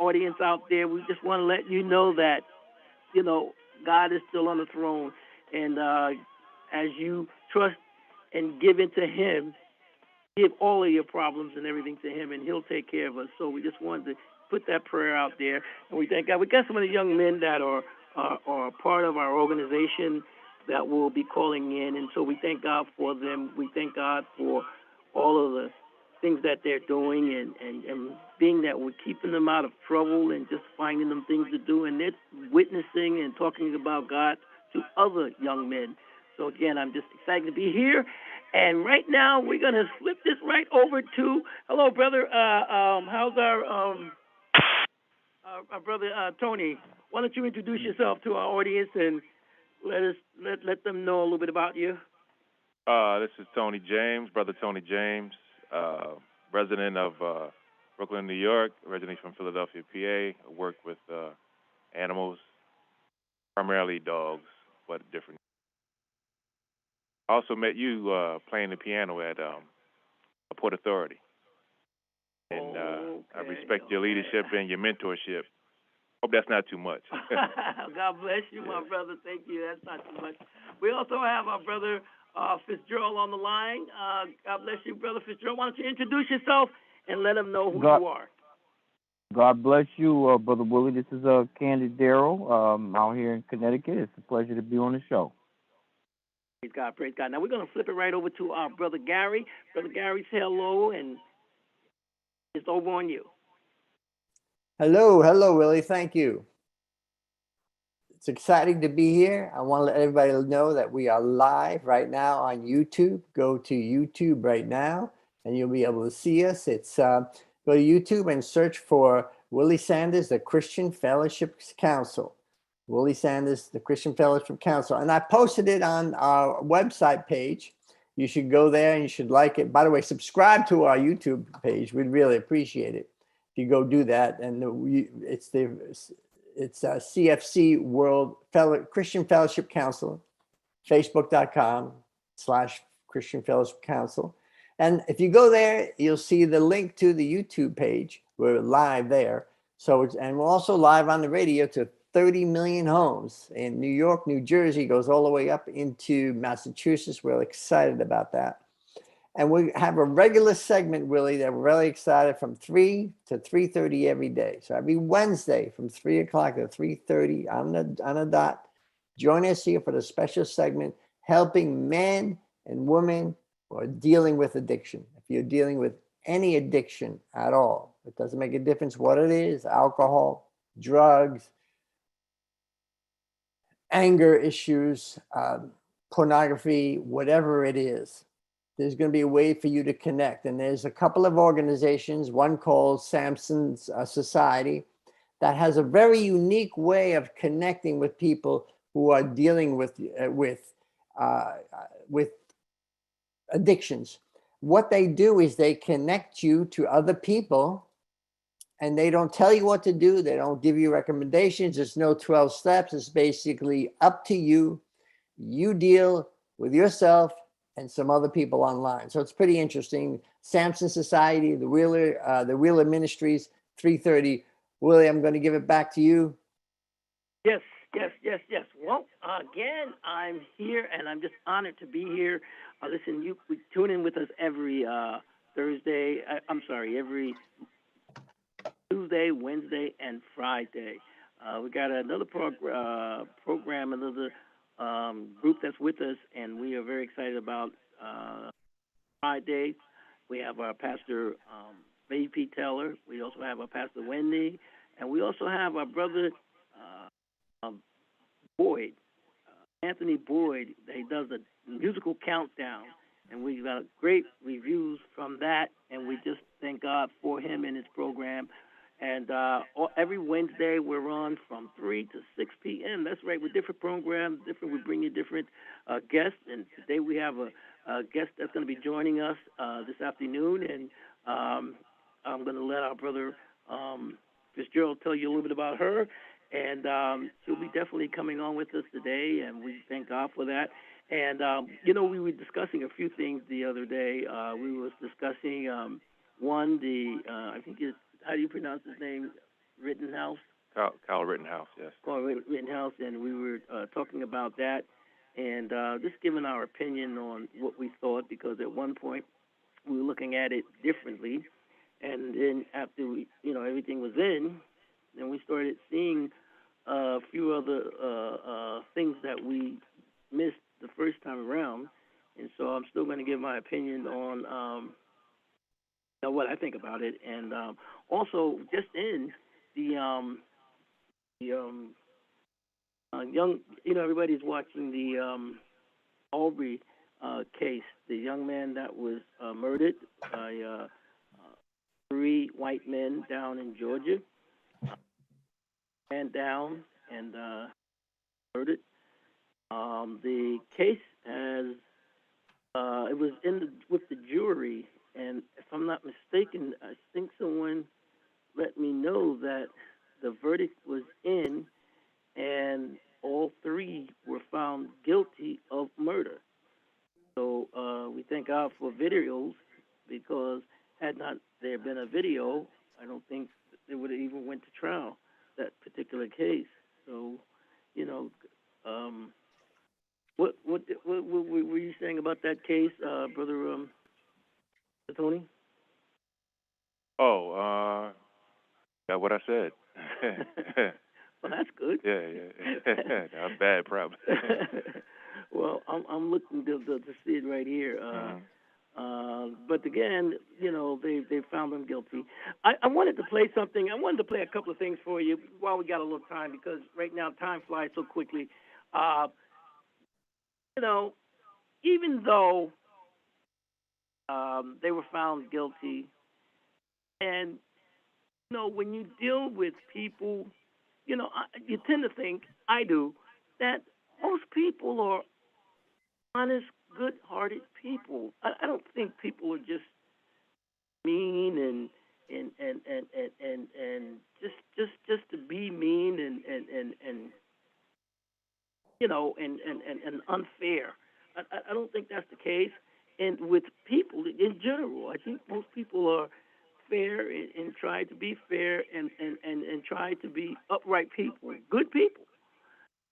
audience out there, we just want to let you know that God is still on the throne, and as you trust and give into Him, give all of your problems and everything to Him, and He'll take care of us. So we just wanted to put that prayer out there, and we thank God. We got some of the young men that are part of our organization that will be calling in, and so we thank God for them. We thank God for all of the things that they're doing, and being that we're keeping them out of trouble and just finding them things to do, and they're witnessing and talking about God to other young men. So again, I'm just excited to be here. And right now, we're going to flip this right over to, hello, brother. How's our brother Tony? Why don't you introduce yourself to our audience and let them know a little bit about you? This is Tony James, brother Tony James, resident of Brooklyn, New York, originally from Philadelphia, PA. I work with animals, primarily dogs, but different. I also met you playing the piano at Port Authority. And I respect your leadership and your mentorship. Hope that's not too much. God bless you, my brother. Thank you. That's not too much. We also have our brother Fitzgerald on the line. God bless you, brother Fitzgerald. Why don't you introduce yourself and let them know who you are? God bless you, Brother Willie. This is Candy Darrell out here in Connecticut. It's a pleasure to be on the show. Praise God, praise God. Now we're going to flip it right over to our brother Gary. Brother Gary, say hello, and it's over on you. Hello, Willie. Thank you. It's exciting to be here. I want to let everybody know that we are live right now on YouTube. Go to YouTube right now, and you'll be able to see us. It's go to YouTube and search for Willie Saunders, the Christian Fellowship Council. Willie Saunders, the Christian Fellowship Council. And I posted it on our website page. You should go there and you should like it. By the way, subscribe to our YouTube page. We'd really appreciate it if you go do that. And it's CFC World Christian Fellowship Council, facebook.com/Christian Fellowship Council. And if you go there, you'll see the link to the YouTube page. We're live there. And we're also live on the radio to 30 million homes in New York, New Jersey, goes all the way up into Massachusetts. We're excited about that. And we have a regular segment, Willie, that we're really excited, from 3 to 3:30 every day. So every Wednesday from 3 o'clock to 3:30 on the dot, join us here for the special segment, helping men and women who are dealing with addiction. If you're dealing with any addiction at all, it doesn't make a difference what it is: alcohol, drugs, anger issues, pornography, whatever it is. There's going to be a way for you to connect. And there's a couple of organizations, one called Samson's Society, that has a very unique way of connecting with people who are dealing with addictions. What they do is they connect you to other people, and they don't tell you what to do. They don't give you recommendations. There's no 12 steps. It's basically up to you. You deal with yourself and some other people online. So it's pretty interesting. Samson Society, the Wheeler Ministries, 3:30. Willie, I'm going to give it back to you. Yes. Well, again, I'm here, and I'm just honored to be here. Listen, you tune in with us every Thursday. Every Tuesday, Wednesday, and Friday. We got another program, another group that's with us, and we are very excited about Friday. We have our pastor, V.P. Teller. We also have our pastor, Wendy, and we also have our brother, Boyd, Anthony Boyd. He does a musical countdown, and we got great reviews from that, and we just thank God for him and his program. And every Wednesday we're on from 3 to 6 p.m. That's right, with different programs, we bring you different guests. And today we have a guest that's going to be joining us this afternoon. And I'm going to let our brother Fitzgerald tell you a little bit about her. And she'll be definitely coming on with us today, and we thank God for that. And, we were discussing a few things the other day. We was discussing, I think it's, how do you pronounce his name? Rittenhouse. Kyle Rittenhouse, yes. Rittenhouse, and we were talking about that and just giving our opinion on what we thought, because at one point we were looking at it differently, and then after everything was in, then we started seeing a few other things that we missed the first time around, and so I'm still going to give my opinion on what I think about it, and also just in the young, everybody's watching the Arbery case, the young man that was murdered by 3 white men down in Georgia, ran down and murdered. The case has it was with the jury, and if I'm not mistaken, I think someone let me know that the verdict was in, and all 3 were found guilty of murder. So we thank God for videos, because had not there been a video, I don't think they would have even went to trial, that particular case. So, what were you saying about that case, Brother Tony? Oh, got what I said. Well, that's good. Yeah. That's bad, probably. Well, I'm looking to see it right here. But again, they found him guilty. I wanted to play something. I wanted to play a couple of things for you while we got a little time, because right now time flies so quickly. Even though they were found guilty, and when you deal with people, you tend to think, I do, that most people are honest, good-hearted people. I don't think people are just mean and just to be mean and unfair. I don't think that's the case. And with people in general, I think most people are fair and try to be fair and try to be upright people, good people.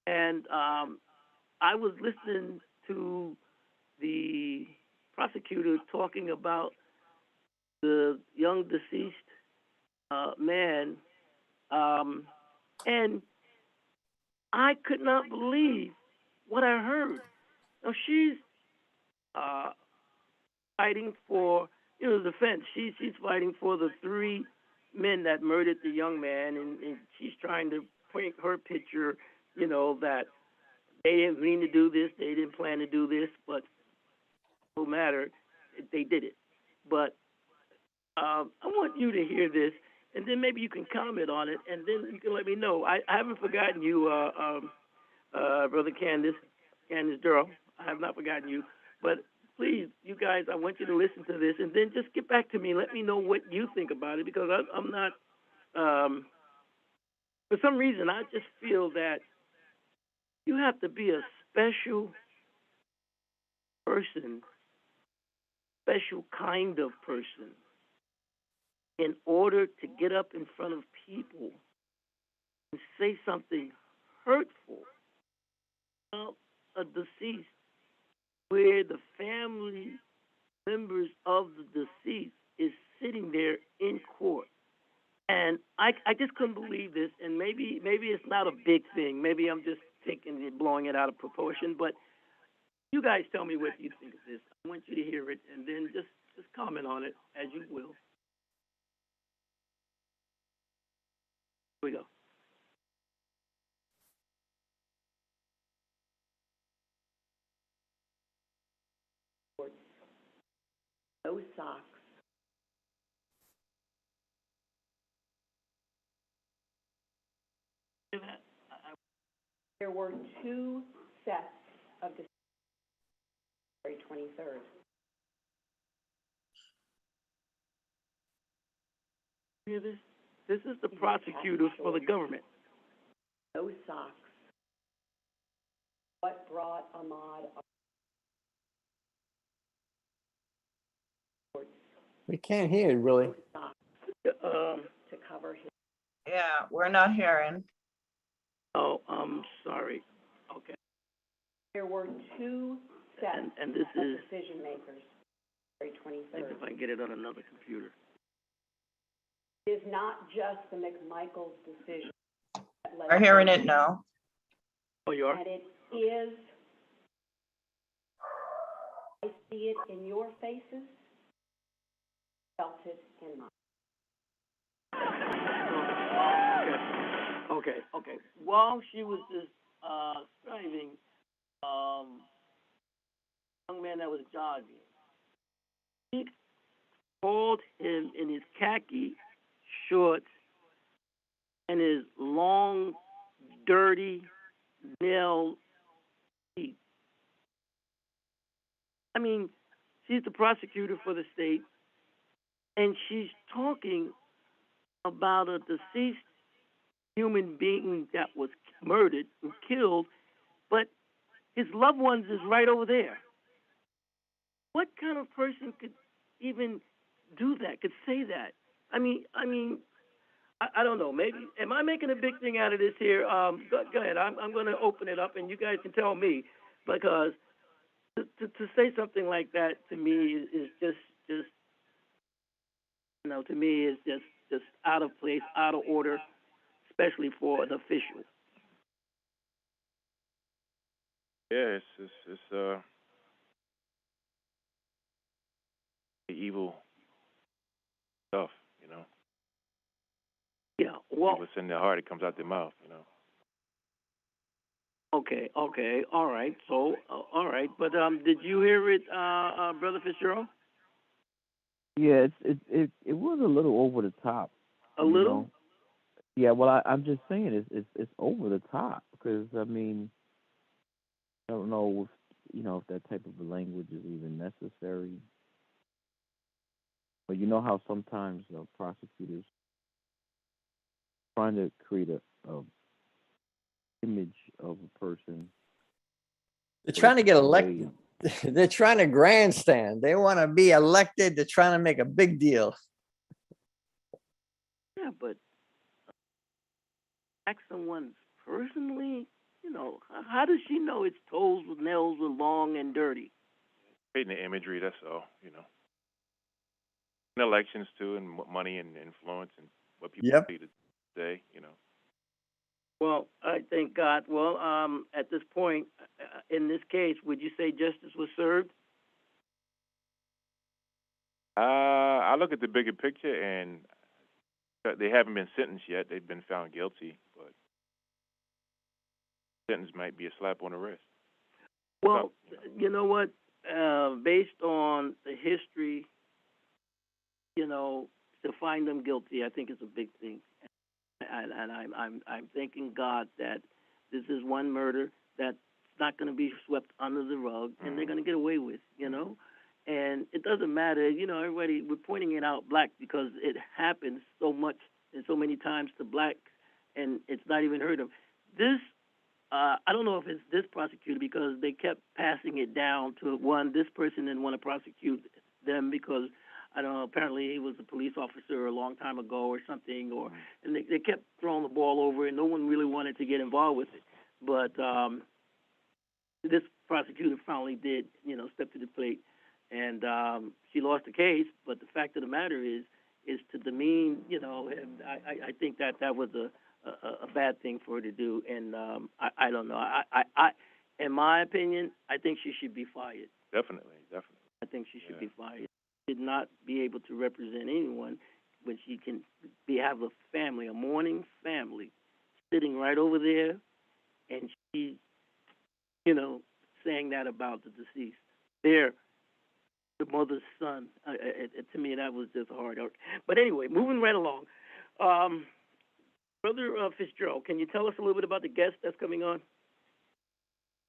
And I was listening to the prosecutor talking about the young deceased man, and I could not believe what I heard. Now, she's fighting for the defense. She's fighting for the 3 men that murdered the young man, and she's trying to paint her picture, that they didn't mean to do this, they didn't plan to do this, but no matter, they did it. But I want you to hear this, and then maybe you can comment on it, and then you can let me know. I haven't forgotten you, Brother Candace Durrell. I have not forgotten you. But please, you guys, I want you to listen to this, and then just get back to me and let me know what you think about it, because I'm not, for some reason, I just feel that you have to be a special person, special kind of person, in order to get up in front of people and say something hurtful about a deceased, where the family members of the deceased is sitting there in court. And I just couldn't believe this, and maybe it's not a big thing. Maybe I'm just taking it, blowing it out of proportion, but you guys tell me what you think of this. I want you to hear it, and then just comment on it as you will. Here we go. No socks. There were 2 sets of February 23rd. Hear this? This is the prosecutors for the government. No socks. What brought Ahmaud? We can't hear it, really. No socks to cover his Yeah, we're not hearing. Oh, I'm sorry. Okay. There were two sets And this of is, decision makers, February let's see 23rd. if I can get it on another computer. It is not just the McMichaels decision. that led We're hearing it now. Oh, you are? And it is, I see it in your faces, felt it in mine. Okay. While she was just striving, young man that was jogging, he called him in his khaki shorts and his long, dirty nail teeth. I mean, she's the prosecutor for the state, and she's talking about a deceased human being that was murdered and killed, but his loved ones is right over there. What kind of person could even do that? Could say that? I don't know. Maybe am I making a big thing out of this here? Go ahead. I'm going to open it up, and you guys can tell me, because to say something like that to me is just to me is just out of place, out of order, especially for an official. Yeah, it's the evil stuff, you know. Yeah. Well. What's in their heart, it comes out their mouth, you know. Okay, all right. So, all right. But did you hear it, Brother Fitzgerald? Yeah, it was a little over the top. A little. Know? Yeah. Well, I'm just saying it's over the top because I mean, I don't know if that type of language is even necessary. But you know how sometimes prosecutors trying to create a image of a person. They're trying to get elected. They're trying to grandstand. They want to be elected. They're trying to make a big deal. Yeah, but ask someone personally, how does she know its toes with nails were long and dirty? Creating the imagery, that's all, you know. And elections too, and money and influence and what people see to say, you know. Well, I thank God. Well, at this point, in this case, would you say justice was served? I look at the bigger picture, and they haven't been sentenced yet. They've been found guilty, but sentence might be a slap on the wrist. Well, you know what? Based on the history, to find them guilty, I think is a big thing. And I'm thanking God that this is one murder that's not going to be swept under the rug, and they're going to get away with, And it doesn't matter, everybody, we're pointing it out black because it happens so much and so many times to blacks, and it's not even heard of. This, I don't know if it's this prosecutor because they kept passing it down to this person didn't want to prosecute them because I don't know, apparently he was a police officer a long time ago or something, and they kept throwing the ball over, and no one really wanted to get involved with it. But this prosecutor finally did, step to the plate, and she lost the case. But the fact of the matter is to demean, and I think that was a bad thing for her to do, and I don't know. I, in my opinion, I think she should be fired. Definitely. I think she should be fired. Did not be able to represent anyone when she can have a family, a mourning family, sitting right over there, and she, saying that about the deceased. There, the mother's son. To me, that was just hard. But anyway, moving right along. Brother Fitzgerald, can you tell us a little bit about the guest that's coming on?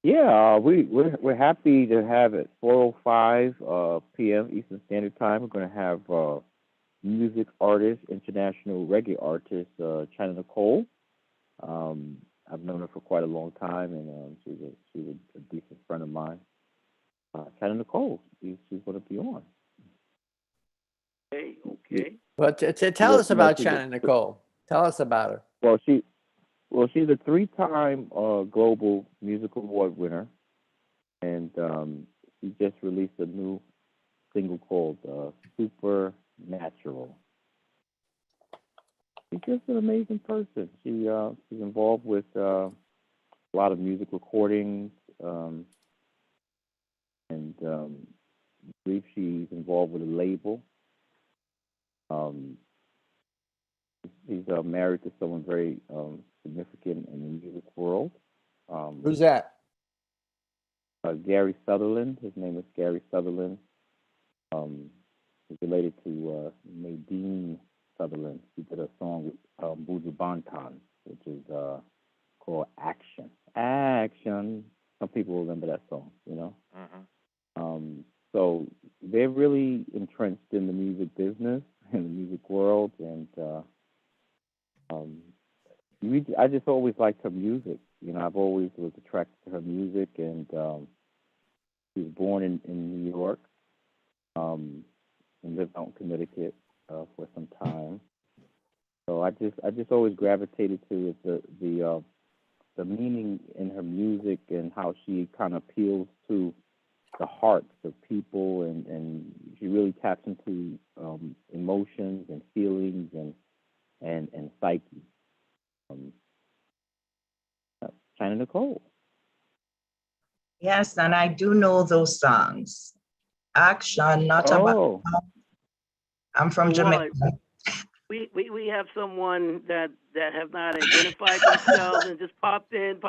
Yeah, we're happy to have it 4:05 p.m. Eastern Standard Time. We're going to have music artist, international reggae artist, China Nicole. I've known her for quite a long time, and she's a decent friend of mine. China Nicole, she's going to be on. Okay. But tell us about China Nicole. Tell us about her. She's a three-time global music award winner, and she just released a new single called Supernatural. She's just an amazing person. She's involved with a lot of music recordings, and I believe she's involved with a label. She's married to someone very significant in the music world. Who's that? Gary Sutherland. His name is Gary Sutherland. He's related to Nadine Sutherland. He did a song with Buju Banton, which is called Action. Action. Some people remember that song, you know? Mm-hmm. So they're really entrenched in the music business, in the music world, and I just always liked her music. You know, I've always was attracted to her music, and she was born in New York, and lived out in Connecticut for some time. So I just always gravitated to the meaning in her music and how she kind of appeals to the hearts of people, and she really taps into emotions and feelings and psyche. China Nicole. Yes, and I do know those songs. Action, not about. I'm from Jamaica. We have someone that have not identified themselves and just popped on.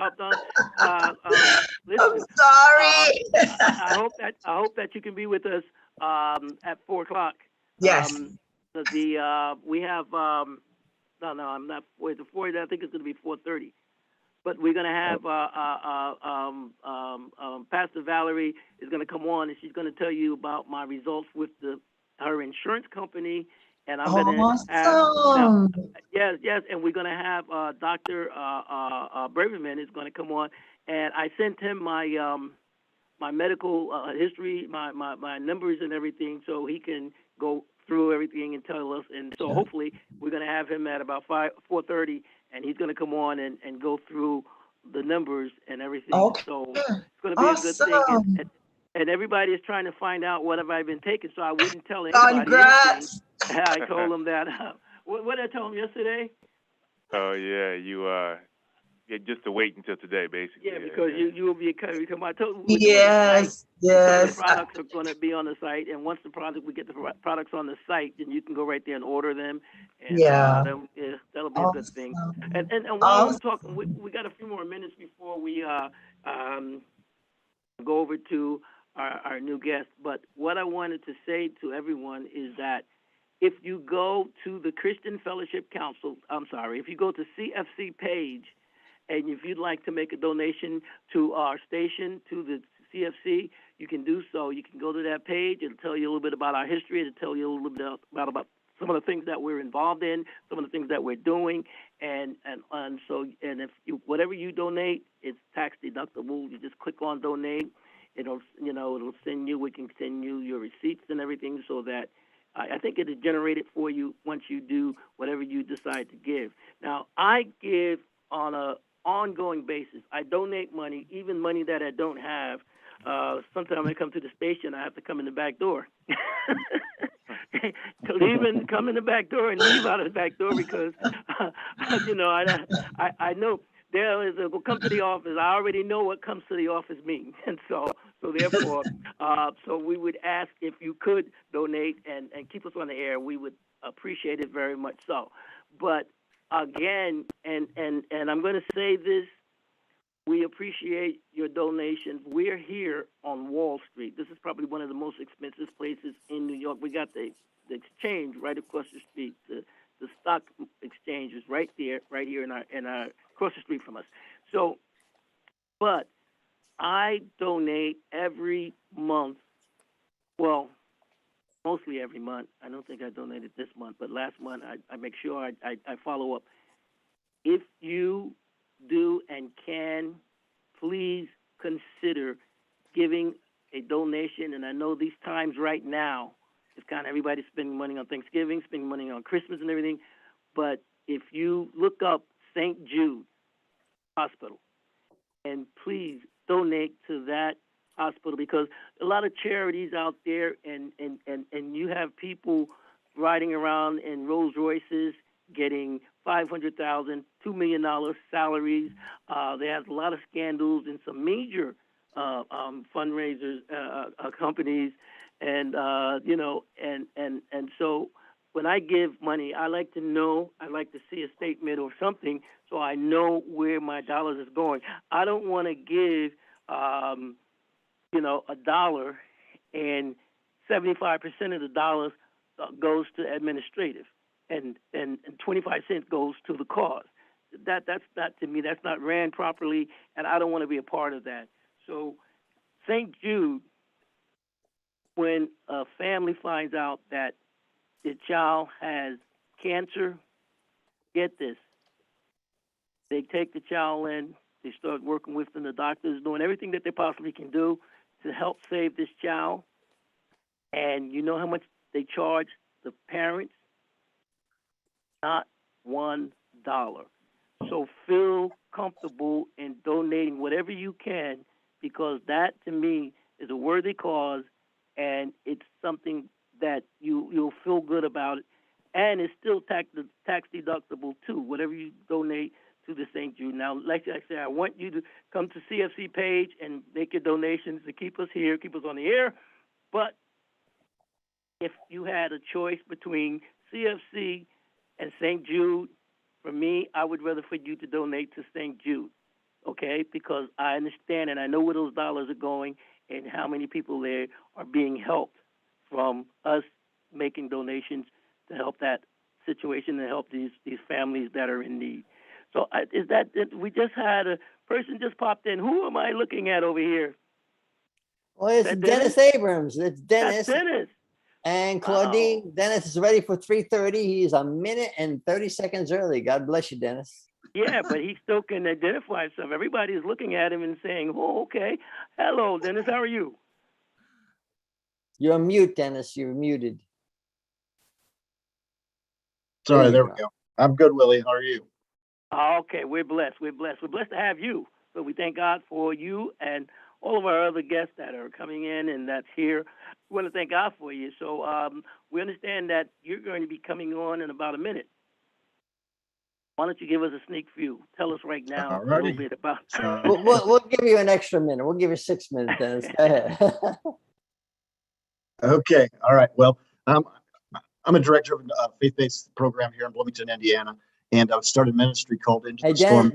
Listen, I'm sorry. I hope that you can be with us at 4:00. Yes. We have no, I'm not. Wait, the 4. I think it's going to be 4:30. But we're going to have Pastor Valerie is going to come on, and she's going to tell you about my results with her insurance company. And I'm going to have yes, and we're going to have Dr. Braverman is going to come on, and I sent him my my medical history, my numbers and everything, so he can go through everything and tell us. And so hopefully we're going to have him at about 4:30, and he's going to come on and go through the numbers and everything. Okay. So it's going to be a good thing. And everybody is trying to find out what have I been taking, so I wouldn't tell anybody anything. I told them that. What did I tell them yesterday? Oh yeah, you just to wait until today, basically. Yeah, because you will be coming. I told you. Yes. The products are going to be on the site, and once we get the products on the site, then you can go right there and order them. And, that'll be a good thing. And while I'm talking, we got a few more minutes before we go over to our new guest. But what I wanted to say to everyone is that if you go to the Christian Fellowship Council, if you go to CFC page, and if you'd like to make a donation to our station, to the CFC, you can do so. You can go to that page. It'll tell you a little bit about our history. It'll tell you a little bit about some of the things that we're involved in, some of the things that we're doing, and if whatever you donate, it's tax deductible. You just click on donate. It'll send you. We can send you your receipts and everything, so that I think it'll generate it for you once you do whatever you decide to give. Now, I give on a ongoing basis. I donate money, even money that I don't have. Sometimes I come to the station, I have to come in the back door. Come in the back door and leave out of the back door because, I know there is come to the office. I already know what comes to the office means, and so therefore, so we would ask if you could donate and keep us on the air. We would appreciate it very much so. But again, and I'm going to say this, we appreciate your donations. We're here on Wall Street. This is probably one of the most expensive places in New York. We got the exchange right across the street. The stock exchange is right here in our across the street from us. So, but I donate every month. Well, mostly every month. I don't think I donated this month, but last month I make sure I follow up. If you do and can, please consider giving a donation. And I know these times right now, it's kind of everybody's spending money on Thanksgiving, spending money on Christmas and everything, but if you look up St. Jude Hospital, and please donate to that hospital, because a lot of charities out there, and you have people riding around in Rolls Royces getting $500,000, $2 million salaries. They have a lot of scandals in some major fundraisers companies, and and so when I give money, I like to know, I like to see a statement or something, so I know where my dollars is going. I don't want to give $1, and 75% of the dollars goes to administrative, and 25 cents goes to the cause. That's not, to me, that's not ran properly, and I don't want to be a part of that. So St. Jude, when a family finds out that the child has cancer, get this, they take the child in, they start working with them, the doctors doing everything that they possibly can do to help save this child. And you know how much they charge the parents? Not $1. So feel comfortable in donating whatever you can, because that, to me, is a worthy cause, and it's something that you'll feel good about it. And it's still tax deductible, too, whatever you donate to the St. Jude. Now, like I said, I want you to come to CFC page and make your donations to keep us here, keep us on the air. But if you had a choice between CFC and St. Jude, for me, I would rather for you to donate to St. Jude, okay? Because I understand and I know where those dollars are going and how many people there are being helped from us making donations to help that situation and help these families that are in need. So we just had a person just popped in. Who am I looking at over here? Well, it's Dennis Abrams. It's Dennis. That's Dennis. And Claudine, wow. Dennis is ready for 3:30. He's a minute and 30 seconds early. God bless you, Dennis. Yeah, but he still can identify himself. Everybody is looking at him and saying, oh, okay. Hello, Dennis. How are you? You're on mute, Dennis. You're muted. Sorry, there we go. I'm good, Willie. How are you? Okay, we're blessed. We're blessed. We're blessed to have you. So we thank God for you and all of our other guests that are coming in and that's here. We want to thank God for you. So we understand that you're going to be coming on in about a minute. Why don't you give us a sneak view? Tell us right now a little bit about we'll give you an extra minute. We'll give you 6 minutes, Dennis. Go ahead. Okay. All right. Well, I'm a director of a faith-based program here in Bloomington, Indiana, and I've started a ministry called Into the Storm.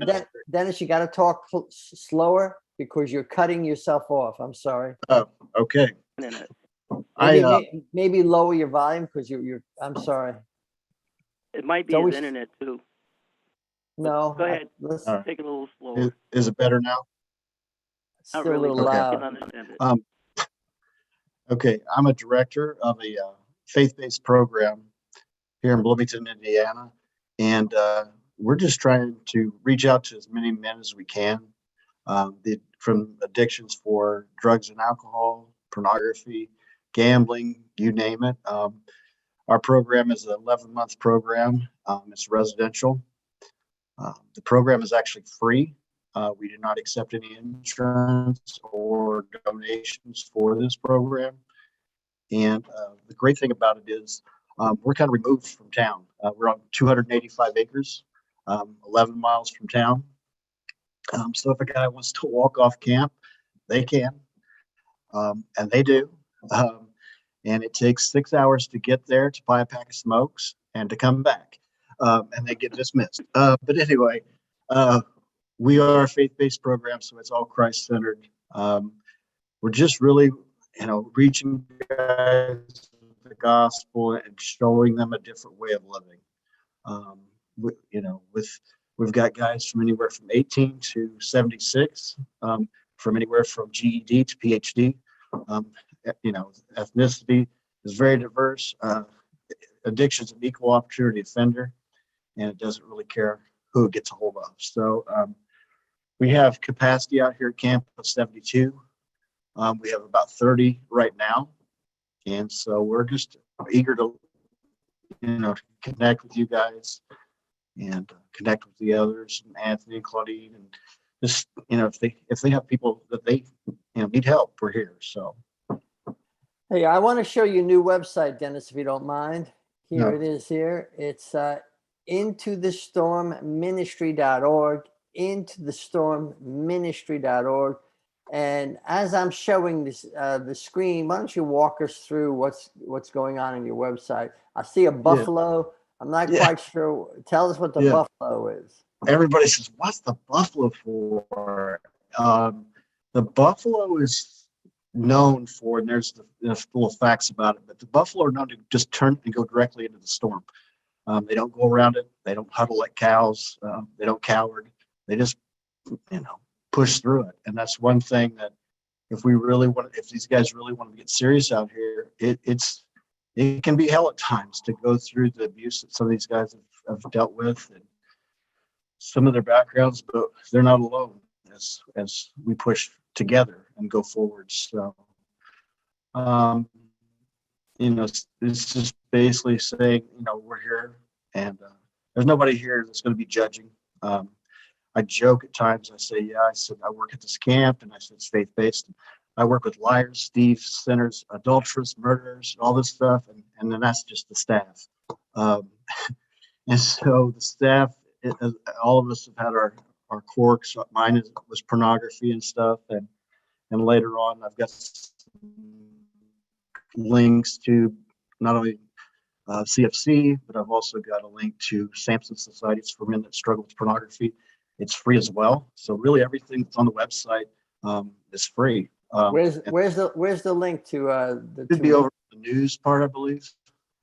Dennis, you got to talk slower because you're cutting yourself off. I'm sorry. Oh, okay. Maybe lower your volume because you're. I'm sorry. It might be his internet too. No. Go ahead. Let's take it a little slower. Is it better now? Not really. A little loud. I can understand it. Okay. I'm a director of a faith-based program here in Bloomington, Indiana, and we're just trying to reach out to as many men as we can, from addictions for drugs and alcohol, pornography, gambling, you name it. Our program is an 11-month program. It's residential. The program is actually free. We do not accept any insurance or donations for this program. And the great thing about it is we're kind of removed from town. We're on 285 acres, 11 miles from town. So if a guy wants to walk off camp, they can, and they do. And it takes 6 hours to get there, to buy a pack of smokes, and to come back. And they get dismissed. But anyway, we are a faith-based program, so it's all Christ-centered. We're just really, reaching guys with the gospel and showing them a different way of living. We've got guys from anywhere from 18 to 76, from anywhere from GED to PhD. Ethnicity is very diverse. Addiction is an equal opportunity offender, and it doesn't really care who it gets a hold of. So we have capacity out here at camp of 72. We have about 30 right now, and so we're just eager to, connect with you guys and connect with the others, and Anthony and Claudine, and just, if they have people that they need help, we're here. So Hey, I want to show you a new website, Dennis, if you don't mind. Here No. it is here. It's intothestormministry.org, intothestormministry.org. And as I'm showing this the screen, why don't you walk us through what's going on in your website? I see a buffalo. I'm not quite sure. Tell us what the buffalo is. Everybody says, "What's the buffalo for?" The buffalo is known for, and there's full of facts about it, but the buffalo are known to just turn and go directly into the storm. They don't go around it. They don't huddle like cows. They don't coward. They just, push through it. And that's one thing that if these guys really want to get serious out here, it can be hell at times to go through the abuse that some of these guys have dealt with and some of their backgrounds, but they're not alone as we push together and go forward. So, it's just basically saying, we're here, and there's nobody here that's going to be judging. I joke at times. I say, I work at this camp, and I said it's faith-based. I work with liars, thieves, sinners, adulterers, murderers, all this stuff, and then that's just the staff. And so the staff, all of us have had our quirks. Mine was pornography and stuff, and later on, I've got links to not only CFC, but I've also got a link to Samson Societies for Men that struggle with pornography. It's free as well. So really, everything that's on the website is free. Where's the link to the? Should be over the news part, I believe.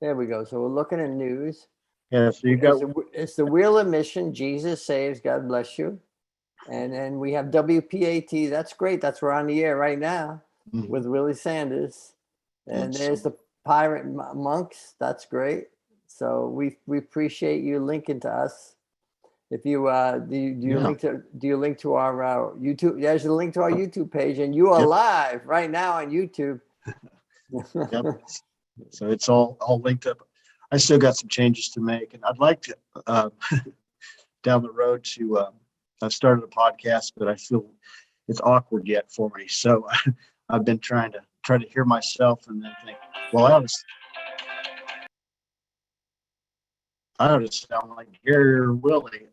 There we go. So we're looking at news. Yeah. So you got it's the Wheel of Mission. Jesus saves. God bless you. And then we have WPAT. That's great. That's we're on the air right now with Willie Saunders. And there's the Pirate Monks. That's great. So we appreciate you linking to us. If you do you link to our YouTube? There's a link to our YouTube page, and you are live right now on YouTube. Yep. So it's all linked up. I still got some changes to make, and I'd like to down the road to. I've started a podcast, but I feel it's awkward yet for me. So I've been trying to hear myself and then think, well, I ought to sound like Gary or Willie,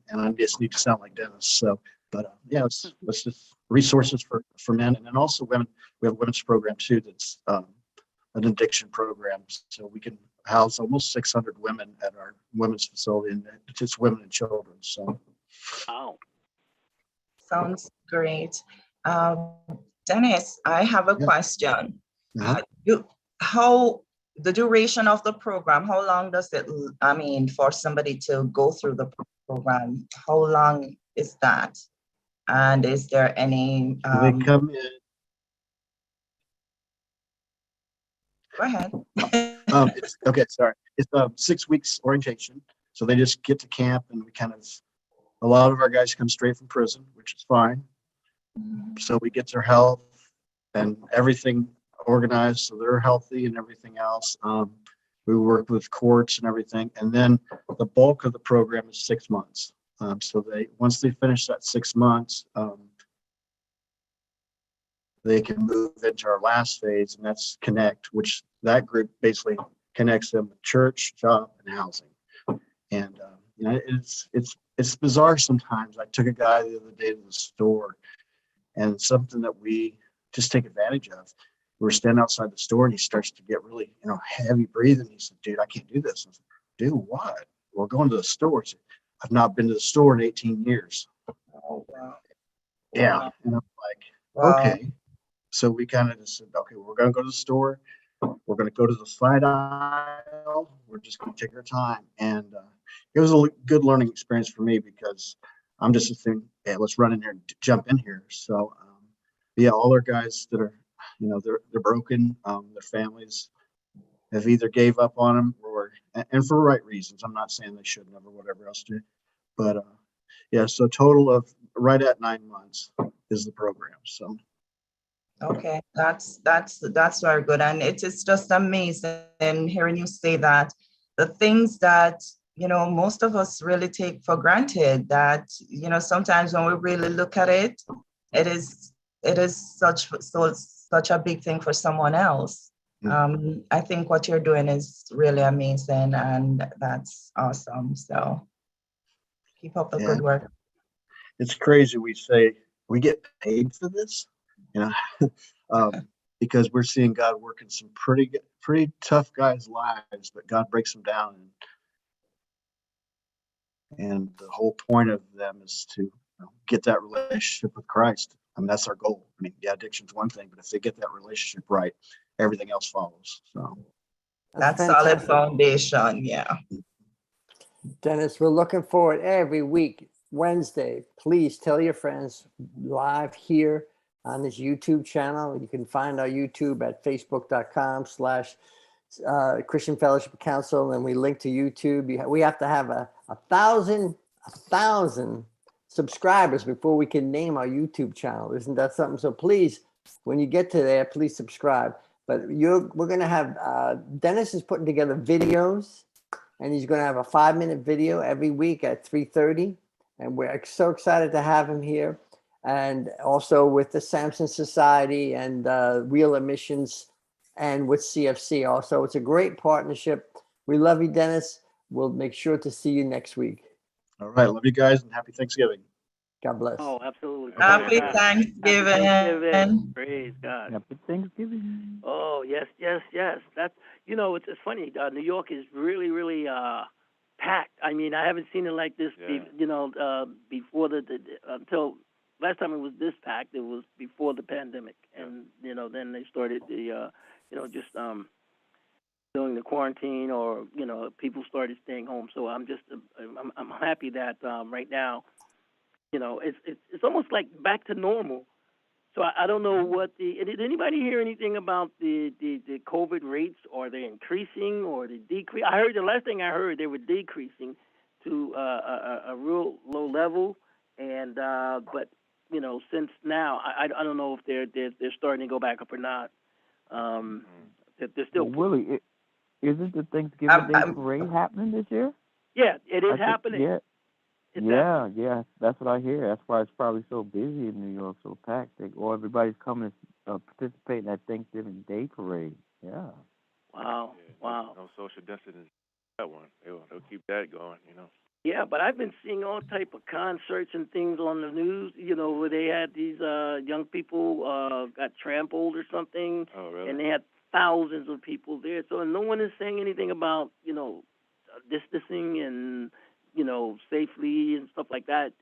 and I just need to sound like Dennis. So, but let's just resources for men, and then also women. We have a women's program too. That's an addiction program, so we can house almost 600 women at our women's facility, and it's just women and children. So, wow, sounds great. Dennis, I have a question. How the duration of the program, how long does it, for somebody to go through the program, how long is that? And is there any... they come in. Go ahead. Okay, sorry. It's 6 weeks orientation. So they just get to camp, and a lot of our guys come straight from prison, which is fine. So we get their health and everything organized so they're healthy and everything else. We work with courts and everything, and then the bulk of the program is 6 months. So once they finish that 6 months, they can move into our last phase, and that's connect, which that group basically connects them with church, job, and housing. And it's bizarre sometimes. I took a guy the other day to the store, and something that we just take advantage of. We were standing outside the store, and he starts to get really, heavy breathing. He said, "Dude, I can't do this." I said, "Do what?" "We're going to the store." Said, "I've not been to the store in 18 years. Oh, wow. Yeah. Wow. And I'm like, Wow. okay. So we kind of just said, okay, we're going to go to the store. We're going to go to the side aisle. We're just going to take our time. And it was a good learning experience for me because I'm just assuming, hey, let's run in here and jump in here. So, all our guys that are, they're broken. Their families have either gave up on them and for the right reasons. I'm not saying they shouldn't have or whatever else do. But, so total of right at 9 months is the program. So. Okay, that's very good, and it is just amazing hearing you say that the things that most of us really take for granted that, sometimes when we really look at it, it is such a big thing for someone else. I think what you're doing is really amazing, and that's awesome. So keep up the good work. It's crazy. We say we get paid for this, because we're seeing God work in some pretty tough guys' lives, but God breaks them down. And the whole point of them is to get that relationship with Christ. I mean, that's our goal. I mean, yeah, addiction's one thing, but if they get that relationship right, everything else follows. So that's solid foundation. Yeah. Dennis, we're looking forward every week, Wednesday. Please tell your friends, live here on this YouTube channel. You can find our YouTube at facebook.com/Christian Fellowship Council, and we link to YouTube. We have to have a thousand subscribers before we can name our YouTube channel. Isn't that something? So please, when you get to there, please subscribe. But we're going to have, Dennis is putting together videos, and he's going to have a 5-minute video every week at 3:30. And we're so excited to have him here. And also with the Samson Society and Real Emissions, and with CFC also. It's a great partnership. We love you, Dennis. We'll make sure to see you next week. All right. Love you guys, and happy Thanksgiving. God bless. Oh, absolutely. Happy Thanksgiving. Happy Thanksgiving. Praise God. Happy Thanksgiving. Oh, yes. That's, it's funny. New York is really, really packed. I mean, I haven't seen it like this, before until last time it was this packed. It was before the pandemic. And, then they started the, doing the quarantine, or, people started staying home. So I'm happy that right now, it's almost like back to normal. So I don't know did anybody hear anything about the COVID rates? Are they increasing or they decrease? I heard the last thing I heard, they were decreasing to a real low level. And, but, since now, I don't know if they're starting to go back up or not. They're still. Willie, isn't the Thanksgiving Day parade happening this year? Yeah, it is happening. Yeah, that's what I hear. That's why it's probably so busy in New York, so packed. Everybody's coming to participate in that Thanksgiving Day parade. Yeah. Wow. No social distancing. That one, they'll keep that going. Yeah, but I've been seeing all type of concerts and things on the news. Where they had these young people got trampled or something. Oh, really? And they had thousands of people there. So no one is saying anything about distancing and safely and stuff like that.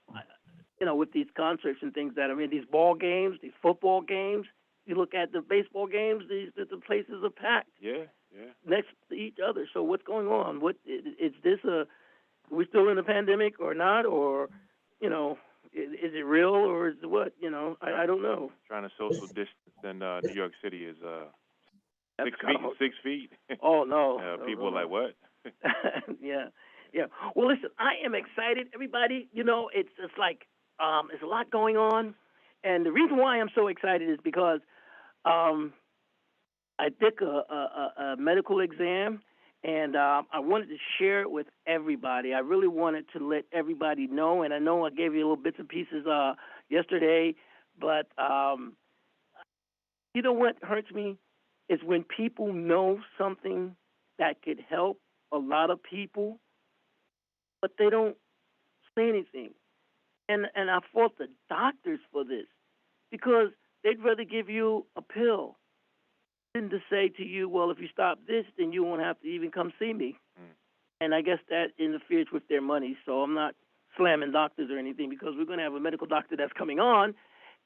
With these concerts and things that are in these ball games, these football games. You look at the baseball games; the places are packed. Yeah. Next to each other. So what's going on? What is this? Are we still in a pandemic or not? Or is it real or is it what? I don't know. Trying to social distance in New York City is 6 feet. 6 feet. Oh no! People are like, what? Yeah. Well, listen, I am excited, everybody. It's just like there's a lot going on, and the reason why I'm so excited is because I took a medical exam, and I wanted to share it with everybody. I really wanted to let everybody know, and I know I gave you little bits and pieces yesterday, but you know what hurts me is when people know something that could help a lot of people, but they don't say anything. And I fault the doctors for this, because they'd rather give you a pill than to say to you, well, if you stop this, then you won't have to even come see me. And I guess that interferes with their money. So I'm not slamming doctors or anything, because we're going to have a medical doctor that's coming on,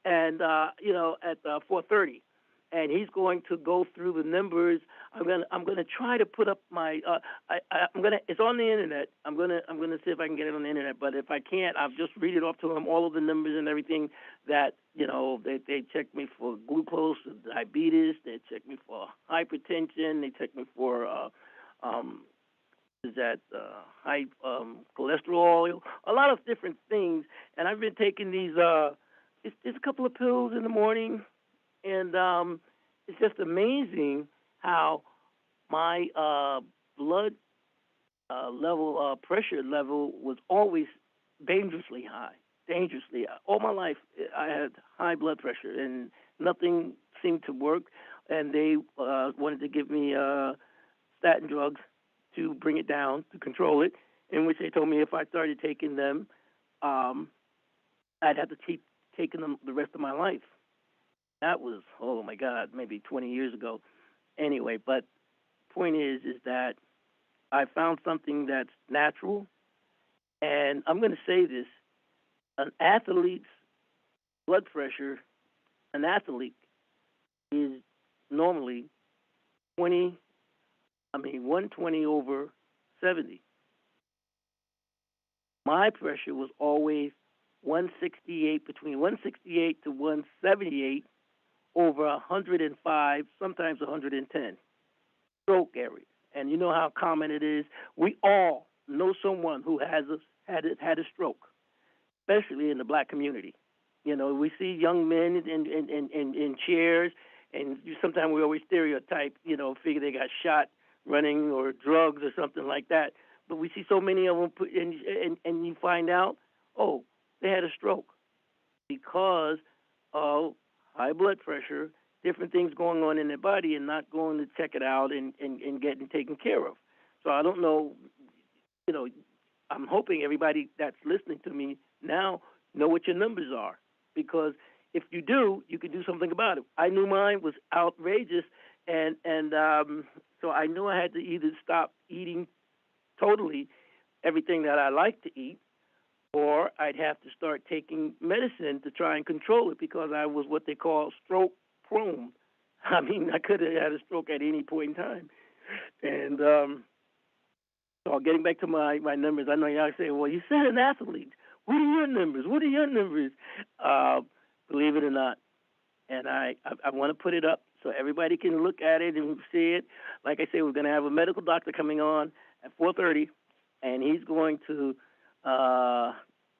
and at 4:30. And he's going to go through the numbers. I'm gonna try to put up my. It's on the internet. I'm gonna see if I can get it on the internet. But if I can't, I'll just read it off to him, all of the numbers and everything that they check me for glucose, diabetes. They check me for hypertension. They check me for high cholesterol, a lot of different things. And I've been taking these. It's a couple of pills in the morning. And it's just amazing how my blood pressure level was always dangerously high. Dangerously. All my life, I had high blood pressure, and nothing seemed to work. And they wanted to give me statin drugs to bring it down, to control it, in which they told me if I started taking them, I'd have to keep taking them the rest of my life. That was, oh my God, maybe 20 years ago. Anyway, but point is that I found something that's natural, and I'm going to say this: an athlete's blood pressure, an athlete is normally 120 over 70. My pressure was always 168, between 168 to 178 over 105, sometimes 110. Stroke area. And you know how common it is. We all know someone who had a stroke, especially in the black community. You know, we see young men in chairs, and sometimes we always stereotype, figure they got shot running or drugs or something like that. But we see so many of them, and you find out, oh, they had a stroke because of high blood pressure, different things going on in their body, and not going to check it out and getting taken care of. So I don't know, I'm hoping everybody that's listening to me now know what your numbers are, because if you do, you can do something about it. I knew mine was outrageous, and so I knew I had to either stop eating totally everything that I like to eat, or I'd have to start taking medicine to try and control it, because I was what they call stroke prone. I mean, I could have had a stroke at any point in time. And so getting back to my numbers, I know y'all say, well, you said an athlete. What are your numbers? What are your numbers? Believe it or not. And I want to put it up so everybody can look at it and see it. Like I say, we're going to have a medical doctor coming on at 4:30, and he's going to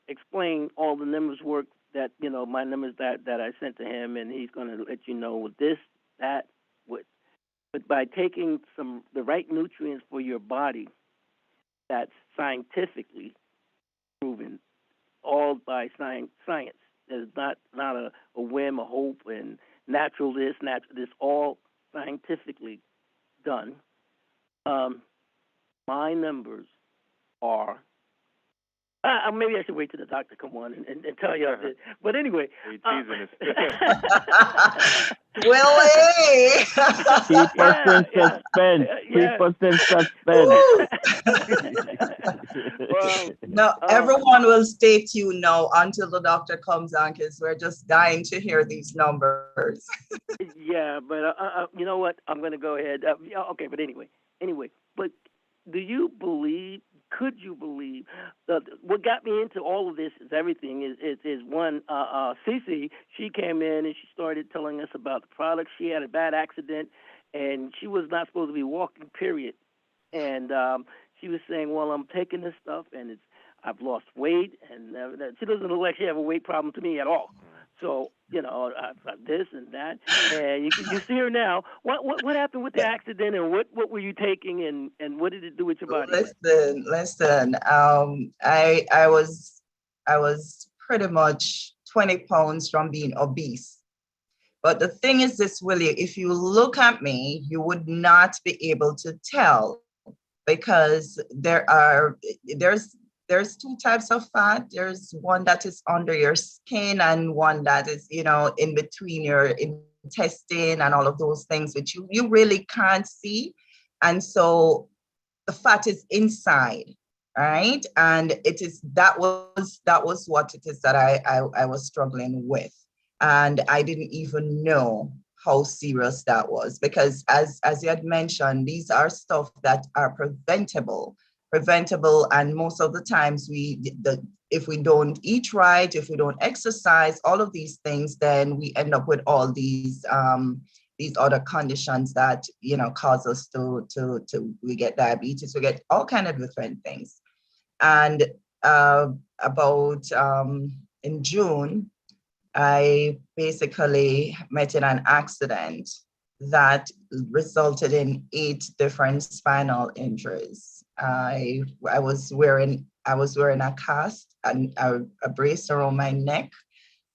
explain all the numbers work that, my numbers that I sent to him, and he's going to let you know with this, that, what. But by taking the right nutrients for your body, that's scientifically proven, all by science. It's not a whim, a hope, and natural this, all scientifically done. My numbers are, maybe I should wait till the doctor come on and tell you this. But anyway. Willie! Keep us in suspense. Keep us in suspense. Well, no, everyone will stay tuned now until the doctor comes on, because we're just dying to hear these numbers. Yeah, but you know what? I'm going to go ahead. Okay, but anyway. But could you believe, what got me into all of this is everything is one, Cece, she came in and she started telling us about the products. She had a bad accident, and she was not supposed to be walking, period. And she was saying, well, I'm taking this stuff, and I've lost weight, and she doesn't look like she have a weight problem to me at all. So, this and that, and you see her now. What happened with the accident, and what were you taking, and what did it do with your body? Listen. I was pretty much 20 pounds from being obese. But the thing is this, Willie, if you look at me, you would not be able to tell, because there's two types of fat. There's one that is under your skin, and one that is, in between your intestine and all of those things, which you really can't see. And so the fat is inside, right? And that was what it is that I was struggling with. And I didn't even know how serious that was, because as you had mentioned, these are stuff that are preventable, and most of the times if we don't eat right, if we don't exercise, all of these things, then we end up with all these other conditions that cause us to we get diabetes, we get all kind of different things. And about in June, I basically met in an accident that resulted in 8 different spinal injuries. I was wearing a cast and a brace around my neck,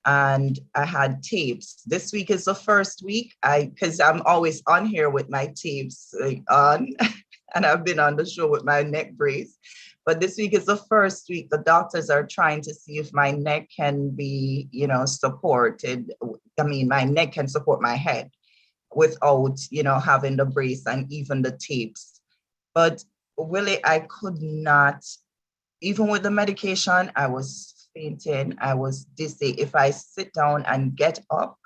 and I had tapes. This week is the first week because I'm always on here with my tapes on, and I've been on the show with my neck brace. But this week is the first week. The doctors are trying to see if my neck can be, supported. I mean, my neck can support my head without, having the brace and even the tapes. But Willie, I could not, even with the medication, I was fainting, I was dizzy. If I sit down and get up,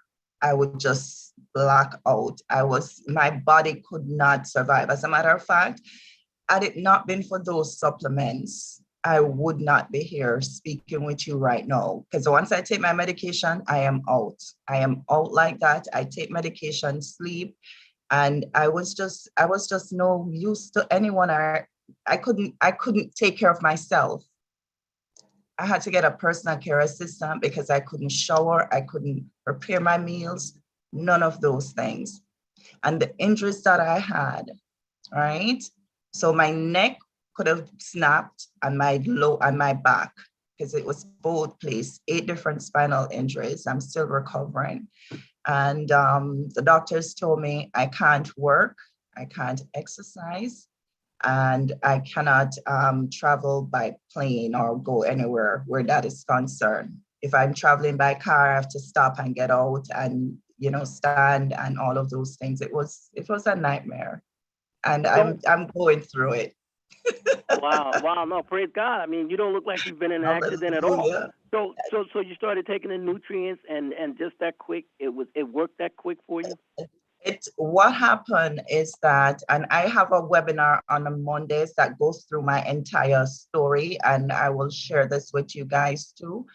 I would just black out. My body could not survive. As a matter of fact, had it not been for those supplements, I would not be here speaking with you right now. Because once I take my medication, I am out. I am out like that. I take medication, sleep, and I was just no use to anyone. I couldn't take care of myself. I had to get a personal care assistant because I couldn't shower, I couldn't prepare my meals, none of those things. And the injuries that I had, right? So my neck could have snapped and my back, because it was both places, 8 different spinal injuries. I'm still recovering. And the doctors told me I can't work, I can't exercise, and I cannot travel by plane or go anywhere where that is concerned. If I'm traveling by car, I have to stop and get out and, stand and all of those things. It was a nightmare, and I'm going through it. Wow, no, praise God. I mean, you don't look like you've been in an accident at all. Hallelujah. So you started taking the nutrients and just that quick, it worked that quick for you? What happened is that, and I have a webinar on a Mondays that goes through my entire story, and I will share this with you guys too.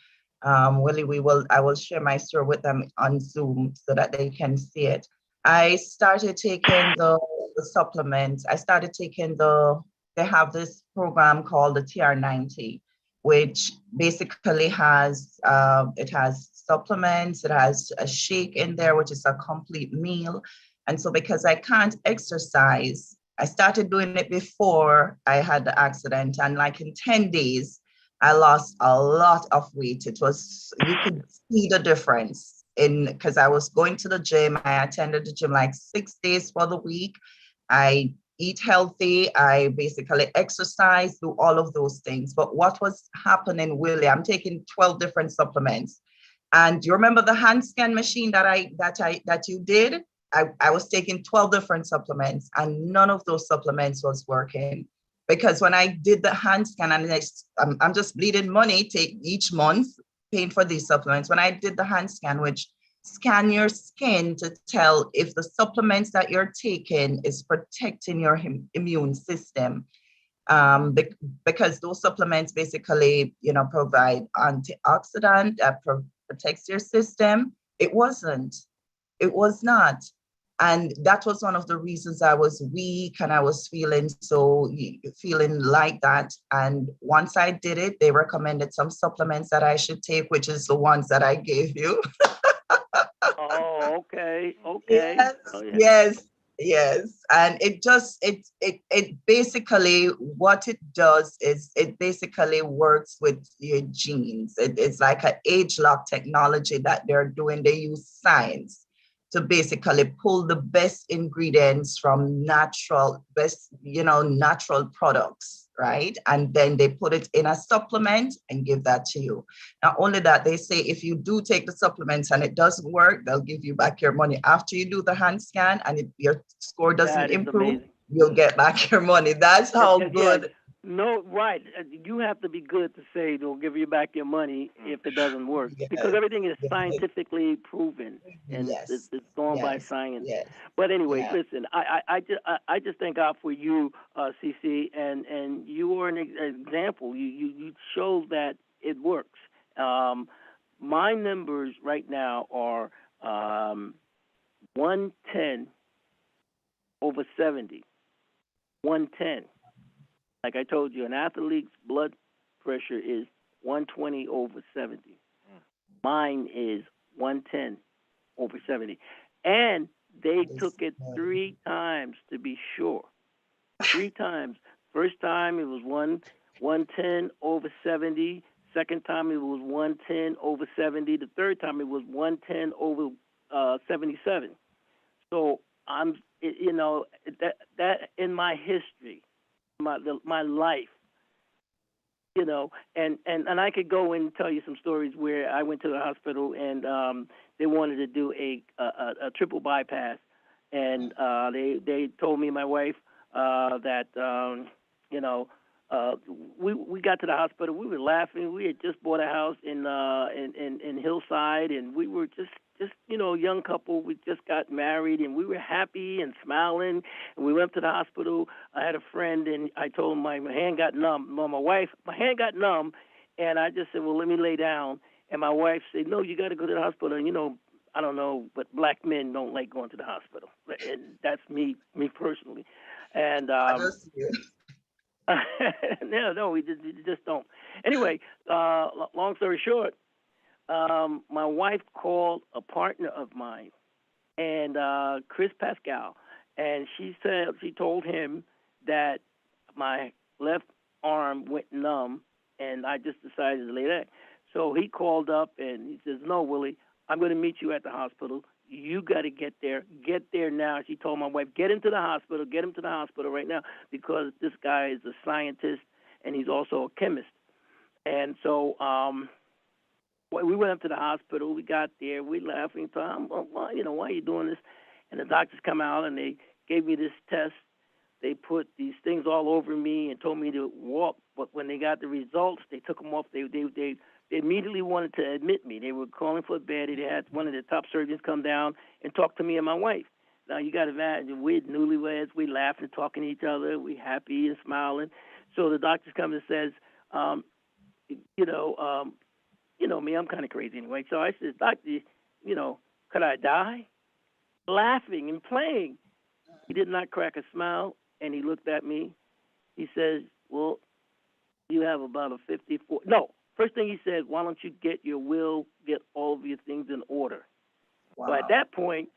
Willie, I will share my story with them on Zoom so that they can see it. I started taking the supplements. I started taking they have this program called the TR90, which basically has, it has supplements, it has a shake in there, which is a complete meal. And so because I can't exercise, I started doing it before I had the accident. And like in 10 days, I lost a lot of weight. You could see the difference because I was going to the gym. I attended the gym like 6 days for the week. I eat healthy. I basically exercise, do all of those things. But what was happening, Willie, I'm taking 12 different supplements. And you remember the hand scan machine that you did? I was taking 12 different supplements, and none of those supplements was working. Because when I did the hand scan, and I'm just bleeding money each month paying for these supplements. When I did the hand scan, which scan your skin to tell if the supplements that you're taking is protecting your immune system, because those supplements basically, provide antioxidant that protects your system. It was not. And that was one of the reasons I was weak and I was feeling like that. And once I did it, they recommended some supplements that I should take, which is the ones that I gave you. Oh, okay. Yes, Oh, yeah. yes. And it basically, what it does is it basically works with your genes. It's like an age lock technology that they're doing. They use science to basically pull the best ingredients from natural products, right? And then they put it in a supplement and give that to you. Not only that, they say if you do take the supplements and it doesn't work, they'll give you back your money. After you do the hand scan and if your score doesn't improve, amazing. You'll get back your money. That's how good. No, right. You have to be good to say they'll give you back your money if it doesn't work, because everything is scientifically proven and it's gone by science. Yes. But anyway, listen, I just thank God for you, CC, and you are an example. You show that it works. My numbers right now are 110 over 70. 110. Like I told you, an athlete's blood pressure is 120 over 70. Mine is 110 over 70. And they took it 3 times to be sure. 3 times. First time it was 110 over 70. Second time it was 110 over 70. The third time it was 110 over 77. So that in my history, my life, and I could go and tell you some stories where I went to the hospital and they wanted to do a triple bypass, and they told me and my wife that we got to the hospital. We were laughing. We had just bought a house in Hillside, and we were just young couple. We just got married, and we were happy and smiling. And we went to the hospital. I had a friend, and I told him my hand got numb. Well, my hand got numb, and I just said, well, let me lay down. And my wife said, no, you got to go to the hospital. And I don't know, but black men don't like going to the hospital, and that's me personally. And no, we just don't. Anyway, long story short, my wife called a partner of mine, and Chris Pascal, and she told him that my left arm went numb, and I just decided to lay there. So he called up and he says, no, Willie, I'm going to meet you at the hospital. You got to get there. Get there now. She told my wife, get him to the hospital. Get him to the hospital right now, because this guy is a scientist and he's also a chemist. And so we went up to the hospital. We got there. We laughing. Why are you doing this? And the doctors come out and they gave me this test. They put these things all over me and told me to walk. But when they got the results, they took them off. They immediately wanted to admit me. They were calling for a bed. They had one of the top surgeons come down and talk to me and my wife. Now, you got to imagine, we're newlyweds. We laughing, talking to each other. We happy and smiling. So the doctors come and says, me, I'm kind of crazy anyway. So I said, doctor, could I die? Laughing and playing. He did not crack a smile, and he looked at me. He says, well, you have about a 54. No, first thing he said, why don't you get your will, get all of your things in order. Wow. So at that point,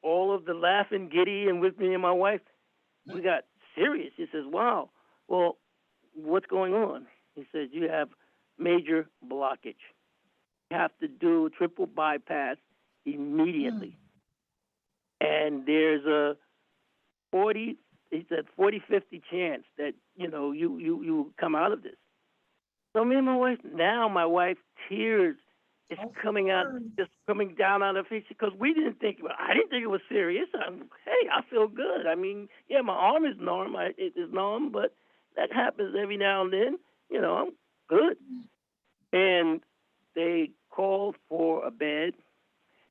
all of the laughing, giddy, and with me and my wife, we got serious. He says, wow, well, what's going on? He says, you have major blockage. You have to do a triple bypass immediately. And there's a 40, 50 chance that, you come out of this. So me and my wife, tears is coming out, just coming down on her face, because I didn't think it was serious. I feel good. I mean, yeah, my arm is numb. It is numb, but that happens every now and then. I'm good. And they called for a bed.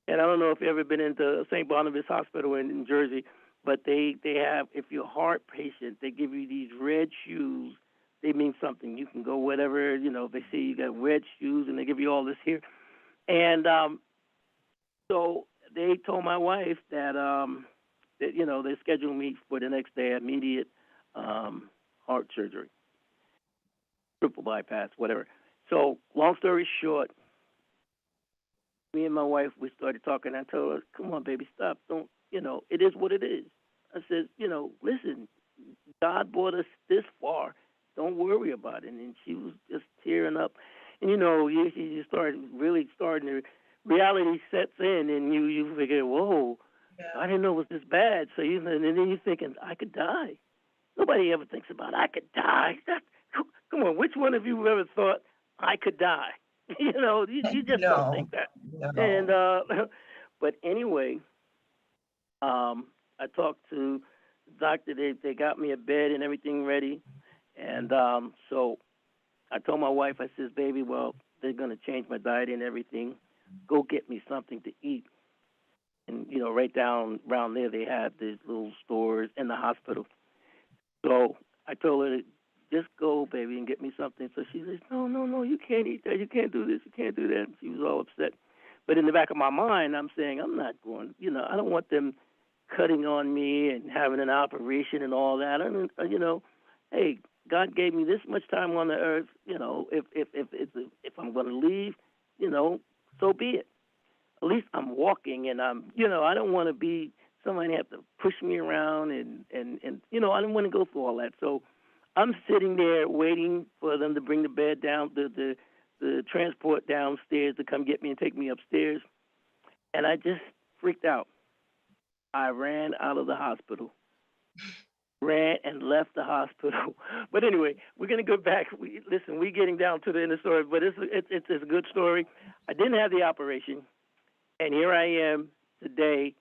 And I don't know if you've ever been into St. Barnabas Hospital in Jersey, but they have, if you're a heart patient, they give you these red shoes. They mean something. You can go whatever, they say you got red shoes, and they give you all this here. And so they told my wife that they scheduled me for the next day, immediate heart surgery, triple bypass, whatever. So long story short, me and my wife, we started talking. I told her, come on, baby, stop. Don't, it is what it is. I said, listen, God brought us this far. Don't worry about it. And she was just tearing up. And, you starting to, reality sets in, and you figure, whoa, yeah. I didn't know it was this bad. So, and then you're thinking, I could die. Nobody ever thinks about, I could die. Come on, which one of you ever thought, I could die? You just don't think that. No. And but anyway, I talked to the doctor. They got me a bed and everything ready, and so I told my wife, I says, baby, well, they're gonna change my diet and everything. Go get me something to eat. And right down around there, they have these little stores in the hospital. So I told her, just go, baby, and get me something. So she says, no, you can't eat that. You can't do this. You can't do that. And she was all upset. But in the back of my mind, I'm saying, I'm not going, I don't want them cutting on me and having an operation and all that. Hey, God gave me this much time on the earth. If I'm going to leave, so be it. At least I'm walking, and I don't want to be somebody have to push me around, and you know, I didn't want to go through all that. So I'm sitting there waiting for them to bring the bed down, the transport downstairs to come get me and take me upstairs, and I just freaked out. I ran out of the hospital. Ran and left the hospital. But anyway, we're going to go back. We're getting down to the end of the story, but it's a good story. I didn't have the operation, and here I am today,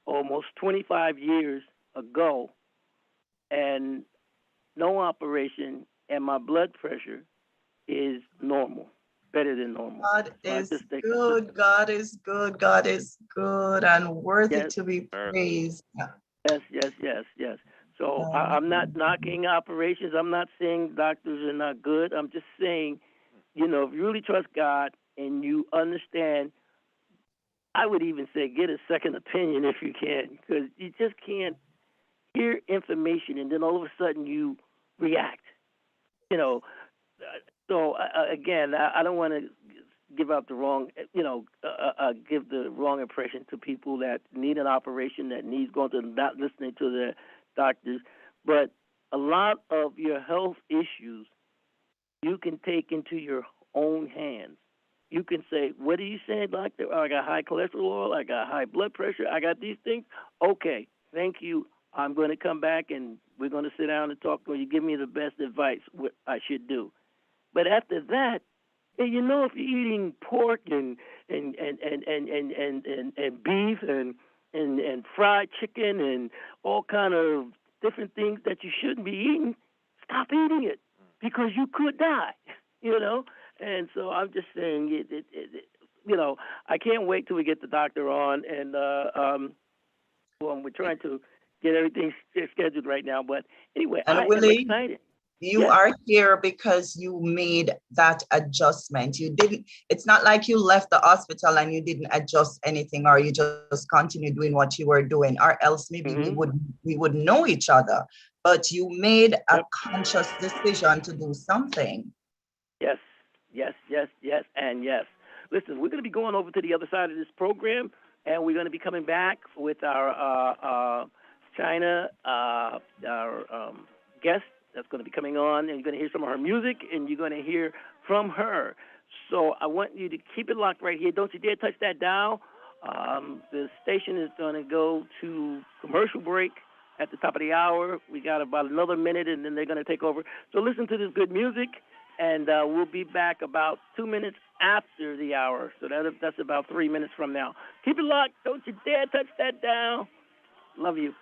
almost 25 years ago, and no operation, and my blood pressure is normal, better than normal. God So is good. God is good. God is good and worthy Yes. to be praised. Yes. So I'm not knocking operations. I'm not saying doctors are not good. I'm just saying, you know, if you really trust God and you understand, I would even say get a second opinion if you can, because you just can't hear information and then all of a sudden you react. You know, so again, I don't want to give out the wrong, give the wrong impression to people that need an operation, that needs going to not listening to the doctors. But a lot of your health issues you can take into your own hands. You can say, what are you saying, doctor? Oh, I got high cholesterol, I got high blood pressure, I got these things. Okay, thank you. I'm going to come back and we're going to sit down and talk to you. Give me the best advice what I should do. But after that, and you know, if you're eating pork and beef and fried chicken and all kind of different things that you shouldn't be eating, stop eating it because you could die. You know, and so I'm just saying, you know, I can't wait till we get the doctor on, and we're trying to get everything scheduled right now. But anyway, And I am Willie, excited. you Yes. are here because you made that adjustment. You didn't, it's not like you left the hospital and you didn't adjust anything, or you just continued doing what you were doing, or else maybe we would know each other. But you made a conscious decision to do something. Yes, and yes. Listen, we're going to be going over to the other side of this program, and we're going to be coming back with our China, our guest that's going to be coming on, and you're going to hear some of her music, and you're going to hear from her. So I want you to keep it locked right here. Don't you dare touch that dial. The station is going to go to commercial break at the top of the hour. We got about another minute, and then they're going to take over. So listen to this good music, and we'll be back about 2 minutes after the hour. So that's about 3 minutes from now. Keep it locked. Don't you dare touch that dial. Love you.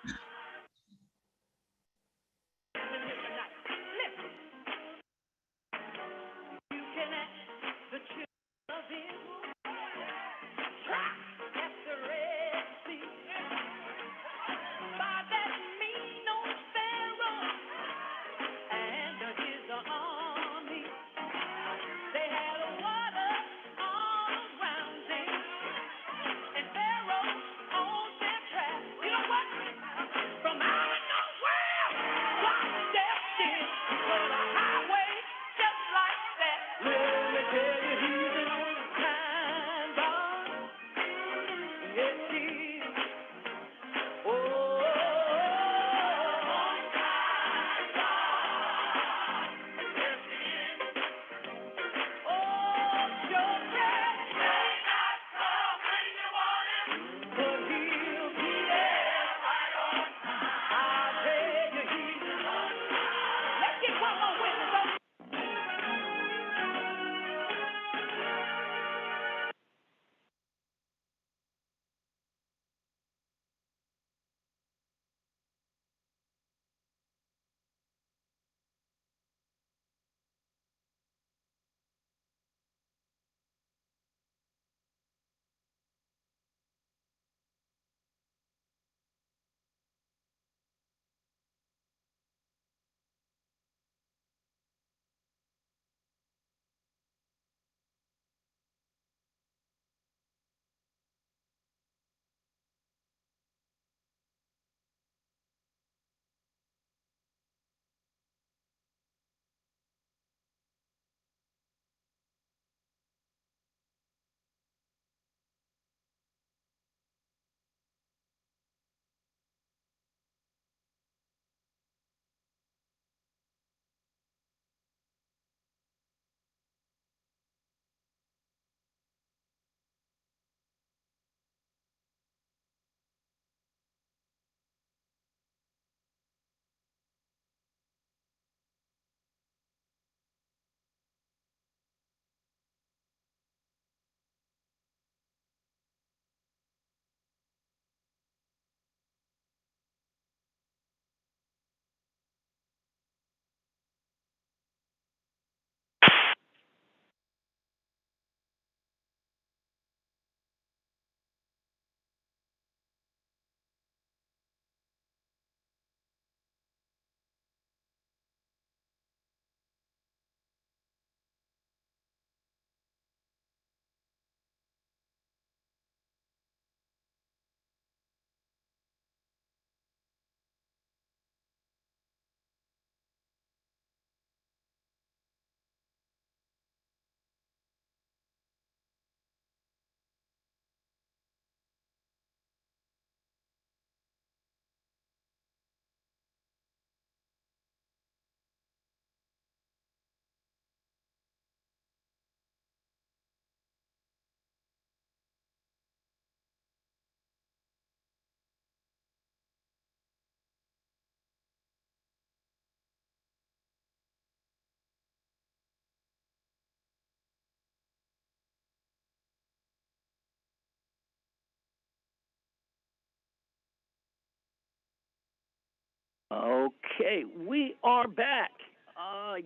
Okay, we are back.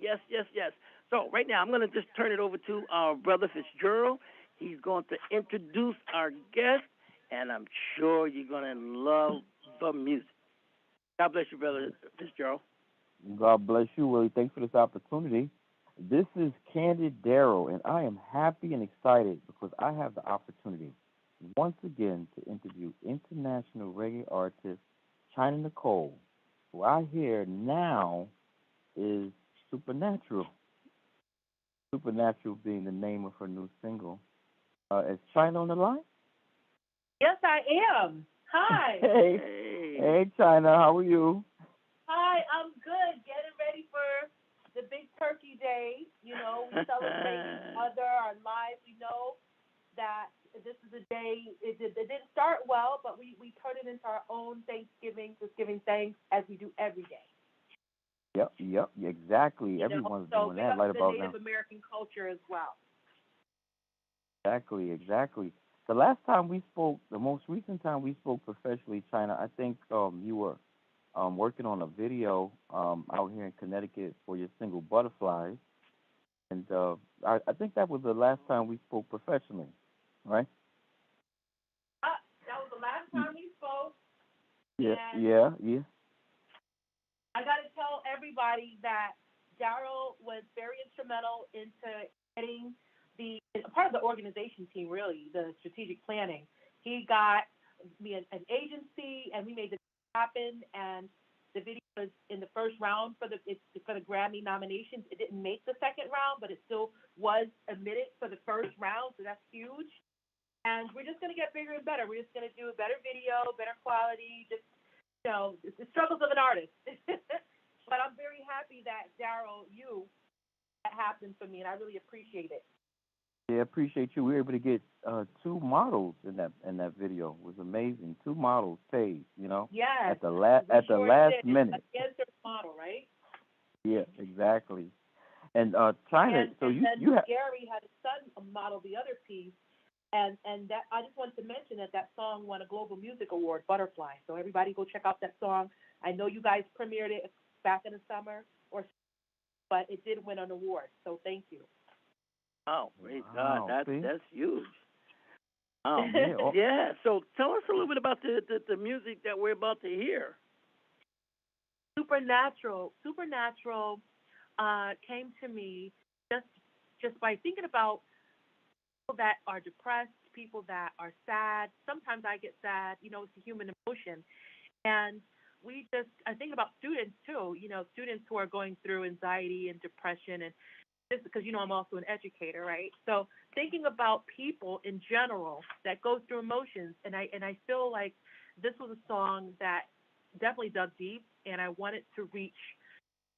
Yes, yes, yes. So right now, I'm going to just turn it over to our brother Fitzgerald. He's going to introduce our guest, and I'm sure you're going to love the music. God bless you, brother Fitzgerald. God bless you, Willie. Thanks for this opportunity. This is Candid Darrow, and I am happy and excited because I have the opportunity once again to interview international reggae artist China Nicole, who I hear now is Supernatural. Supernatural being the name of her new single. Is China on the line? Yes, I am. Hi. Hey, China. How are you? Hi, I'm good. Getting ready for the big turkey day. You know, we celebrate each other, our lives. We know that this is a day, it didn't start well, but we turn it into our own Thanksgiving, just giving thanks as we do every day. Yep, exactly. Everyone's doing that right about now. So Native American culture as well. Exactly. The last time we spoke, the most recent time we spoke professionally, China, I think you were working on a video out here in Connecticut for your single Butterflies. And I think that was the last time we spoke professionally, right? That was the last time we spoke. Yeah. I got to tell everybody that Darryl was very instrumental into getting part of the organization team, really, the strategic planning. He got me an agency, and we made it happen. And the video was in the first round for the Grammy nominations. It didn't make the second round, but it still was admitted for the first round, so that's huge. And we're just going to get bigger and better. We're just going to do a better video, better quality, just, it's the struggles of an artist. But I'm very happy that, Darryl, that happened for me, and I really appreciate it. Yeah, appreciate you. We were able to get 2 models in that video. It was amazing. 2 models paid, Yes. at the last minute. It's an insert model, right? Yeah, exactly. And China, so and you have Gary had his son model the other piece, and that I just wanted to mention that song won a Global Music Award, Butterfly. So everybody go check out that song. I know you guys premiered it back in the summer, but it did win an award. So thank you. Oh, praise God. That's huge. Yeah. Yeah. So tell us a little bit about the music that we're about to hear. Supernatural came to me just by thinking about people that are depressed, people that are sad. Sometimes I get sad. It's a human emotion. And I think about students too, students who are going through anxiety and depression, and just because, I'm also an educator, right? So thinking about people in general that go through emotions, and I feel like this was a song that definitely dug deep, and I wanted to reach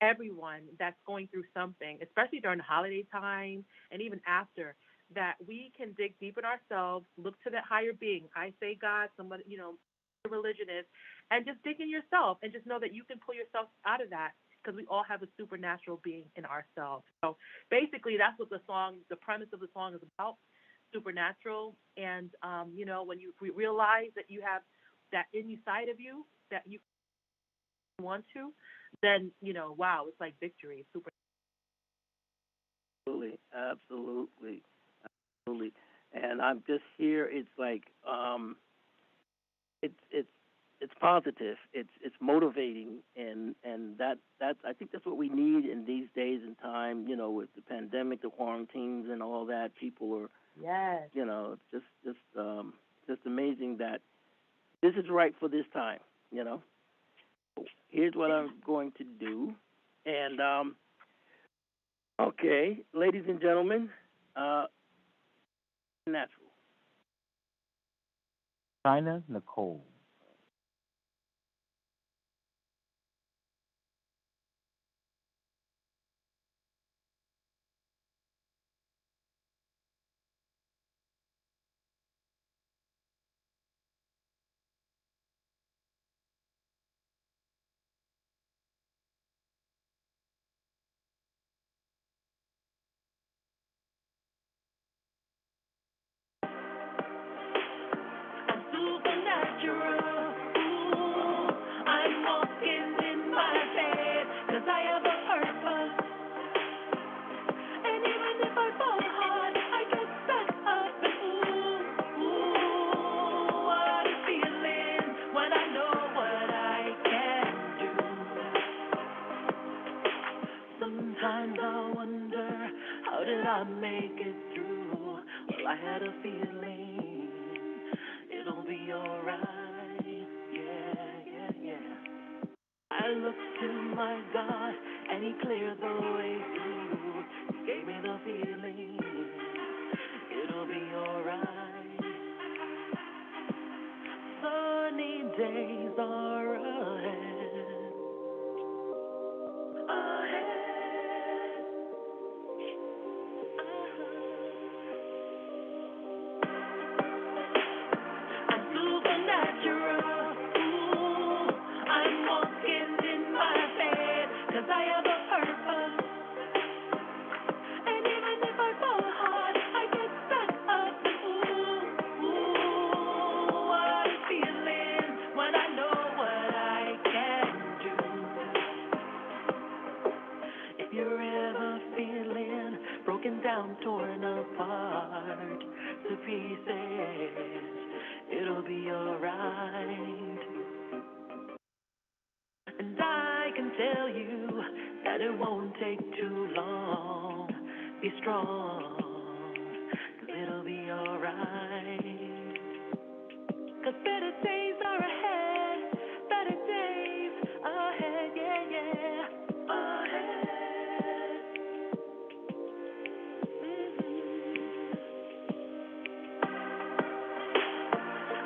everyone that's going through something, especially during the holiday time and even after, that we can dig deep in ourselves, look to that higher being. I say God, somebody, the religion is, and just dig in yourself and just know that you can pull yourself out of that, because we all have a supernatural being in ourselves. So basically, that's what the premise of the song is about, supernatural. And, when you realize that you have that inside of you, that you want to, then, wow, it's like victory. It's super. Absolutely. And I'm just here. It's like, it's positive. It's motivating, and that's I think that's what we need in these days and time. With the pandemic, the quarantines, and all that, people are. Yes. It's just amazing that this is right for this time. Here's what I'm going to do, and okay, ladies and gentlemen, natural. China Nicole. Supernatural. I had a feeling it'll be alright. Yeah. I looked to my God and He cleared the way through. He gave me the feeling it'll be alright. Sunny days are ahead. I'm supernatural. Ooh, I'm walking in my bed, 'cause I have a purpose. And even if I fall hard, I get back up. Ooh, what a feeling when I know what I can do. If you're ever feeling broken down, torn apart to pieces, it'll be alright. And I can tell you that it won't take too long. Be strong, 'cause it'll be alright. 'Cause better days are ahead, better days ahead, yeah, ahead.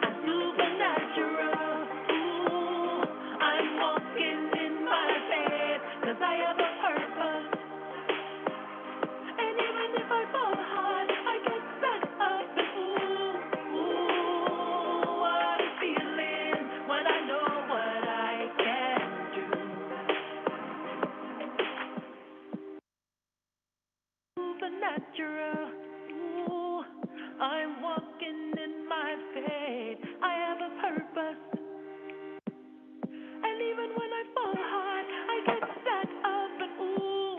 I'm supernatural. Ooh, I'm walking in my bed, 'cause I have a purpose. And even if I fall hard, I get back up. Ooh, what a feeling when I know what I can do. Supernatural. Ooh, I'm walking in my faith. I have a purpose. And even when I fall hard, I get back up. And ooh,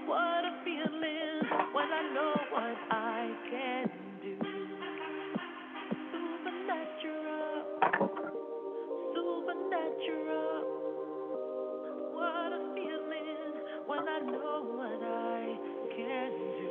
what a feeling when I know what I can do. Supernatural, supernatural. What a feeling when I know what I can do.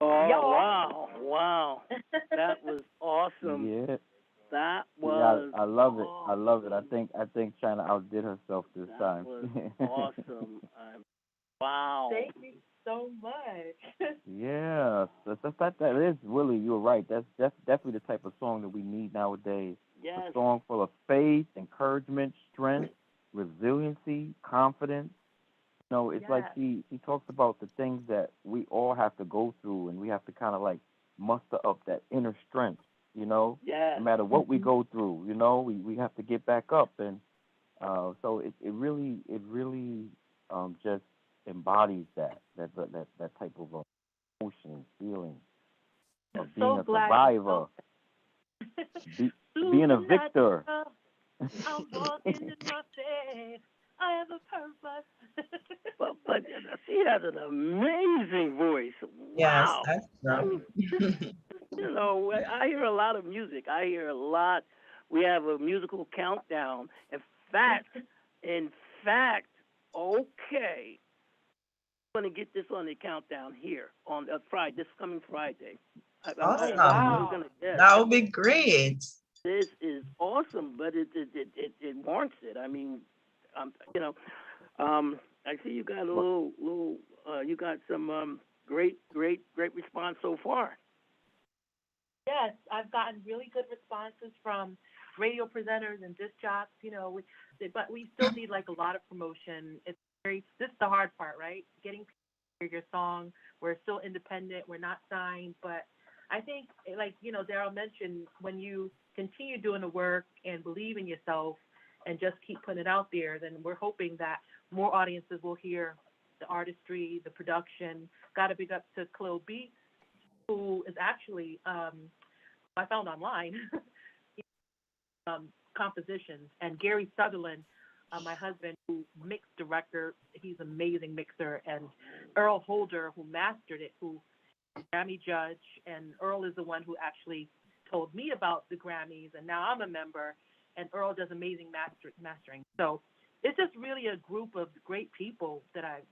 Oh, wow. That was awesome. Yeah. That Yeah, was I love it. I awesome. love it. I think China outdid herself this That time. was awesome. Wow. Thank you so much. Yeah, that is Willie. You're right. That's definitely the type of song that we need nowadays. Yes. A song full of faith, encouragement, strength, resiliency, confidence. You know, it's like she talks about the things that we all have to go through, and we have to kind of like muster up that inner strength. You know, Yes. no matter what we go through, you know, we have to get back up, and so it really just embodies that type of emotion, feeling of being a survivor, being a victor. I'm walking in my faith. I have a purpose. but she has an amazing voice. Yes, Wow. that's true. You know, I hear a lot of music. I hear a lot. We have a musical countdown. In fact, okay. I'm going to get this on the countdown here on Friday, this coming Friday. Awesome. That would be great. This is awesome, but it warrants it. I mean, you know, I see you got a little you got some great response so far. Yes, I've gotten really good responses from radio presenters and disc jocks, you know, but we still need like a lot of promotion. This is the hard part, right? Getting people to hear your song. We're still independent. We're not signed, but I think, like, you know, Daryl mentioned, when you continue doing the work and believe in yourself and just keep putting it out there, then we're hoping that more audiences will hear the artistry, the production. Got to big up to Cleo Beats who is actually I found online compositions, and Gary Sutherland, my husband, who mixed director, he's an amazing mixer, and Earl Holder, who mastered it, who Grammy judge, and Earl is the one who actually told me about the Grammys, and now I'm a member, and Earl does amazing mastering. So it's just really a group of great people that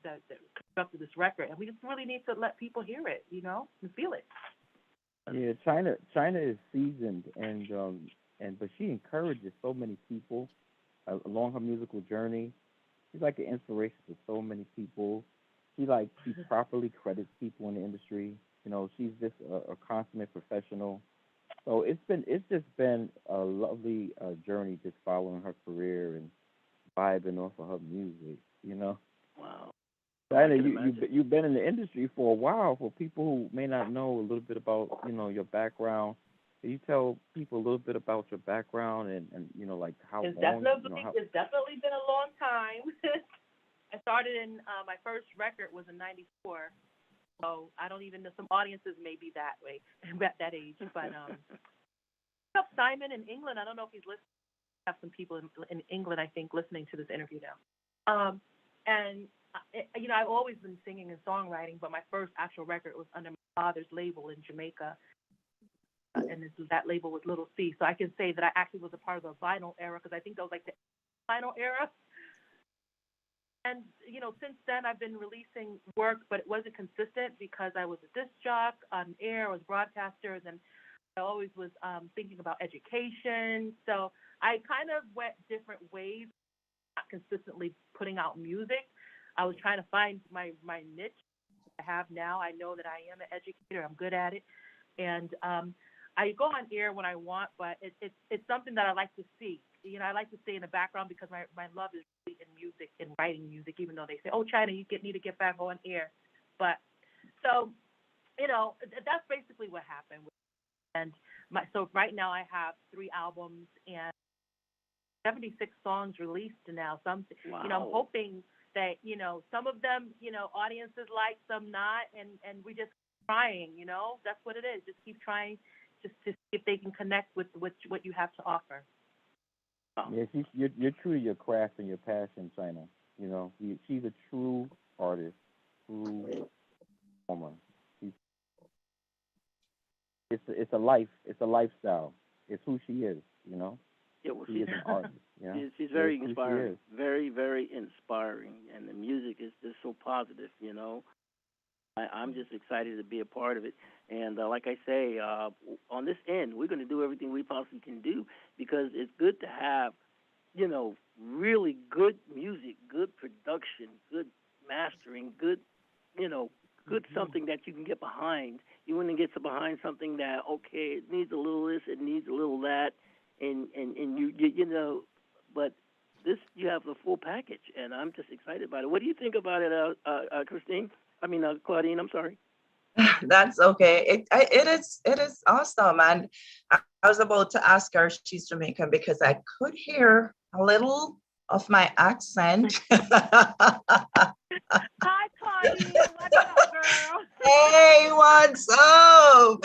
constructed this record, and we just really need to let people hear it, you know, and feel it. Yeah, China is seasoned, and but she encourages so many people along her musical journey. She's like an inspiration to so many people. She properly credits people in the industry. You know, she's just a consummate professional. So it's just been a lovely journey just following her career and vibing off of her music. You know. Wow. China, you've been in the industry for a while. For people who may not know a little bit about your background, can you tell people a little bit about your background and like how It's long? It's definitely been a long time. I started in my first record was in '94, so I don't even know. Some audiences may be that way at that age, but up Simon in England. I don't know if he's listening. I have some people in England, I think, listening to this interview now. And I've always been singing and songwriting, but my first actual record was under my father's label in Jamaica, and that label was Little C. So I can say that I actually was a part of the vinyl era, because I think that was like the vinyl era. And since then I've been releasing work, but it wasn't consistent because I was a disc jock on air, I was broadcaster, and I always was thinking about education. So I kind of went different ways, not consistently putting out music. I was trying to find my niche I have now. I know that I am an educator. I'm good at it. And I go on air when I want, but it's something that I like to see. I like to stay in the background because my love is really in music and writing music, even though they say, oh, China, you need to get back on air. But so, that's basically what happened. And so right now I have 3 albums and 76 songs released now. Some, wow. I'm hoping that, some of them, audiences like, some not, and we just keep trying, that's what it is. Just keep trying just to see if they can connect with what you have to offer. Yeah, you're true to your craft and your passion, China. She's a true artist, true woman. It's a lifestyle. It's who she is. Yeah, well, She is an artist. She's very inspiring, very, very inspiring, and the music is just so positive. I'm just excited to be a part of it. And like I say, on this end, we're going to do everything we possibly can do, because it's good to have, really good music, good production, good mastering, good, good something that you can get behind. You want to get behind something that, okay, it needs a little this, it needs a little that, and you but this, you have the full package, and I'm just excited about it. What do you think about it, Christine? Claudine, I'm sorry. That's okay. It is awesome. And I was about to ask her if she's Jamaican, because I could hear a little of my accent. Hi, Claudine. What's up, girl? Hey, what's up?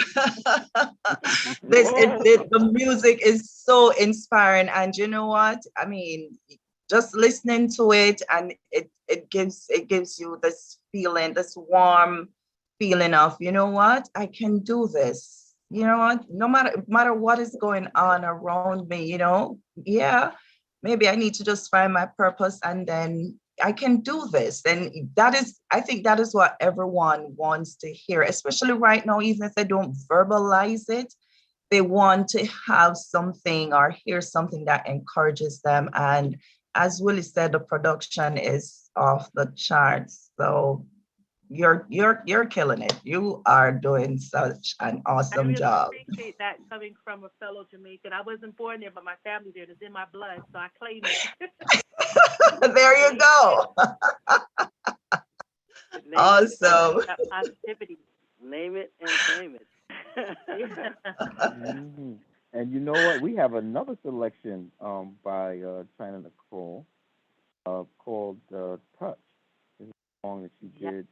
The music is so inspiring. And you know what? I mean, just listening to it, and it gives you this feeling, this warm feeling of, you know what, I can do this. You know what, no matter what is going on around me, yeah, maybe I need to just find my purpose, and then I can do this. And I think that is what everyone wants to hear, especially right now. Even if they don't verbalize it, they want to have something or hear something that encourages them. And as Willie said, the production is off the charts. So you're killing it. You are doing such an awesome job. I appreciate that coming from a fellow Jamaican. I wasn't born there, but my family there. It's in my blood, so I claim it. There you go. Awesome. Positivity. Name it and claim it. Mm-hmm. And you know what? We have another selection by China Nicole called Touch. This is a song that she did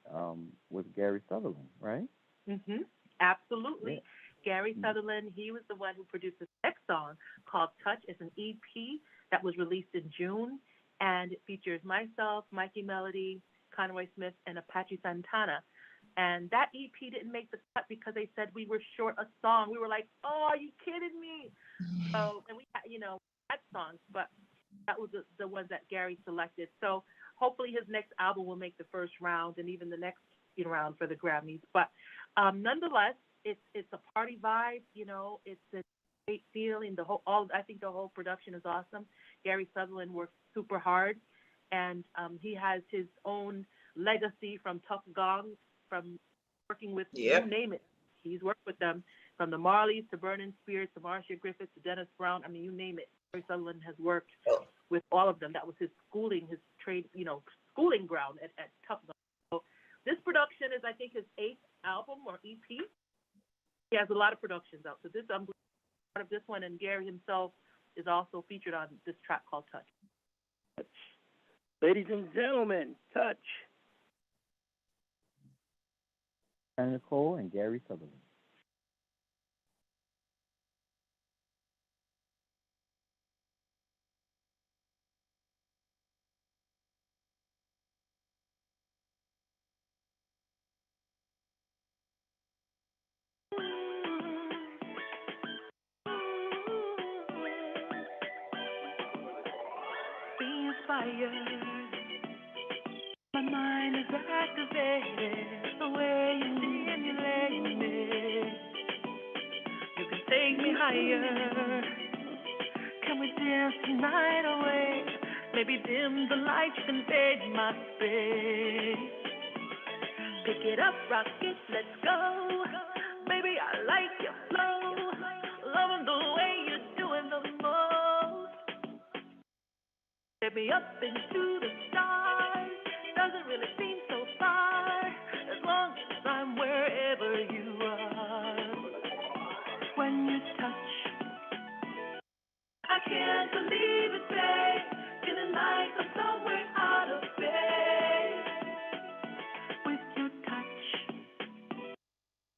with Gary Sutherland, right? Mm-hmm. Absolutely. Gary Sutherland, he was the one who produced the next song called Touch. It's an EP that was released in June, and it features myself, Mikey Melody, Conway Smith, and Apache Santana. And that EP didn't make the cut because they said we were short a song. We were like, oh, are you kidding me? So, and we had, had songs, but that was the ones that Gary selected. So hopefully his next album will make the first round and even the next round for the Grammys. But nonetheless, it's a party vibe. It's a great feeling. I think the whole production is awesome. Gary Sutherland works super hard, and he has his own legacy from Tough Gong, from working with you name it. He's worked with them, from the Marleys to Burning Spears to Marcia Griffith to Dennis Brown. I mean, you name it. Gary Sutherland has worked with all of them. That was his schooling, his trade, schooling ground at Tough Gong. So this production is, I think, his 8th album or EP. He has a lot of productions out. So I'm part of this one, and Gary himself is also featured on this track called Touch. Ladies and gentlemen, Touch. And Nicole and Gary Sutherland. My mind is activated, the way you stimulate me. You can take me higher. Can we dance the night away? Maybe dim the lights, you can fade my space. Pick it up, rock it, let's go. Baby, I like your flow. Loving the way you're doing the most. Get me up into the stars. Doesn't really seem so far, as long as I'm wherever you are. When you touch, I can't believe it, babe. Feeling like I'm somewhere out of space. With your touch,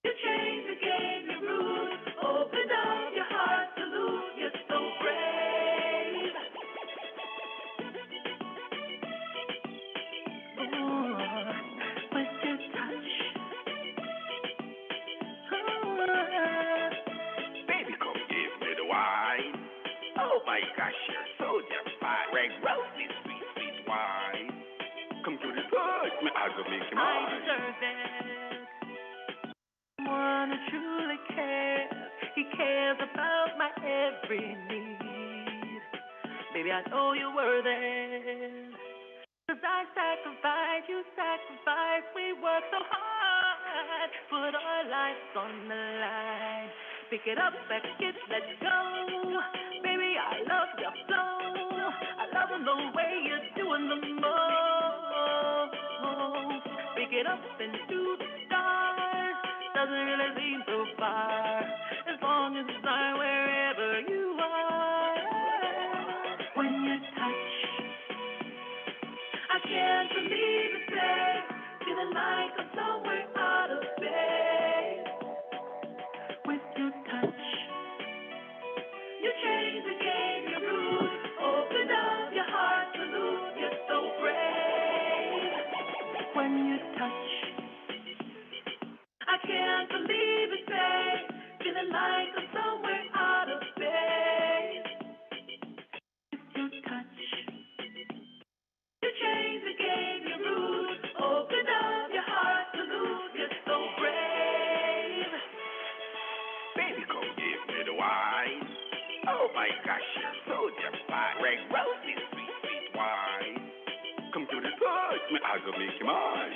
you change the game, you're rude. Open up your heart to lose, you're so brave. With your touch, baby, come give me the wine. Oh my gosh, you're so damn fine. Red roses, sweet, sweet wine. Come to the touch, me I go make you mine. I deserve it. Someone who truly cares. He cares about my every need. Baby, I know you're worth it. 'Cause I sacrifice, you sacrifice, we work so hard, put our lives on the line. Pick it up, back it, let's go. Baby, I love your flow. I love the way you're doing the most. Pick it up into the stars. Doesn't really seem so far, as long as I'm wherever you are. When you touch, I can't believe it, babe. Feeling like I'm somewhere out of space. With your touch, you change the game, you're rude. Open up your heart to lose, you're so brave. When you touch, I can't believe it, babe. Feeling like I'm somewhere out of space. With your touch, you change the game, you're rude. Open up your heart to lose, you're so brave. Baby, come give me the wine. Oh my gosh, you're so damn fine. Red roses, sweet, sweet wine. Come to the touch, me I go make you mine.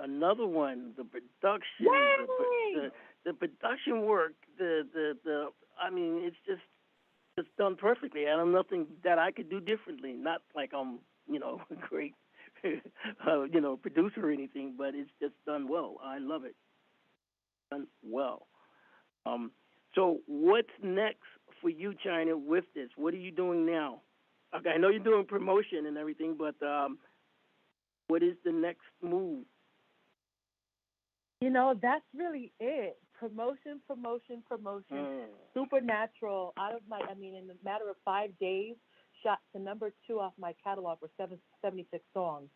Another one. The production, the production work, I mean, it's done perfectly. I don't nothing that I could do differently. Not like I'm, a great, producer or anything, but it's just done well. I love it. Done well. So what's next for you, China, with this? What are you doing now? Okay, I know you're doing promotion and everything, but what is the next move? You know, that's really it. Promotion, promotion, promotion. Supernatural, in a matter of 5 days, shot to number 2 off my catalog with 76 songs.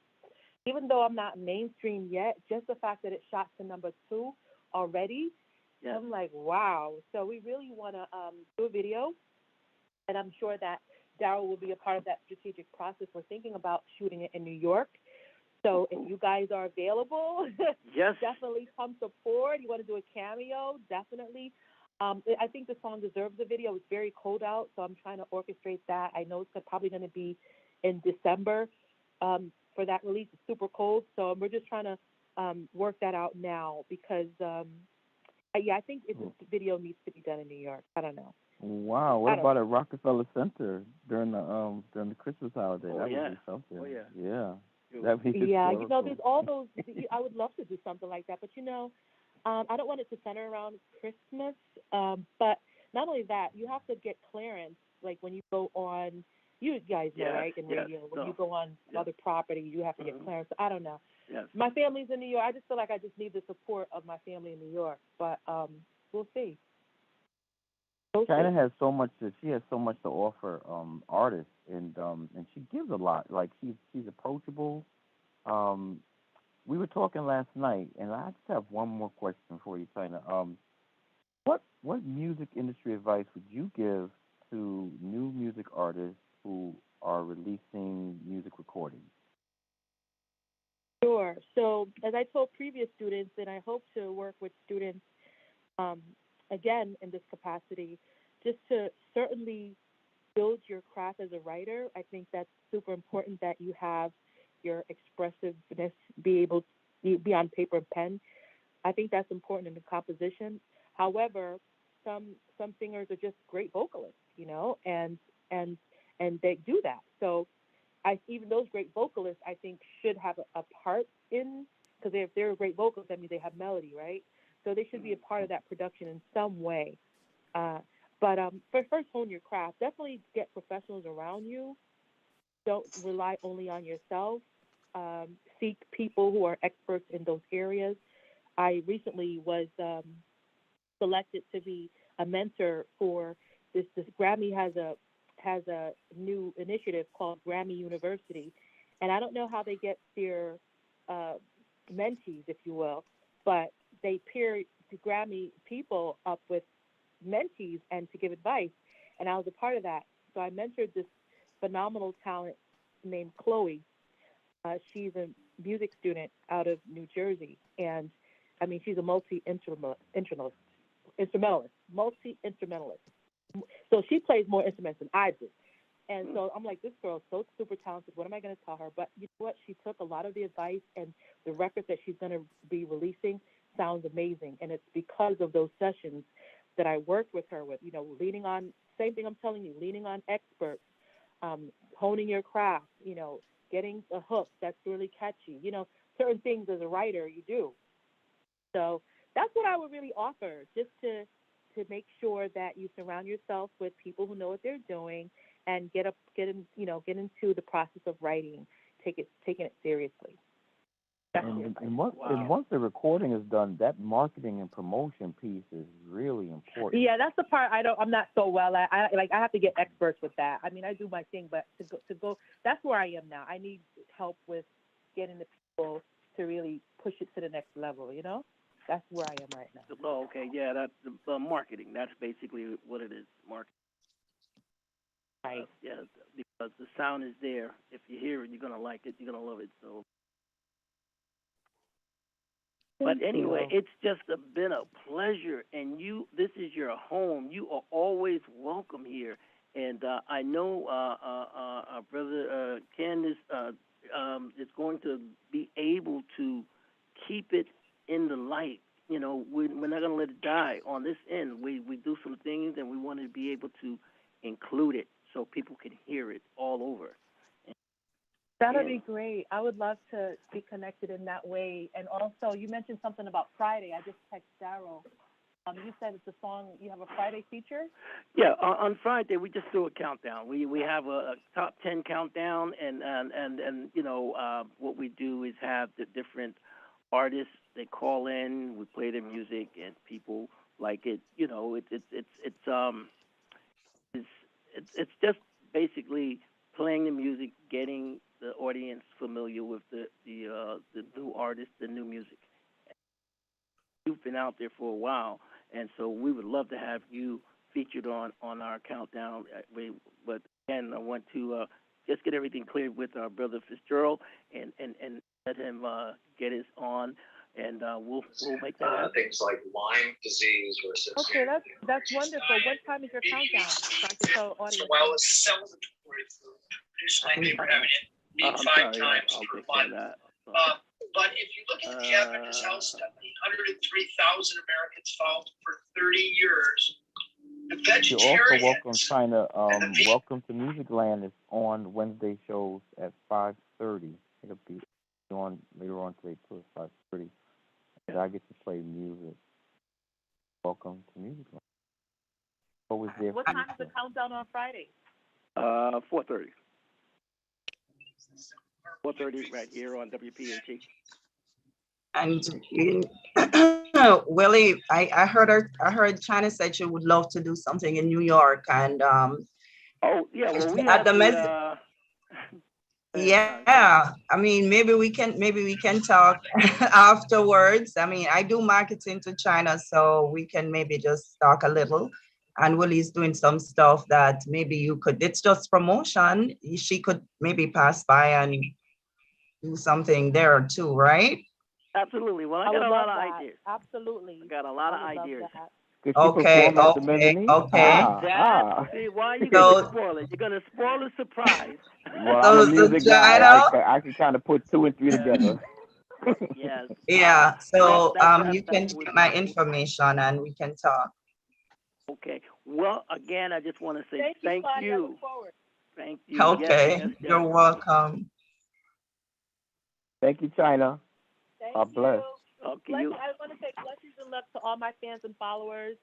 Even though I'm not mainstream yet, just the fact that it shot to number 2 already, I'm like, wow. So we really want to do a video, and I'm sure that Daryl will be a part of that strategic process. We're thinking about shooting it in New York. So if you guys are available, definitely come support. You want to do a cameo, definitely. I think the song deserves a video. It's very cold out, so I'm trying to orchestrate that. I know it's probably going to be in December for that release. It's super cold, so we're just trying to work that out now because, I think this video needs to be done in New York. I don't know. Wow, what about at Rockefeller Center during the Christmas holiday? That would be something. Oh, yeah. Yeah. That'd be historical. There's all those. I would love to do something like that, but I don't want it to center around Christmas. But not only that, you have to get clearance. Like when you go on, you guys know, right? In radio, when you go on other property, you have to get clearance. So I don't know. Yes. My family's in New York. I just feel like I just need the support of my family in New York. But we'll see. China has so much. She has so much to offer artists, and she gives a lot. Like she's approachable. We were talking last night, and I just have one more question for you, China. What music industry advice would you give to new music artists who are releasing music recordings? Sure. So as I told previous students, and I hope to work with students again in this capacity, just to certainly build your craft as a writer. I think that's super important that you have your expressiveness be able to be on paper and pen. I think that's important in the composition. However, some singers are just great vocalists, and they do that. So even those great vocalists, I think, should have a part in, because if they're great vocalists, that means they have melody, right? So they should be a part of that production in some way. But first, hone your craft. Definitely get professionals around you. Don't rely only on yourself. Seek people who are experts in those areas. I recently was selected to be a mentor for this. Grammy has a new initiative called Grammy University, and I don't know how they get their mentees, if you will, but they pair the Grammy people up with mentees and to give advice, and I was a part of that. So I mentored this phenomenal talent named Chloe. She's a music student out of New Jersey, and she's a multi-instrumentalist. So she plays more instruments than I do. And so I'm like, this girl's so super talented. What am I going to tell her? But you know what? She took a lot of the advice, and the record that she's going to be releasing sounds amazing. And it's because of those sessions that I worked with her with, leaning on, same thing I'm telling you, leaning on experts, honing your craft, getting a hook that's really catchy, certain things as a writer you do. So that's what I would really offer, just to make sure that you surround yourself with people who know what they're doing and get into the process of writing, taking it seriously. And once the recording is done, that marketing and promotion piece is really important. Yeah, that's the part I'm not so well at. I have to get experts with that. I do my thing, but to go, that's where I am now. I need help with getting the people to really push it to the next level. That's where I am right now. Oh, okay, yeah, that's the marketing. That's basically what it is, marketing. Right. Yeah, because the sound is there. If you hear it, you're gonna like it. You're gonna love it. So. But anyway, it's just been a pleasure, and this is your home. You are always welcome here, and I know our brother Candace is going to be able to keep it in the light. We're not going to let it die on this end. We do some things, and we want to be able to include it so people can hear it all over. That would be great. I would love to be connected in that way. And also, you mentioned something about Friday. I just texted Daryl You said it's a song. You have a Friday feature. Yeah, on Friday we just do a countdown. We have a top 10 countdown, and you know what we do is have the different artists. They call in, we play their music, and people like it. You know, it's just basically playing the music, getting the audience familiar with the new artist, the new music. You've been out there for a while, and so we would love to have you featured on our countdown. But again, I want to just get everything cleared with our brother Fitzgerald, and let him get his on, and we'll make that happen. Things like Lyme disease were associated. Okay, that's wonderful. What time is your countdown? So I can tell audience. Well, it's celebratory food. Produce my paper having it meet 5 times per month. But if you look at the Adventist House study, 103,000 Americans followed for 30 years. The You're also welcome, vegetarians. China. Welcome to Music Land is on Wednesday shows at 5:30. It'll be on later on today too at 5:30. And I get to play music. Welcome to Music Land. Always there. What time is the countdown on Friday? 4:30. 4:30 right here on WPHE. And Willie, I heard China said she would love to do something in New York, and oh yeah, well we at have the yeah, I mean maybe we can talk afterwards. I mean I do marketing to China, so we can maybe just talk a little. And Willie's doing some stuff that maybe you could. It's just promotion. She could maybe pass by and do something there too, right? Absolutely. Well, I got a lot of ideas. Absolutely. I got a lot of ideas. Okay. See, why are you going to spoil it? You're going to spoil the surprise. Well, I'm a music guy. I can kind of put 2 and 3 together. Yes. Yeah. So you can get my information and we can talk. Okay. Well, again, I just want to say thank you. Thank you. Okay. Yes. You're welcome. Thank you, China. Thank bless. you. Okay, I want to say blessings and love to all my fans and followers,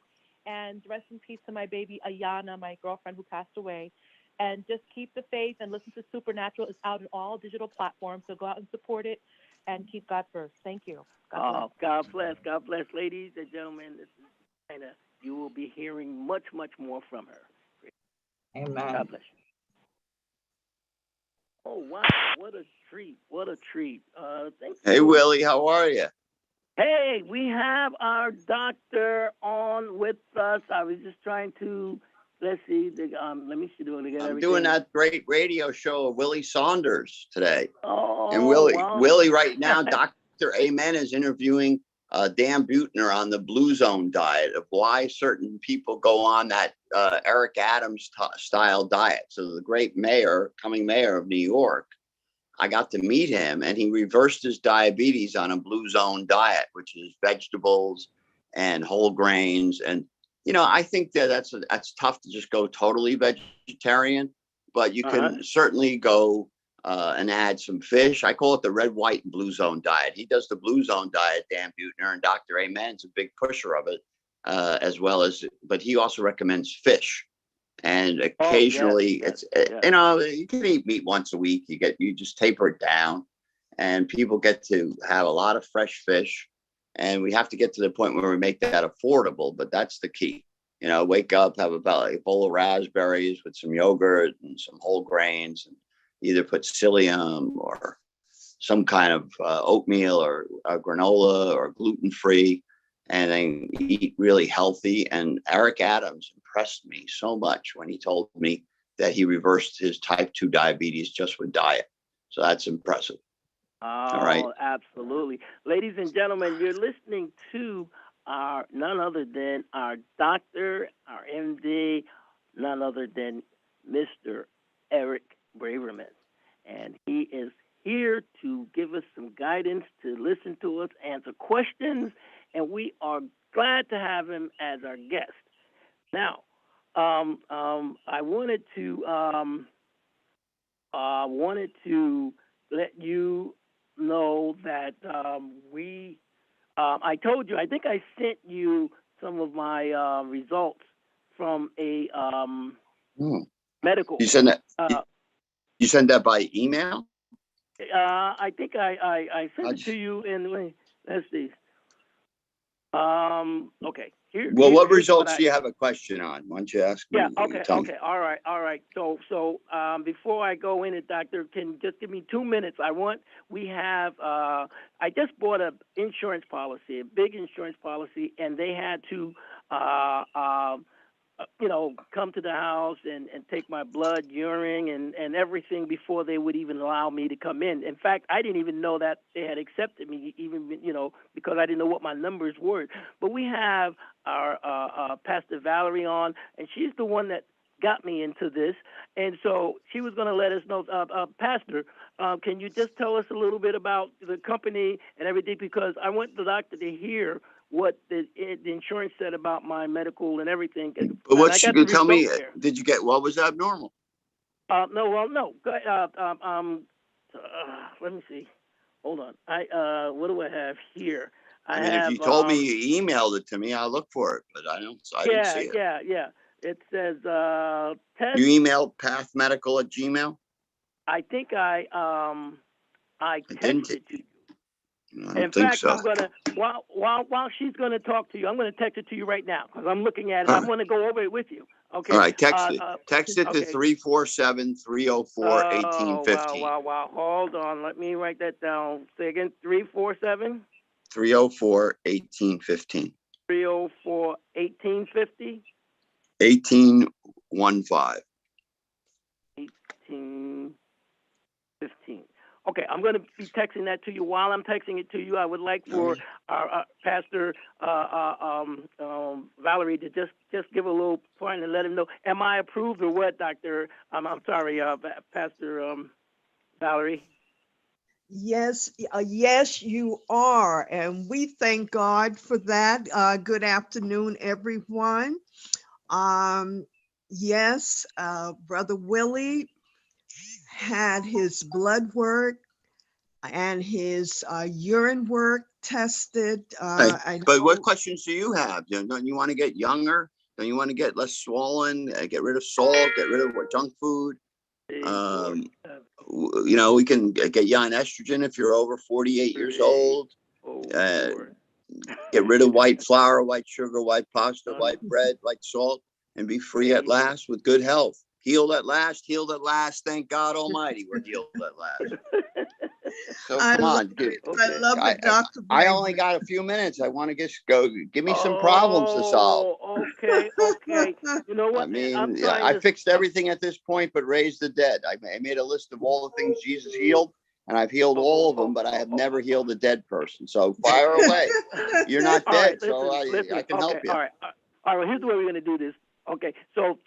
and rest in peace to my baby Ayana, my girlfriend who passed away. And just keep the faith and listen to Supernatural. It's out on all digital platforms, so go out and support it and keep God first. Thank you. God bless. God bless, ladies and gentlemen. This is China. You will be hearing much, much more from her. Amen. God bless you. Oh, wow. What a treat. What a treat. Thank you. Hey, Willie, how are you? Hey, we have our doctor on with us. I was just trying to, let's see, let me see, I'm doing that great radio show of Willie Saunders today. Oh, and Willie right now, Dr. Amen is interviewing Dan Buettner on the Blue Zone diet, of why certain people go on that Eric Adams style diet. So the great coming mayor of New York, I got to meet him, and he reversed his diabetes on a Blue Zone diet, which is vegetables and whole grains. And, you know, I think that's tough to just go totally vegetarian, but you can certainly go and add some fish. I call it the red, white, and Blue Zone diet. He does the Blue Zone diet, Dan Buettner, and Dr. Amen's a big pusher of it, but he also recommends fish. And occasionally you know, you can eat meat once a week. You just taper it down, and people get to have a lot of fresh fish. And we have to get to the point where we make that affordable, but that's the key. You know, wake up, have a bowl of raspberries with some yogurt and some whole grains, and either put psyllium or some kind of oatmeal or granola or gluten-free, and then eat really healthy. And Eric Adams impressed me so much when he told me that he reversed his type 2 diabetes just with diet. So that's impressive. All right. Absolutely. Ladies and gentlemen, you're listening to none other than our doctor, our MD, none other than Mr. Eric Braverman. And he is here to give us some guidance, to listen to us, answer questions, and we are glad to have him as our guest. Now, I wanted to let you know that I told you, I think I sent you some of my results from a medical. You send that. You send that by email? I think I sent it to you in. Let's see. Okay. Well, what results do you have a question on? Why don't you ask me? Yeah. Okay. Okay. All right. So before I go in it, doctor, can you just give me 2 minutes? We have. I just bought a insurance policy, a big insurance policy, and they had to, come to the house and take my blood, urine, and everything before they would even allow me to come in. In fact, I didn't even know that they had accepted me, even, because I didn't know what my numbers were. But we have our Pastor Valerie on, and she's the one that got me into this. And so she was going to let us know, Pastor, can you just tell us a little bit about the company and everything? Because I want the doctor to hear what the insurance said about my medical and everything. But what she could tell me, did you get, what was abnormal? No. Let me see. Hold on. What do I have here? If you told me you emailed it to me, I'll look for it, but I didn't see it. Yeah. It says, test. You emailed pathmedical@gmail.com? I think I texted to you. I don't think so. I'm gonna while she's gonna talk to you, I'm gonna text it to you right now because I'm looking at it. I'm gonna go over it with you. Okay. All right, text it. Text it to 347-304-1815. Wow. Hold on. Let me write that down. Say again. 347. 304-1815. 304-1850. 1815. 1815. Okay, I'm going to be texting that to you. While I'm texting it to you, I would like for our Pastor Valerie to just give a little point and let him know. Am I approved or what, Doctor? I'm sorry, Pastor Valerie. Yes, you are, and we thank God for that. Good afternoon, everyone. Yes, Brother Willie had his blood work and his urine work tested. But what questions do you have? Don't you want to get younger? Don't you want to get less swollen? Get rid of salt? Get rid of junk food? We can get you on estrogen if you're over 48 years old. Get rid of white flour, white sugar, white pasta, white bread, white salt, and be free at last with good health. Healed at last. Thank God Almighty, we're healed at last. So come on. I love it, Dr. I only got a few minutes. I want to just go. Give me some problems to solve. Okay. You know what? I fixed everything at this point, but raised the dead. I made a list of all the things Jesus healed, and I've healed all of them, but I have never healed a dead person. So fire away. You're not dead, listen, I can help you. All right. Here's the way we're going to do this. Okay, so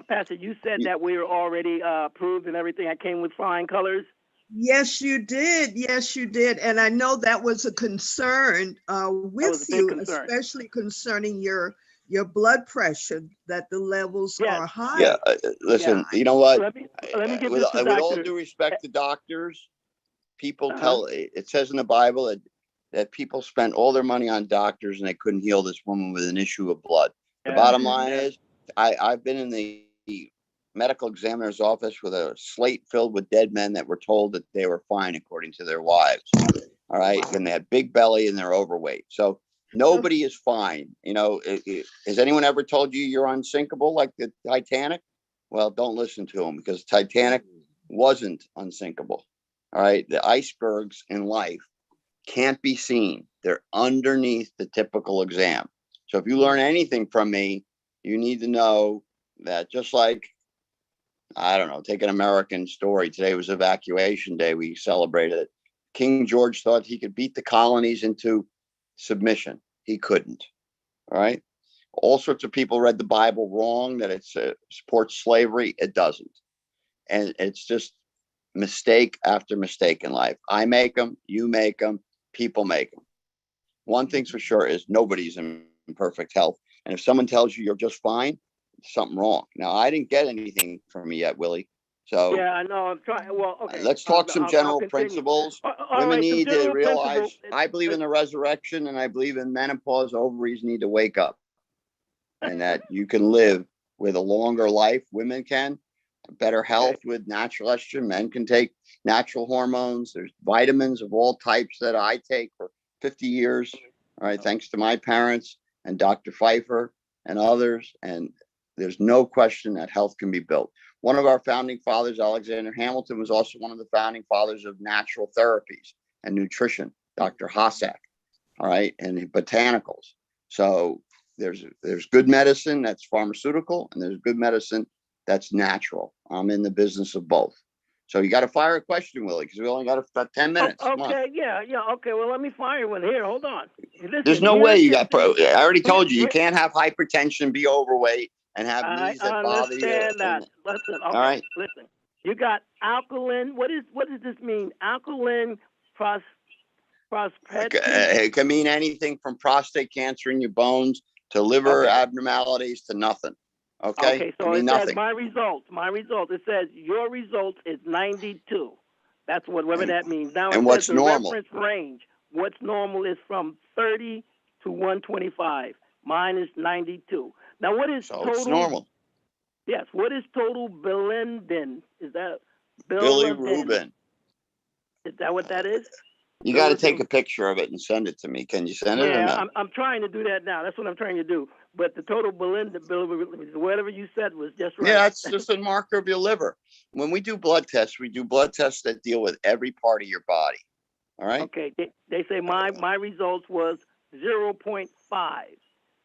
Pastor, you said that we were already approved and everything. I came with flying colors. Yes, you did. And I know that was a concern with you, especially concerning your blood pressure, that the levels are high. Yeah, listen, you know what? Let me give this to with all due respect to doctors, people it says in the Bible that people spent all their money on doctors and they couldn't heal this woman with an issue of blood. The bottom line is, I've been in the medical examiner's office with a slate filled with dead men that were told that they were fine according to their wives. All right. And they had big belly and they're overweight. So nobody is fine. Has anyone ever told you you're unsinkable like the Titanic? Well, don't listen to them because Titanic wasn't unsinkable. All right. The icebergs in life can't be seen. They're underneath the typical exam. So if you learn anything from me, you need to know that just like, I don't know, take an American story. Today was Evacuation Day. We celebrated it. King George thought he could beat the colonies into submission. He couldn't. All right. All sorts of people read the Bible wrong, that it supports slavery. It doesn't. And it's just mistake after mistake in life. I make them, you make them, people make them. One thing's for sure is nobody's in perfect health. And if someone tells you you're just fine, something wrong. Now, I didn't get anything from you yet, Willie. So yeah, I know. I'm trying. Well, okay. let's talk some I'll general continue. principles. All Women right, some need to general realize, principles. I believe in the resurrection, and I believe in menopause. Ovaries need to wake up, and that you can live with a longer life. Women can. Better health with natural estrogen. Men can take natural hormones. There's vitamins of all types that I take for 50 years. All right, thanks to my parents and Dr. Pfeiffer and others. And there's no question that health can be built. One of our founding fathers, Alexander Hamilton, was also one of the founding fathers of natural therapies and nutrition, Dr. Hossack. All right, and botanicals. So there's good medicine that's pharmaceutical, and there's good medicine that's natural. I'm in the business of both. So you got to fire a question, Willie, because we only got about 10 minutes. Okay, yeah. Okay, well, let me fire one here. Hold on. Listen, there's no way you got. I already told you, you can't have hypertension, be overweight, and have knees that bother you. I understand that. Listen, okay, all right. Listen. You got alkaline. What does this mean? Alkaline prosperity. It can mean anything from prostate cancer in your bones to liver abnormalities to nothing. Okay, so it says nothing. My results. It says your result is 92. That's whatever that means. Now it what's says the normal? reference range. What's normal is from 30 to 125. Mine is 92. Now what is total? It's normal. Yes. What is total bilirubin? Is that bilirubin? Is that what that is? You got to take a picture of it and send it to me. Can you send it? Yeah, I'm trying to do that now. That's what I'm trying to do. But the total bilirubin, whatever you said was just right. Yeah, that's just a marker of your liver. When we do blood tests, we do blood tests that deal with every part of your body. All right. Okay. They say my results was 0.5.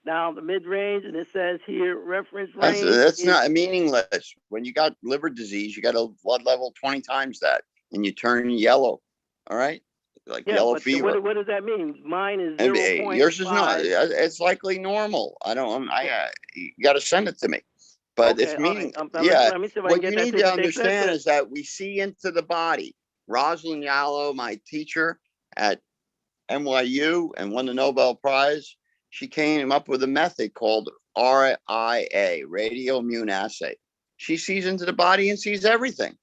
Now the mid range, and it says here reference range. That's not meaningless. When you got liver disease, you got a blood level 20 times that, and you turn yellow. All right. Like yellow fever. What does that mean? Mine is 0.5. Yours is not. It's likely normal. You got to send it to me. But it's meaning. Let me see if I what can you get need to understand is that we see into the body. Rosalind Yallow, my teacher at NYU and won the Nobel Prize, she came up with a method called RIA, radioimmune assay. She sees into the body and sees everything.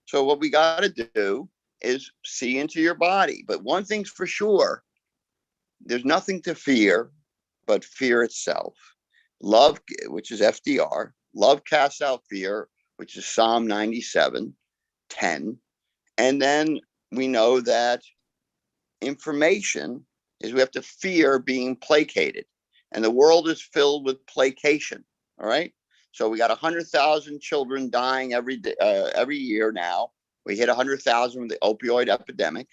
So what we got to do is see into your body. But one thing's for sure, there's nothing to fear but fear itself. Love, which is FDR, love casts out fear, which is Psalm 97:10. And then we know that information is we have to fear being placated. And the world is filled with placation. All right. So we got 100,000 children dying every year now. We hit 100,000 with the opioid epidemic.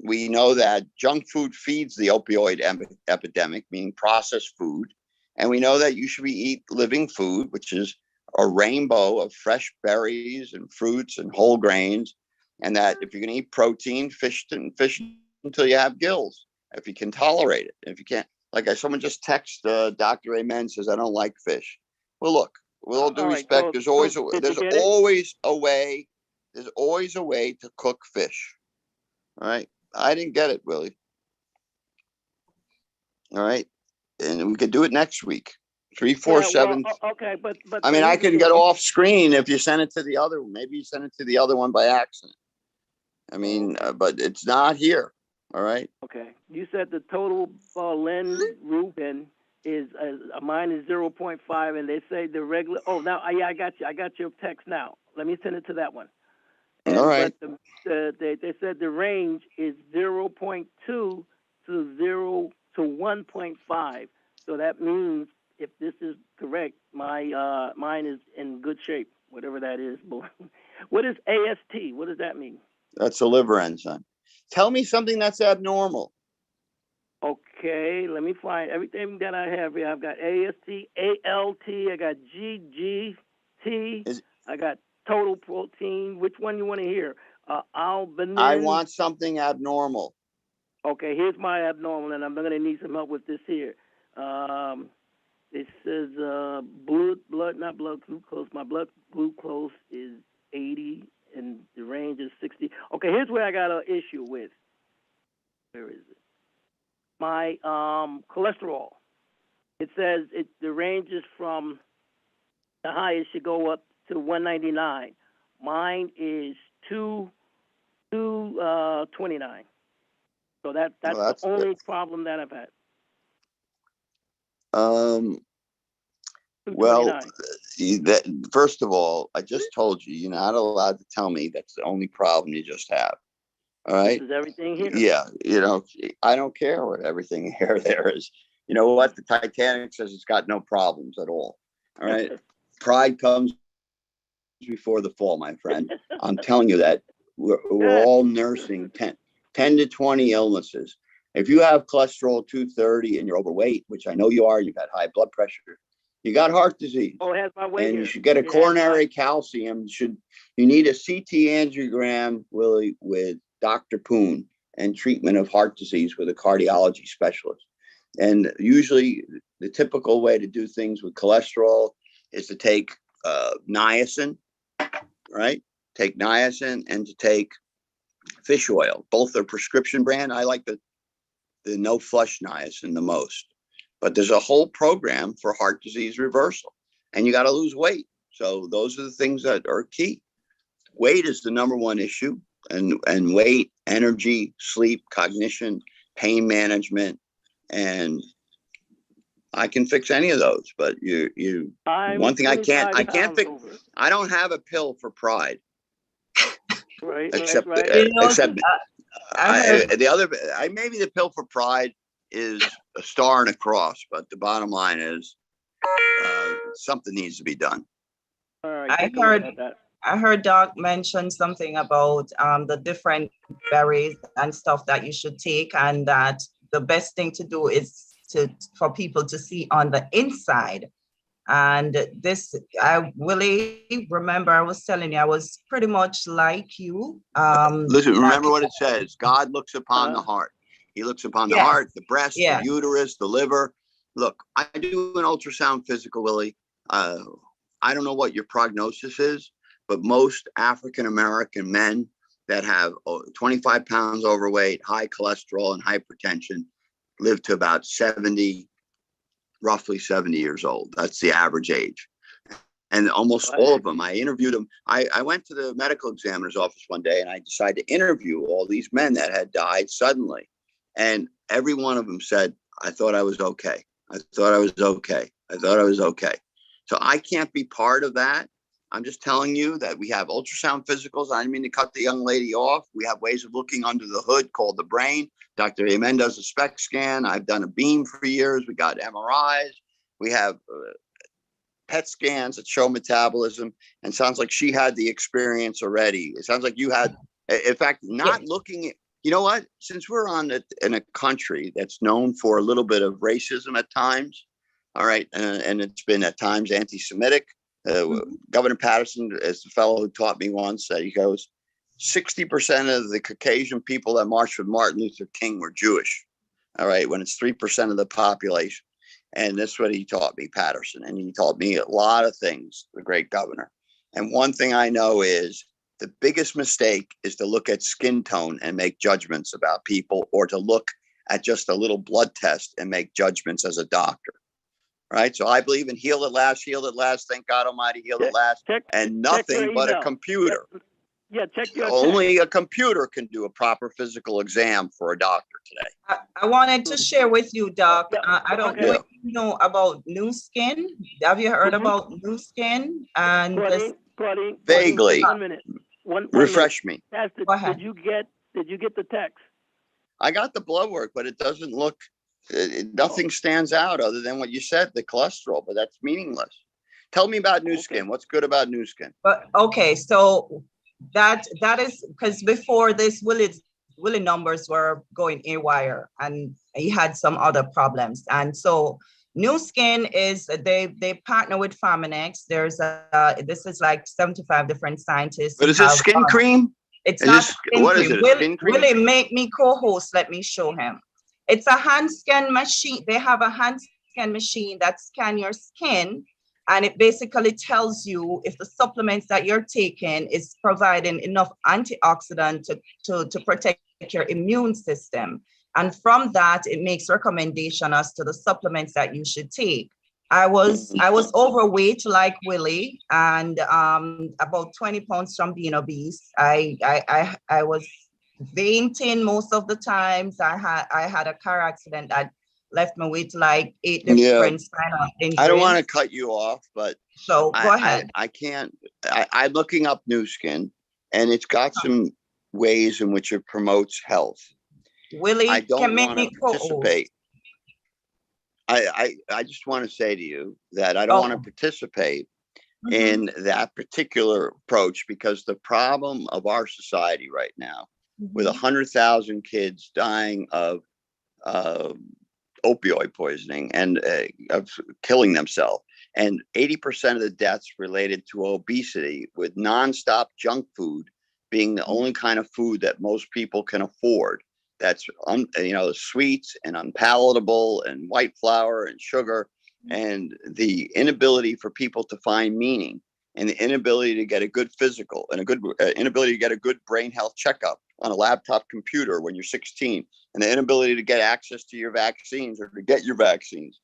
We know that junk food feeds the opioid epidemic, meaning processed food. And we know that you should eat living food, which is a rainbow of fresh berries and fruits and whole grains. And that if you're going to eat protein, fish until you have gills, if you can tolerate it. If you can't, someone just texted Dr. Amen says, I don't like fish. Well, look, with all due respect, there's always a way. There's always a way to cook fish. All right. I didn't get it, Willie. All right. And we could do it next week. 347. Okay, but I mean, I can get off screen if you send it to the other one. Maybe you send it to the other one by accident. I mean, but it's not here. All right. Okay. You said the total bilirubin is mine is 0.5, and they say the regular. Oh, now I got you. I got your text now. Let me send it to that one. All right. But they said the range is 0.2 to 1.5. So that means, if this is correct, mine is in good shape, whatever that is. What is AST? What does that mean? That's a liver enzyme. Tell me something that's abnormal. Okay, let me find everything that I have here. I've got AST, ALT, I got GGT, I got total protein. Which one you want to hear? Albumin. I want something abnormal. Okay, here's my abnormal, and I'm going to need some help with this here. It says not blood glucose. My blood glucose is 80, and the range is 60. Okay, here's where I got an issue with. Where is it? My cholesterol. It says the range is from the highest should go up to 199. Mine is 229. So that's the only problem that I've had. Well, first of all, I just told you, you're not allowed to tell me that's the only problem you just have. All right. This is everything here. Yeah. I don't care what everything here there is. You know what? The Titanic says it's got no problems at all. All right. Pride comes before the fall, my friend. I'm telling you that we're all nursing 10 to 20 illnesses. If you have cholesterol 230 and you're overweight, which I know you are, you've had high blood pressure, you got heart disease. Oh, it has my weight. And here. You should get a coronary calcium. You need a CT angiogram, Willie, with Dr. Poon, and treatment of heart disease with a cardiology specialist. And usually the typical way to do things with cholesterol is to take niacin, right? Take niacin and to take fish oil. Both are prescription brand. I like the no flush niacin the most. But there's a whole program for heart disease reversal, and you got to lose weight. So those are the things that are key. Weight is the number one issue, and weight, energy, sleep, cognition, pain management, and I can fix any of those. But one thing I can't fix. I don't have a pill for pride. Right. Except right. Maybe the pill for pride is a star and a cross, but the bottom line is something needs to be done. All right, I heard Doc mention something about the different berries and stuff that you should take, and that the best thing to do is for people to see on the inside. And Willie, remember I was telling you, I was pretty much like you. Listen, remember what it says. God looks upon the heart. He looks upon the heart, the breast, the uterus, the liver. Look, I do an ultrasound physical, Willie. I don't know what your prognosis is, but most African-American men that have 25 pounds overweight, high cholesterol and hypertension live to about 70, roughly 70 years old. That's the average age. And almost all of them, I interviewed them. I went to the medical examiner's office one day and I decided to interview all these men that had died suddenly. And every one of them said, I thought I was okay. I thought I was okay. I thought I was okay. So I can't be part of that. I'm just telling you that we have ultrasound physicals. I didn't mean to cut the young lady off. We have ways of looking under the hood called the brain. Dr. Ahmaud does a SPECT scan. I've done a beam for years. We got MRIs. We have PET scans that show metabolism. And sounds like she had the experience already. It sounds like you had, in fact, not looking at, you know what? Since we're in a country that's known for a little bit of racism at times, all right, and it's been at times anti-Semitic. Governor Patterson is the fellow who taught me once that he goes, 60% of the Caucasian people that marched with Martin Luther King were Jewish. All right, when it's 3% of the population. And that's what he taught me, Patterson. And he taught me a lot of things, the great governor. And one thing I know is the biggest mistake is to look at skin tone and make judgments about people, or to look at just a little blood test and make judgments as a doctor. Right. So I believe in heal at last, thank God Almighty, heal at last, and nothing but a computer. Check your Only a computer can do a proper physical exam for a doctor today. I wanted to share with you, Doc. I don't know if you know about Nu Skin. Have you heard about Nu Skin? And vaguely. 1 minute. Refresh me. Go ahead. Did you get the text? I got the blood work, but it doesn't look. Nothing stands out other than what you said, the cholesterol, but that's meaningless. Tell me about Nu Skin. What's good about Nu Skin? But okay, so that is because before this, Willie numbers were going haywire, and he had some other problems. And so Nu Skin is they partner with Pharmanex. There's this is like 75 different scientists. But is it skin cream? It's not skin cream. Willie, make me co-host. Let me show him. It's a hand scan machine. They have a hand scan machine that scans your skin, and it basically tells you if the supplements that you're taking is providing enough antioxidant to protect your immune system. And from that, it makes recommendation as to the supplements that you should take. I was overweight like Willie, and about 20 pounds from being obese. I was fainting most of the times. I had a car accident that left me with like 8 different spinal injuries. I don't want to cut you off, but so go ahead. I can't. I'm looking up New Skin, and it's got some ways in which it promotes health. Willie, I don't want to participate. I just want to say to you that I don't want to participate in that particular approach, because the problem of our society right now, with 100,000 kids dying of opioid poisoning and of killing themselves, and 80% of the deaths related to obesity, with nonstop junk food being the only kind of food that most people can afford. That's sweets and unpalatable and white flour and sugar, and the inability for people to find meaning, and the inability to get a good physical, and a good inability to get a good brain health checkup on a laptop computer when you're 16, and the inability to get access to your vaccines or to get your vaccines.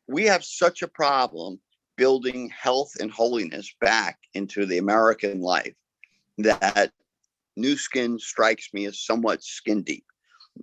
We have such a problem building health and holiness back into the American life that New Skin strikes me as somewhat skin deep.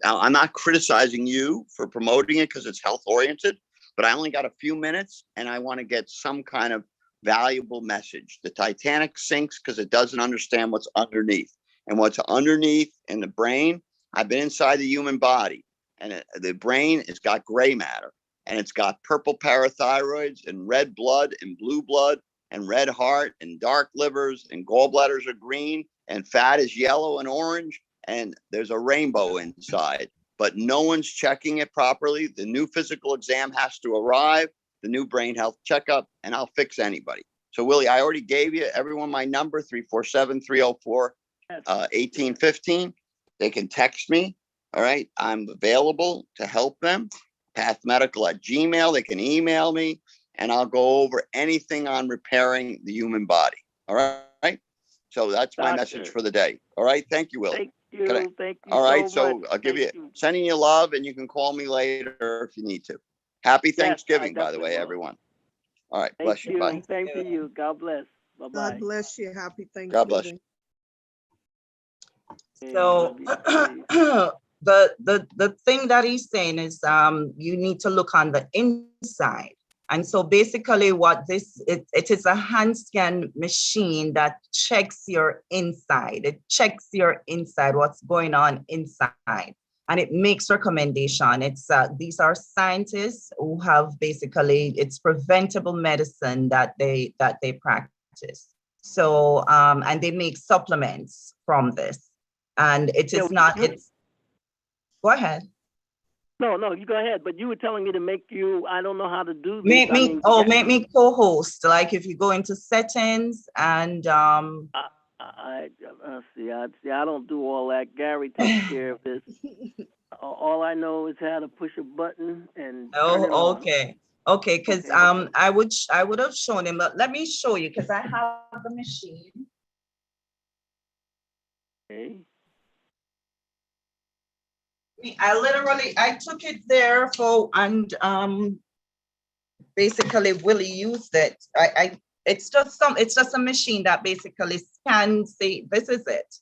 Now, I'm not criticizing you for promoting it because it's health oriented, but I only got a few minutes and I want to get some kind of valuable message. The Titanic sinks because it doesn't understand what's underneath. And what's underneath in the brain, I've been inside the human body, and the brain has got gray matter, and it's got purple parathyroids and red blood and blue blood and red heart and dark livers, and gallbladders are green, and fat is yellow and orange. And there's a rainbow inside, but no one's checking it properly. The new physical exam has to arrive, the new brain health checkup, and I'll fix anybody. So, Willie, I already gave you everyone my number, 347-304-1815. They can text me. All right. I'm available to help them. pathmedical@gmail. They can email me, and I'll go over anything on repairing the human body. All right. So that's my message for the day. All right. Thank you, Willie. Thank you. All right, so I'll give sending you love, and you can call me later if you need to. Happy Thanksgiving, by the way, everyone. All right, bless you. Bye. Same to you. God bless. Bye bye. God bless you. Happy Thanksgiving. God bless you. So the thing that he's saying is you need to look on the inside. And so basically what it is a hand scan machine that checks your inside. It checks your inside, what's going on inside, and it makes recommendation. These are scientists who have it's preventable medicine that they practice. So and they make supplements from this, and it is not. Go ahead. No, you go ahead. But you were telling me to make you, I don't know how to do this. Make me co-host. Like if you go into settings and I don't do all that. Gary takes care of this. All I know is how to push a button and turn it on. Okay, because I would have shown him, but let me show you, because I have the machine. Okay. I took it there and basically Willie used it. It's just a machine that basically scans this is it.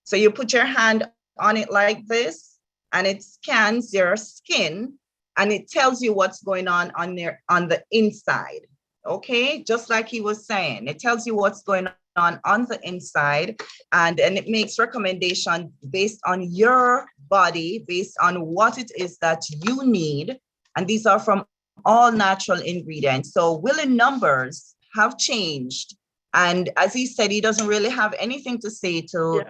So you put your hand on it like this, and it scans your skin, and it tells you what's going on the inside. Okay, just like he was saying, it tells you what's going on the inside, and it makes recommendation based on your body, based on what it is that you need, and these are from all natural ingredients. So Willie numbers have changed, and as he said, he doesn't really have anything to say to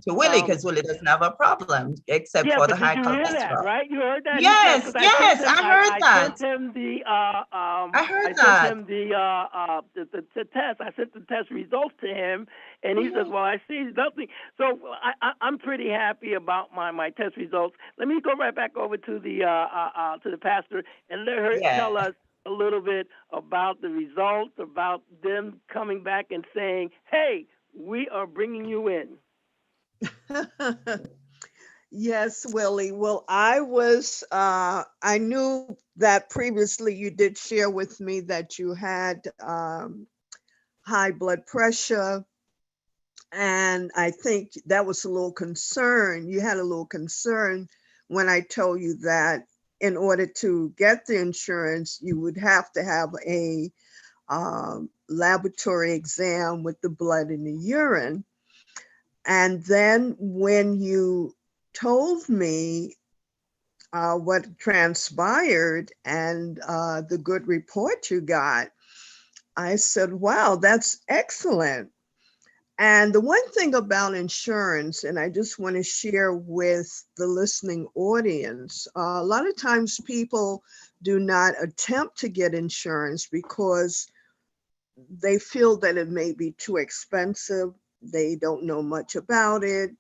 Willie, because Willie doesn't have a problem except for the high cholesterol. You heard that, right? You heard that? Yes, I heard that. I sent him the the test. I sent the test results to him, and he says, "Well, I see nothing." So I'm pretty happy about my test results. Let me go right back over to the pastor and let her tell us a little bit about the results, about them coming back and saying, "Hey, we are bringing you in." Yes, Willie. Well, I knew that previously you did share with me that you had high blood pressure. And I think that was a little concern. You had a little concern when I told you that in order to get the insurance, you would have to have a laboratory exam with the blood and the urine. And then when you told me what transpired and the good report you got, I said, wow, that's excellent. And the one thing about insurance, and I just want to share with the listening audience, a lot of times people do not attempt to get insurance because they feel that it may be too expensive. They don't know much about it,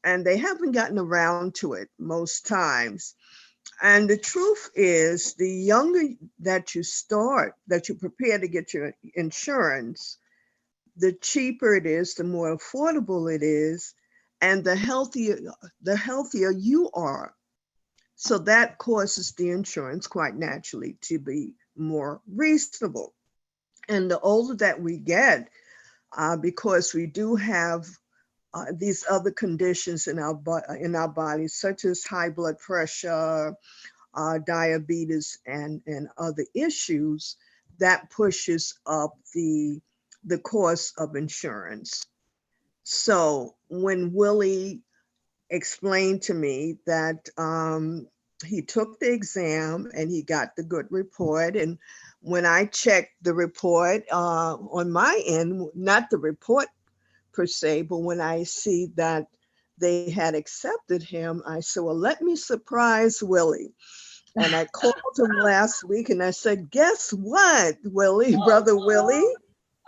and they haven't gotten around to it most times. And the truth is, the younger that you start, that you prepare to get your insurance, the cheaper it is, the more affordable it is, and the healthier you are. So that causes the insurance quite naturally to be more reasonable. And the older that we get, because we do have these other conditions in our bodies, such as high blood pressure, diabetes, and other issues, that pushes up the cost of insurance. So when Willie explained to me that he took the exam and he got the good report, and when I checked the report on my end, not the report per se, but when I see that they had accepted him, I said, well, let me surprise Willie. And I called him last week and I said, guess what, Willie, brother Willie?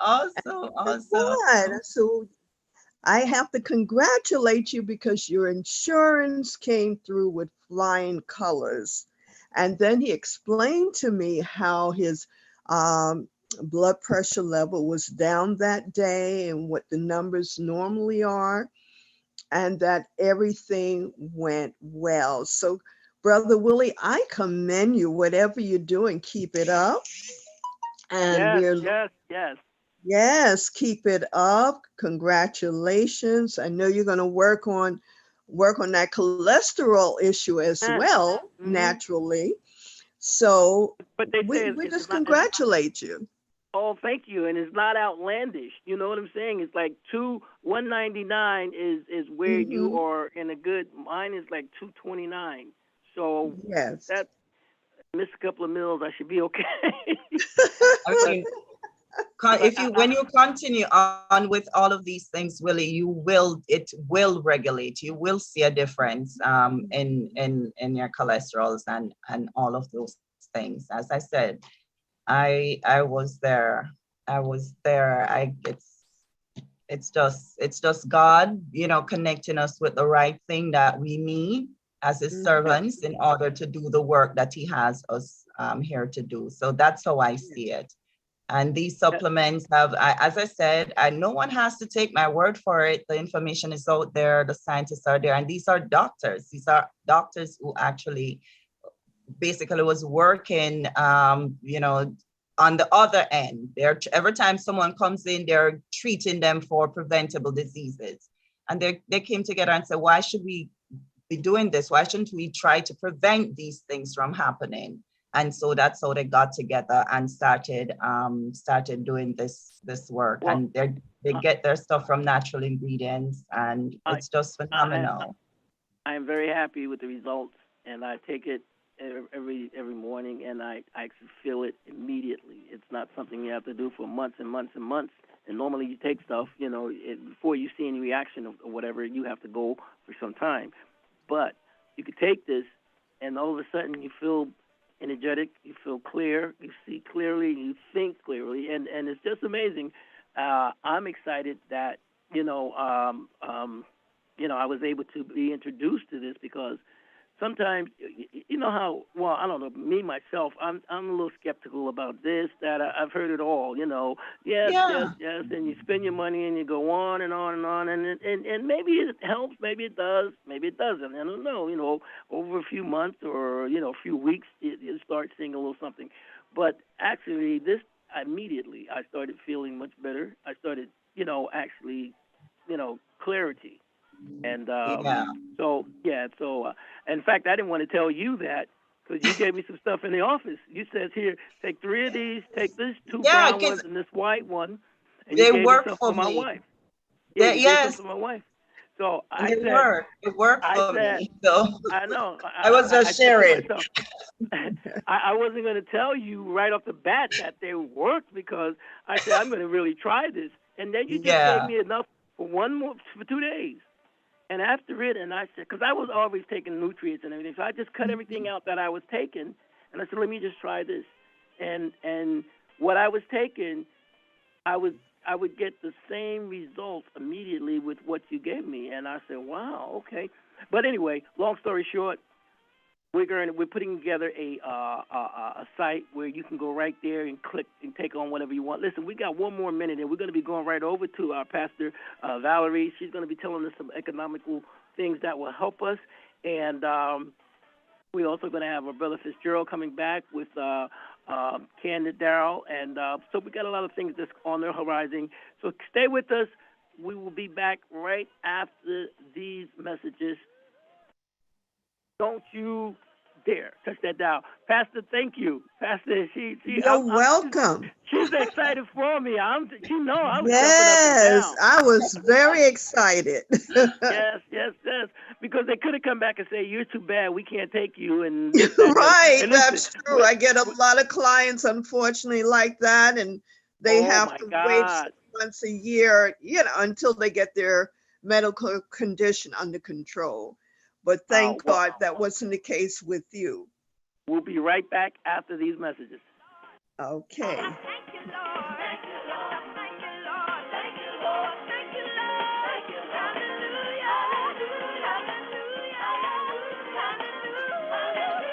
Awesome. So I have to congratulate you because your insurance came through with flying colors. And then he explained to me how his blood pressure level was down that day and what the numbers normally are, and that everything went well. So, Brother Willie, I commend you. Whatever you're doing, keep it up. And yes, keep it up. Congratulations. I know you're going to work on that cholesterol issue as well, naturally. So but they say we just congratulate you. Oh, thank you. And it's not outlandish. You know what I'm saying? It's like 199 is where you are in a good. Mine is like 229. So yes, that miss a couple of meals, I should be okay. I mean, when you continue on with all of these things, Willie, it will regulate. You will see a difference in your cholesterols and all of those things. As I said, I was there. It's just God, connecting us with the right thing that we need as his servants in order to do the work that he has us here to do. So that's how I see it. And these supplements as I said, no one has to take my word for it. The information is out there. The scientists are there. And these are doctors. These are doctors who actually basically was working, on the other end. Every time someone comes in, they're treating them for preventable diseases. And they came together and said, why should we be doing this? Why shouldn't we try to prevent these things from happening? And so that's how they got together and started doing this work. Well, and they get their stuff from natural ingredients, and it's just phenomenal. I am very happy with the results, and I take it every morning, and I feel it immediately. It's not something you have to do for months and months and months. And normally you take stuff, before you see any reaction or whatever, you have to go for some time. But you could take this, and all of a sudden you feel energetic, you feel clear, you see clearly, you think clearly, and it's just amazing. I'm excited that I was able to be introduced to this because sometimes, you know how, well, I don't know, me, myself, I'm a little skeptical about this, that. I've heard it all, you know, yes, and you spend your money and you go on and on and on, and maybe it helps, maybe it does, maybe it doesn't, I don't know, you know, over a few months or, you know, a few weeks, you start seeing a little something. But actually, immediately, I started feeling much better. I started, you know, actually, you know, clarity. And so in fact, I didn't want to tell you that because you gave me some stuff in the office. You said, here, take 3 of these, take this 2 brown ones and this white one, and you gave me some for my wife. Yeah, you gave some for my wife. So I said, it worked for me. So I know. I was just sharing. I wasn't going to tell you right off the bat that they worked because I said I'm going to really try this, and then you just gave me enough for 2 days. And after it, and I said, because I was always taking nutrients and everything, so I just cut everything out that I was taking, and I said, let me just try this. And what I was taking, I would get the same results immediately with what you gave me, and I said, wow, okay. But anyway, long story short, we're putting together a site where you can go right there and click and take on whatever you want. Listen, we got 1 more minute, and we're going to be going right over to our pastor, Valerie. She's going to be telling us some economical things that will help us. And we're also going to have our brother Fitzgerald coming back with Candid Darrell. And so we got a lot of things that's on the horizon. So stay with us. We will be back right after these messages. Don't you dare touch that dial. Pastor, thank you. Pastor, You're welcome. She's excited for me. I was jumping up and Yes, down. I was very excited. Yes. Because they could have come back and say, you're too bad, we can't take you. And right, and that's true. I get a lot of clients, unfortunately, like that, and they have to wait 6 months, a year, you know, until they get their medical condition under control. But thank God that wasn't the case with you. We'll be right back after these messages. Okay.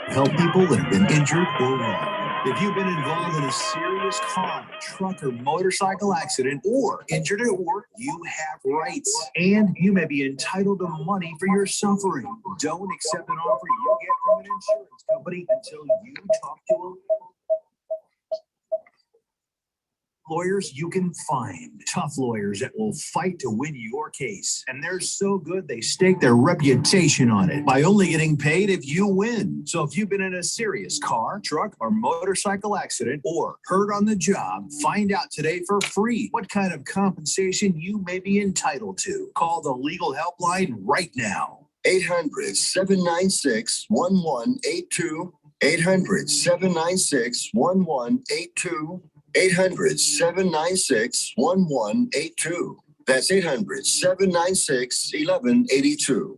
Help people that have been injured or wronged. If you've been involved in a serious car, truck, or motorcycle accident, or injured at work, you have rights, and you may be entitled to money for your suffering. Don't accept an offer you get from an insurance company until you talk to a lawyers you can find. Tough lawyers that will fight to win your case. And they're so good, they stake their reputation on it by only getting paid if you win. So if you've been in a serious car, truck, or motorcycle accident or hurt on the job, find out today for free what kind of compensation you may be entitled to. Call the legal helpline right now. 800-796-1182. 800-796-1182. 800-796-1182. That's 800-796-1182.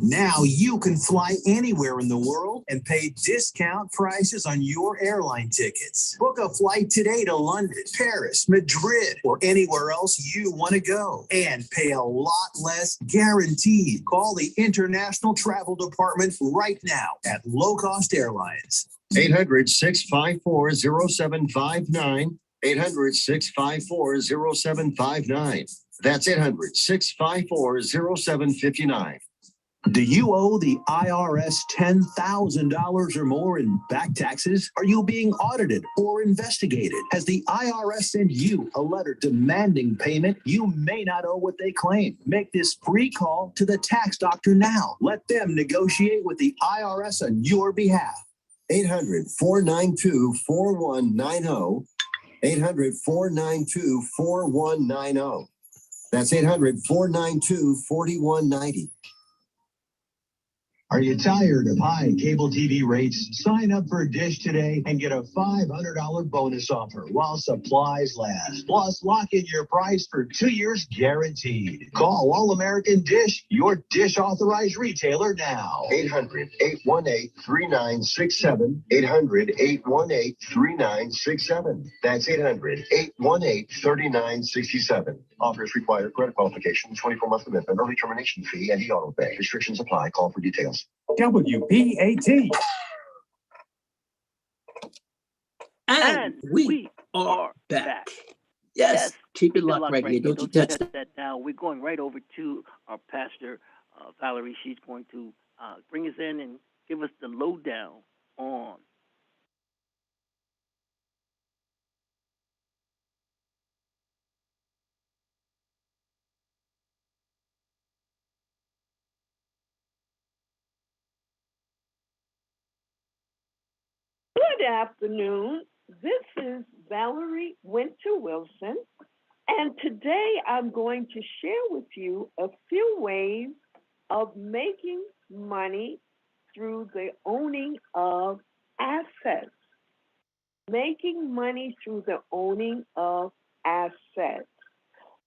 Now you can fly anywhere in the world and pay discount prices on your airline tickets. Book a flight today to London, Paris, Madrid, or anywhere else you want to go and pay a lot less guaranteed. Call the International Travel Department right now at Low Cost Airlines. 800-654-0759. 800-654-0759. That's 800-654-0759. Do you owe the IRS $10,000 or more in back taxes? Are you being audited or investigated? Has the IRS sent you a letter demanding payment? You may not owe what they claim. Make this free call to the tax doctor now. Let them negotiate with the IRS on your behalf. 800-492-4190. 800-492-4190. That's 800-492-4190. Are you tired of high cable TV rates? Sign up for Dish today and get a $500 bonus offer while supplies last. Plus, lock in your price for 2 years guaranteed. Call All American Dish, your Dish authorized retailer now. 800-818-3967. 800-818-3967. That's 800-818-3967. Offers require credit qualification, 24-month commitment, early termination fee, and e-auto pay. Restrictions apply. Call for details. WPAT. And we are back. Yes, keep it locked right here. Don't you touch that down. We're going right over to our pastor, Valerie. She's going to bring us in and give us the lowdown on Good afternoon. This is Valerie Winter Wilson, and today I'm going to share with you a few ways of making money through the owning of assets. Making money through the owning of assets.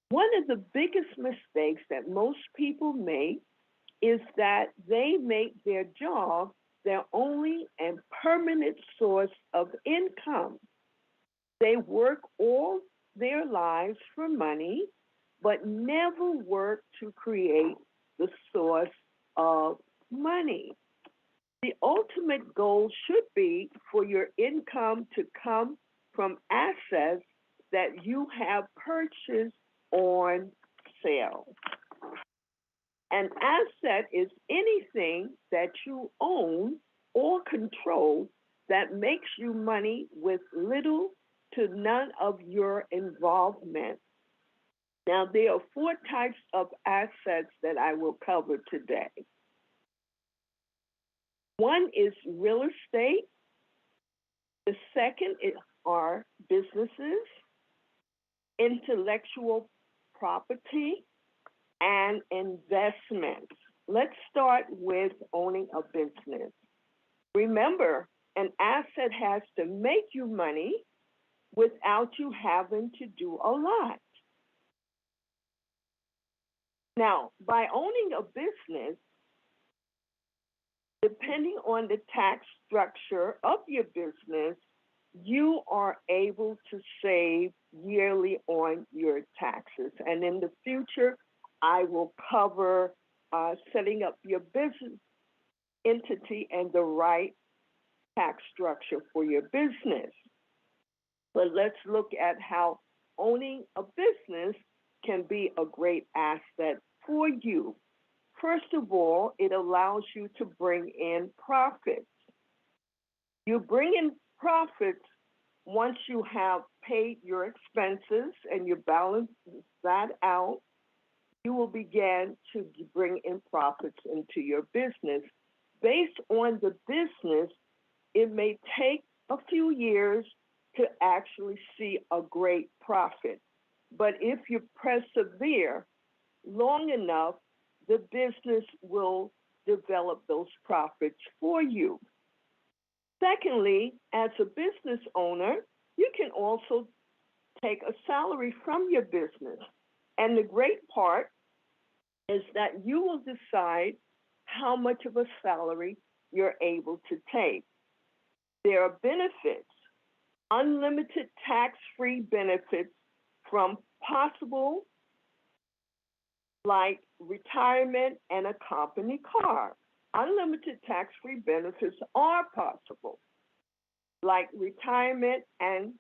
One of the biggest mistakes that most people make is that they make their job their only and permanent source of income. They work all their lives for money, but never work to create the source of money. The ultimate goal should be for your income to come from assets that you have purchased on sale. An asset is anything that you own or control that makes you money with little to none of your involvement. Now, there are 4 types of assets that I will cover today. One is real estate. The second are businesses, intellectual property, and investments. Let's start with owning a business. Remember, an asset has to make you money without you having to do a lot. Now, by owning a business, depending on the tax structure of your business, you are able to save yearly on your taxes. And in the future, I will cover setting up your business entity and the right tax structure for your business. But let's look at how owning a business can be a great asset for you. First of all, it allows you to bring in profits. You bring in profits once you have paid your expenses and you balance that out. You will begin to bring in profits into your business. Based on the business, it may take a few years to actually see a great profit. But if you persevere long enough, the business will develop those profits for you. Secondly, as a business owner, you can also take a salary from your business. And the great part is that you will decide how much of a salary you're able to take. There are benefits, unlimited tax-free benefits from possible, like retirement and a company car. Unlimited tax-free benefits are possible, like retirement and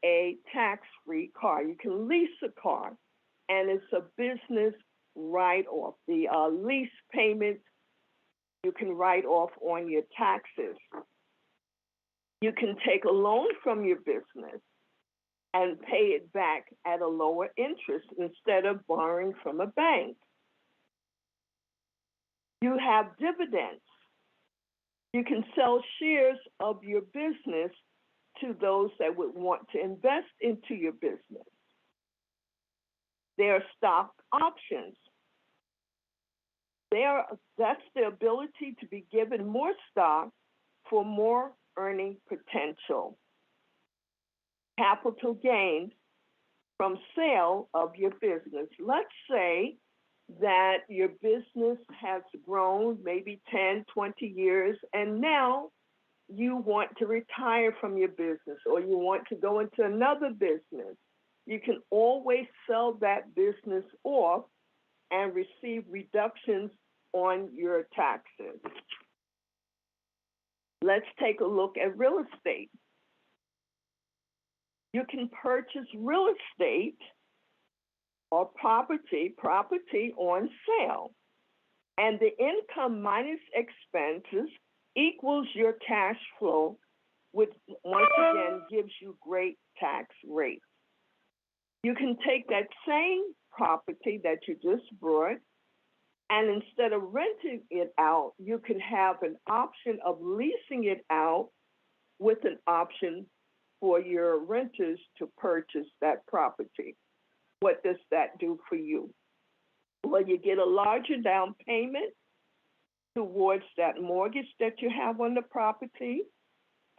a tax-free car. You can lease a car, and it's a business write-off. The lease payments you can write off on your taxes. You can take a loan from your business and pay it back at a lower interest instead of borrowing from a bank. You have dividends. You can sell shares of your business to those that would want to invest into your business. There are stock options. That's the ability to be given more stock for more earning potential. Capital gains from sale of your business. Let's say that your business has grown maybe 10, 20 years, and now you want to retire from your business or you want to go into another business. You can always sell that business off and receive reductions on your taxes. Let's take a look at real estate. You can purchase real estate or property on sale. And the income minus expenses equals your cash flow, which once again gives you great tax rates. You can take that same property that you just bought, and instead of renting it out, you can have an option of leasing it out with an option for your renters to purchase that property. What does that do for you? Well, you get a larger down payment towards that mortgage that you have on the property,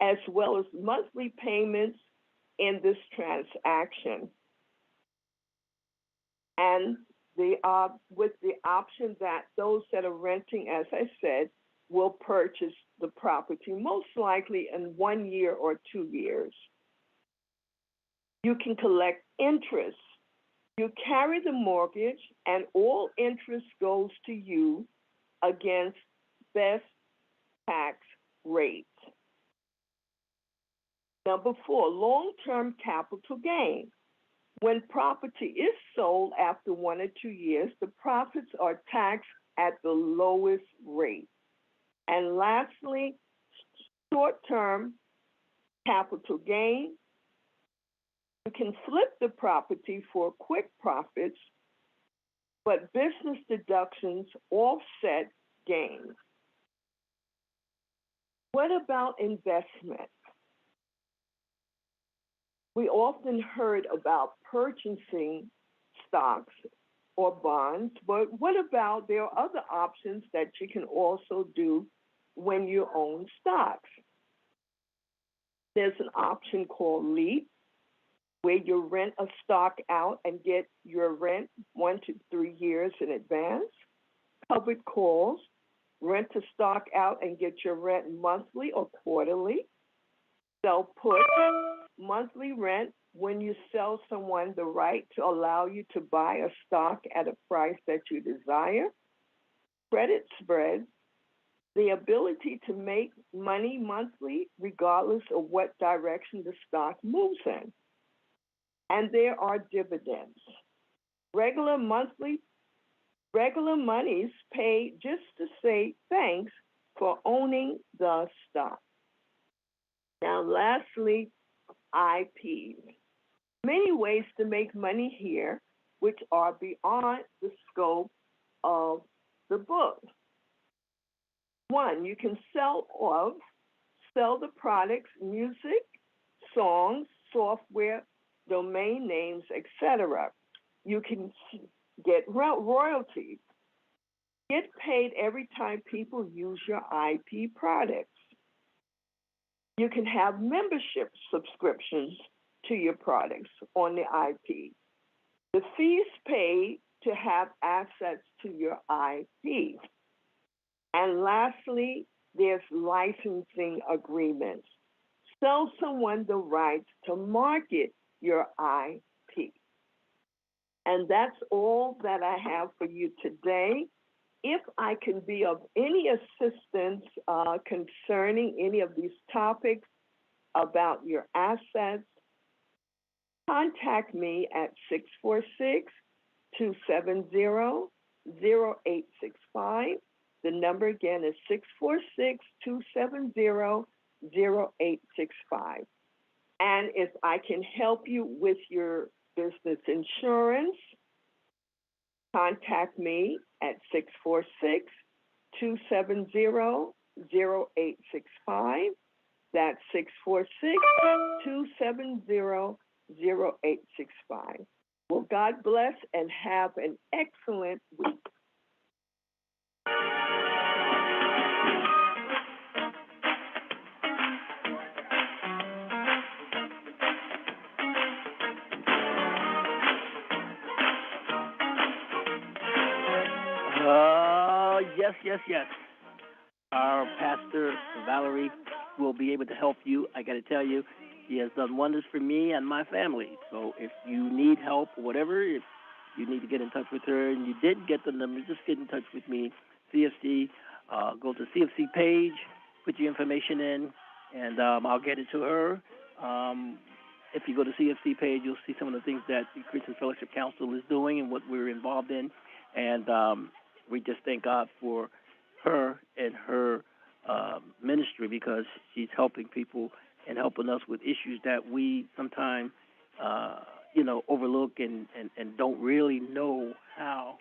as well as monthly payments in this transaction. And with the option that those that are renting, as I said, will purchase the property most likely in 1 year or 2 years. You can collect interest. You carry the mortgage, and all interest goes to you against best tax rates. Number 4, long-term capital gain. When property is sold after 1 or 2 years, the profits are taxed at the lowest rate. And lastly, short-term capital gain. You can flip the property for quick profits, but business deductions offset gains. What about investment? We often heard about purchasing stocks or bonds, but what about there are other options that you can also do when you own stocks? There's an option called LEAP, where you rent a stock out and get your rent 1 to 3 years in advance. Covered calls, rent a stock out and get your rent monthly or quarterly. Sell put, monthly rent when you sell someone the right to allow you to buy a stock at a price that you desire. Credit spread, the ability to make money monthly regardless of what direction the stock moves in. And there are dividends. Regular monies paid just to say thanks for owning the stock. Now, lastly, IP. Many ways to make money here, which are beyond the scope of the book. 1, you can sell the products, music, songs, software, domain names, etc. You can get royalties. Get paid every time people use your IP products. You can have membership subscriptions to your products on the IP. The fees paid to have access to your IP. And lastly, there's licensing agreements. Sell someone the rights to market your IP. And that's all that I have for you today. If I can be of any assistance concerning any of these topics about your assets, contact me at 646-270-0865. The number again is 646-270-0865. And if I can help you with your business insurance, contact me at 646-270-0865. That's 646-270-0865. Well, God bless and have an excellent week. Yes. Our pastor, Valerie, will be able to help you. I got to tell you, She has done wonders for me and my family. So if you need help or whatever, if you need to get in touch with her and you did get the number, just get in touch with me. CFC, go to CFC page, put your information in, and I'll get it to her. If you go to CFC page, you'll see some of the things that the Christian Fellowship Council is doing and what we're involved in. And we just thank God for her and her ministry, because she's helping people and helping us with issues that we sometimes, overlook and don't really know how.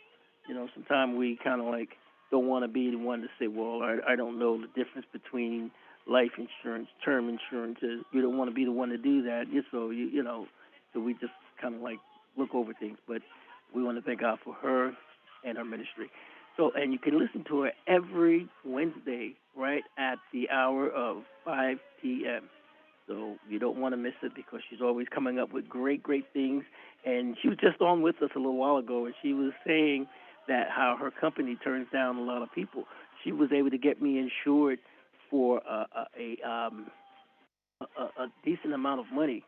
Sometimes we kind of like don't want to be the one to say, well, I don't know the difference between life insurance, term insurances. We don't want to be the one to do that. So so we just kind of like look over things. But we want to thank God for her and her ministry. So, and you can listen to her every Wednesday right at the hour of 5 p.m. So you don't want to miss it, because she's always coming up with great things. And she was just on with us a little while ago, and she was saying that how her company turns down a lot of people. She was able to get me insured for a decent amount of money,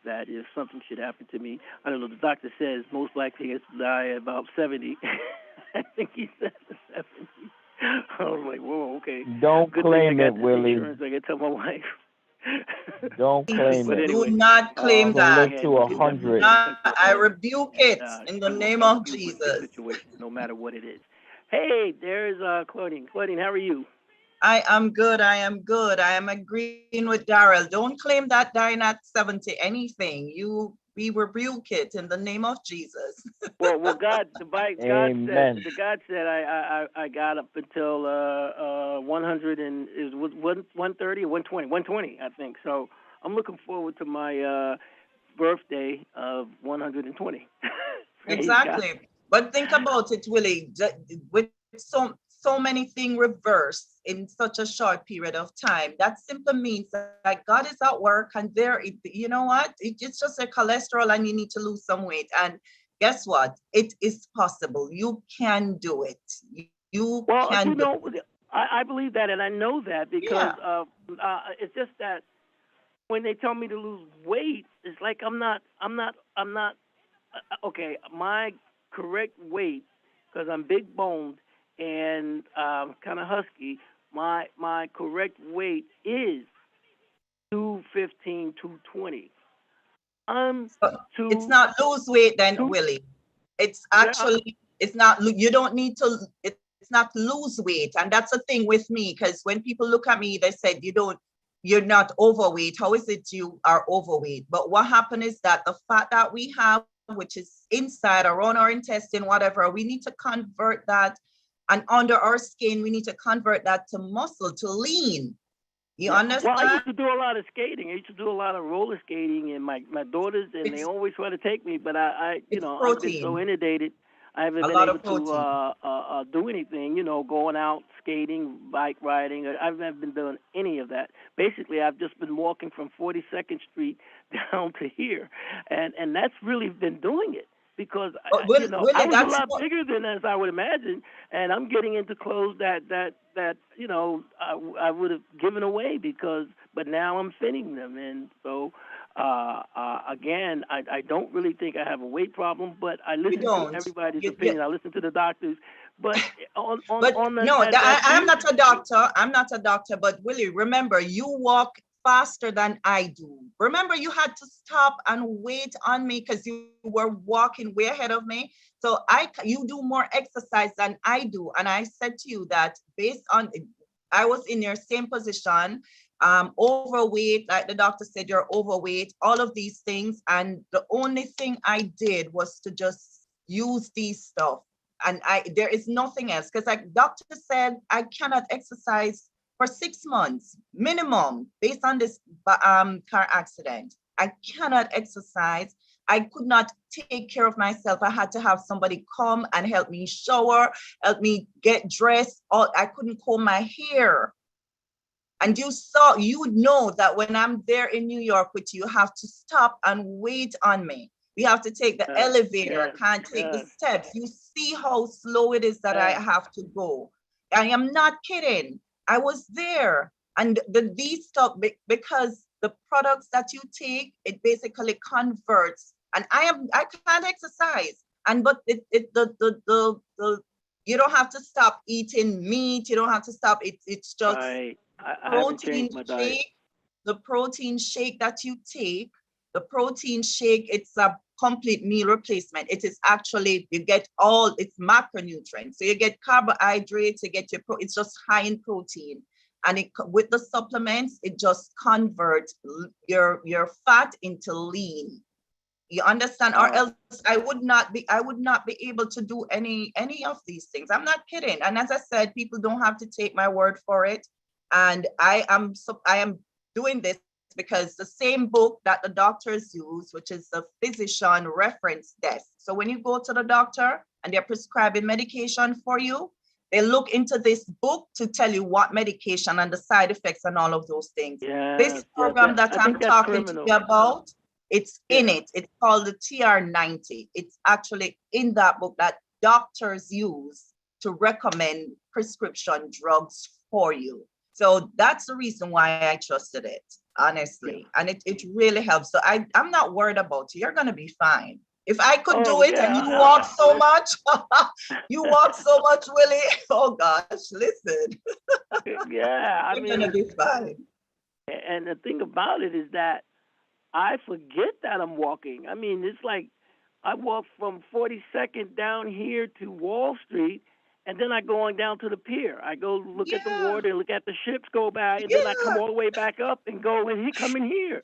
that if something should happen to me, I don't know, the doctor says most likely it's to die at about 70. I think he said 70. I was like, whoa, okay. Don't Good claim thing I it, got this Willie. insurance. I can tell my wife. Don't claim But it. anyway, Do not claim You can that. live to 100. I rebuke it in the she will name help of you with your Jesus. situation, no matter what it is. Hey, there's Claudine. Claudine, how are you? I am good. I am good. I am agreeing with Darrell. Don't claim that dying at 70 anything. We rebuke it in the name of Jesus. Well, God Amen. said I got up until 100 and is 130 or 120, 120, I think. So I'm looking forward to my birthday of 120. Exactly. God. But think about it, Willie. With so many things reversed in such a short period of time, that simply means that God is at work, and you know what? It's just a cholesterol, and you need to lose some weight. And guess what? It is possible. You can do it. You can do it. I believe that, and I know that because it's just that when they tell me to lose weight, it's like I'm not. Okay, my correct weight, because I'm big boned and kind of husky, my correct weight is 215, 220. It's not lose weight then, Willie. It's actually, it's not, you don't need to, it's not lose weight. And that's the thing with me, because when people look at me, they said, you're not overweight. How is it you are overweight? But what happened is that the fat that we have, which is inside, around our intestine, whatever, we need to convert that. And under our skin, we need to convert that to muscle, to lean. You understand? Well, I used to do a lot of skating. I used to do a lot of roller skating, and my daughters, and they always try to take me, but I've been so inundated. I haven't been able to do anything, going out, skating, bike riding. I haven't been doing any of that. Basically, I've just been walking from 42nd Street down to here, and that's really been doing it. Because I was a lot bigger than as I would imagine, and I'm getting into clothes that I would have given away but now I'm fitting them, and so again, I don't really think I have a weight problem, but I listen to everybody's opinion. I listen to the doctors, but I'm not a doctor. I'm not a doctor, but Willie, remember, you walk faster than I do. Remember, you had to stop and wait on me because you were walking way ahead of me. So you do more exercise than I do. And I said to you that based on, I was in your same position, overweight, like the doctor said, you're overweight, all of these things. And the only thing I did was to just use these stuff. And there is nothing else, because like doctor said, I cannot exercise for 6 months minimum based on this car accident. I cannot exercise. I could not take care of myself. I had to have somebody come and help me shower, help me get dressed. I couldn't comb my hair. And you know that when I'm there in New York with you, you have to stop and wait on me. We have to take the elevator. I can't take the steps. You see how slow it is that I have to go. I am not kidding. I was there, and these stuff, because the products that you take, it basically converts. And I can't exercise. And but the you don't have to stop eating meat. You don't have to stop. It's just I haven't protein changed my diet. shake. The protein shake that you take, the protein shake, it's a complete meal replacement. It is actually, you get all, it's macronutrients. So you get carbohydrates, you get it's just high in protein. And with the supplements, it just converts your fat into lean. You understand? Or else I would not be able to do any of these things. I'm not kidding. And as I said, people don't have to take my word for it. And I am doing this because the same book that the doctors use, which is the physician reference desk. So when you go to the doctor and they're prescribing medication for you, they look into this book to tell you what medication and the side effects and all of those things. This program that I'm talking to you about, it's in it. It's called the TR90. It's actually in that book that doctors use to recommend prescription drugs for you. So that's the reason why I trusted it, honestly. And it really helps. So I'm not worried about you. You're going to be fine. If I could do it and you walk so much, Willie. Oh gosh, listen. Yeah, You're going to be fine. And the thing about it is that I forget that I'm walking. I mean, it's like I walk from 42nd down here to Wall Street, and then I go on down to the pier. I go look at the water, look at the ships go by, and then I come all the way back up and go and come in here.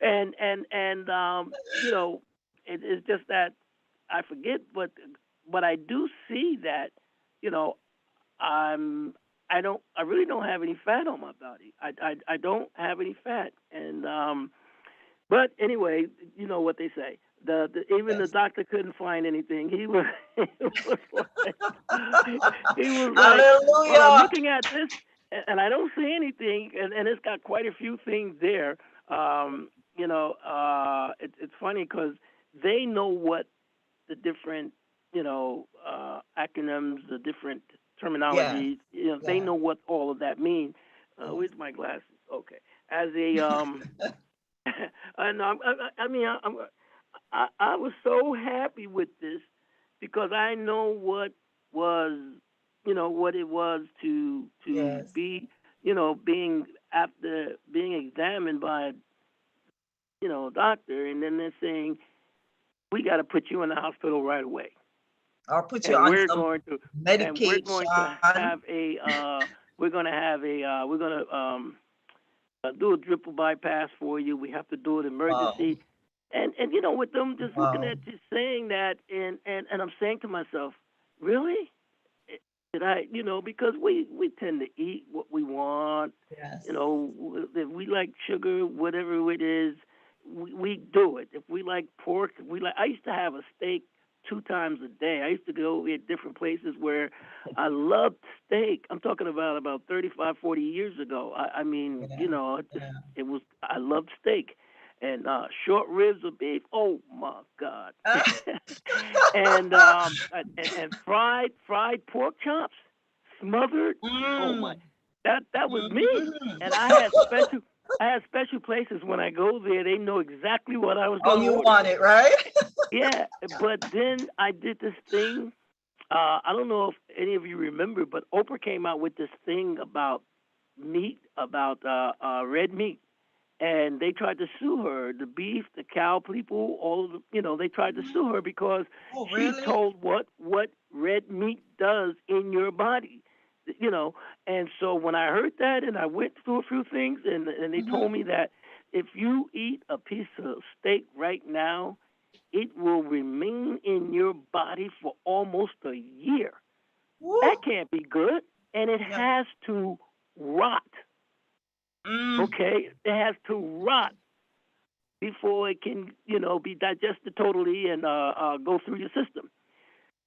And you know, it's just that I forget, but I do see that, you know, I really don't have any fat on my body. I don't have any fat, and but anyway, you know what they say. Even the doctor couldn't find anything. He was like, Hallelujah. well, I'm looking at this and I don't see anything, and it's got quite a few things there. You know, it's funny because they know what the different, you know, acronyms, the different terminologies. You know, they know what all of that means. Where's my glasses? Okay, as a I was so happy with this because I know what was, you know, what it was to be, you know, after being examined by, you know, a doctor, and then they're saying, we got to put you in the hospital right away. Or put you on some medication. And we're going to have do a triple bypass for you. We have to do an emergency. Wow. And you know, with them just looking at you saying that, and I'm saying to myself, really? Did I, you know, because we tend to eat what we want. Yes. You know, if we like sugar, whatever it is, we do it. If we like pork, I used to have a steak 2 times a day. I used to go at different places where I loved steak. I'm talking about 35, 40 years ago. I mean, you know, it was, I loved steak. And short ribs of beef, oh my God. and fried pork chops, smothered. Oh my, that was me. And I had special places when I go there. They know exactly what I was going to order. Oh, you want it, right? Yeah, but then I did this thing. I don't know if any of you remember, but Oprah came out with this thing about meat, about red meat. And they tried to sue her, the beef, the cow people, all of the, you know, they tried to sue her because she told what red meat does in your body, you know. And so when I heard that, and I went through a few things, and they told me that if you eat a piece of steak right now, it will remain in your body for almost a year. Woo. That can't be good, and it has to rot. Okay, it has to rot before it can, you know, be digested totally and go through your system.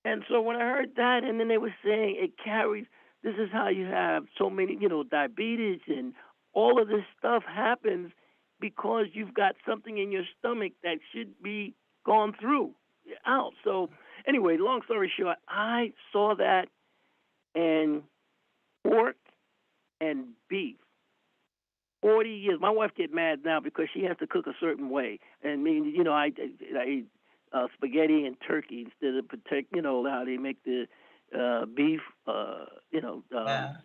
And so when I heard that, and then they were saying it carries, this is how you have so many, you know, diabetes and all of this stuff happens because you've got something in your stomach that should be gone through, out. So anyway, long story short, I saw that, and pork and beef 40 years. My wife get mad now because she has to cook a certain way. And me, I eat spaghetti and turkey instead of how they make the beef,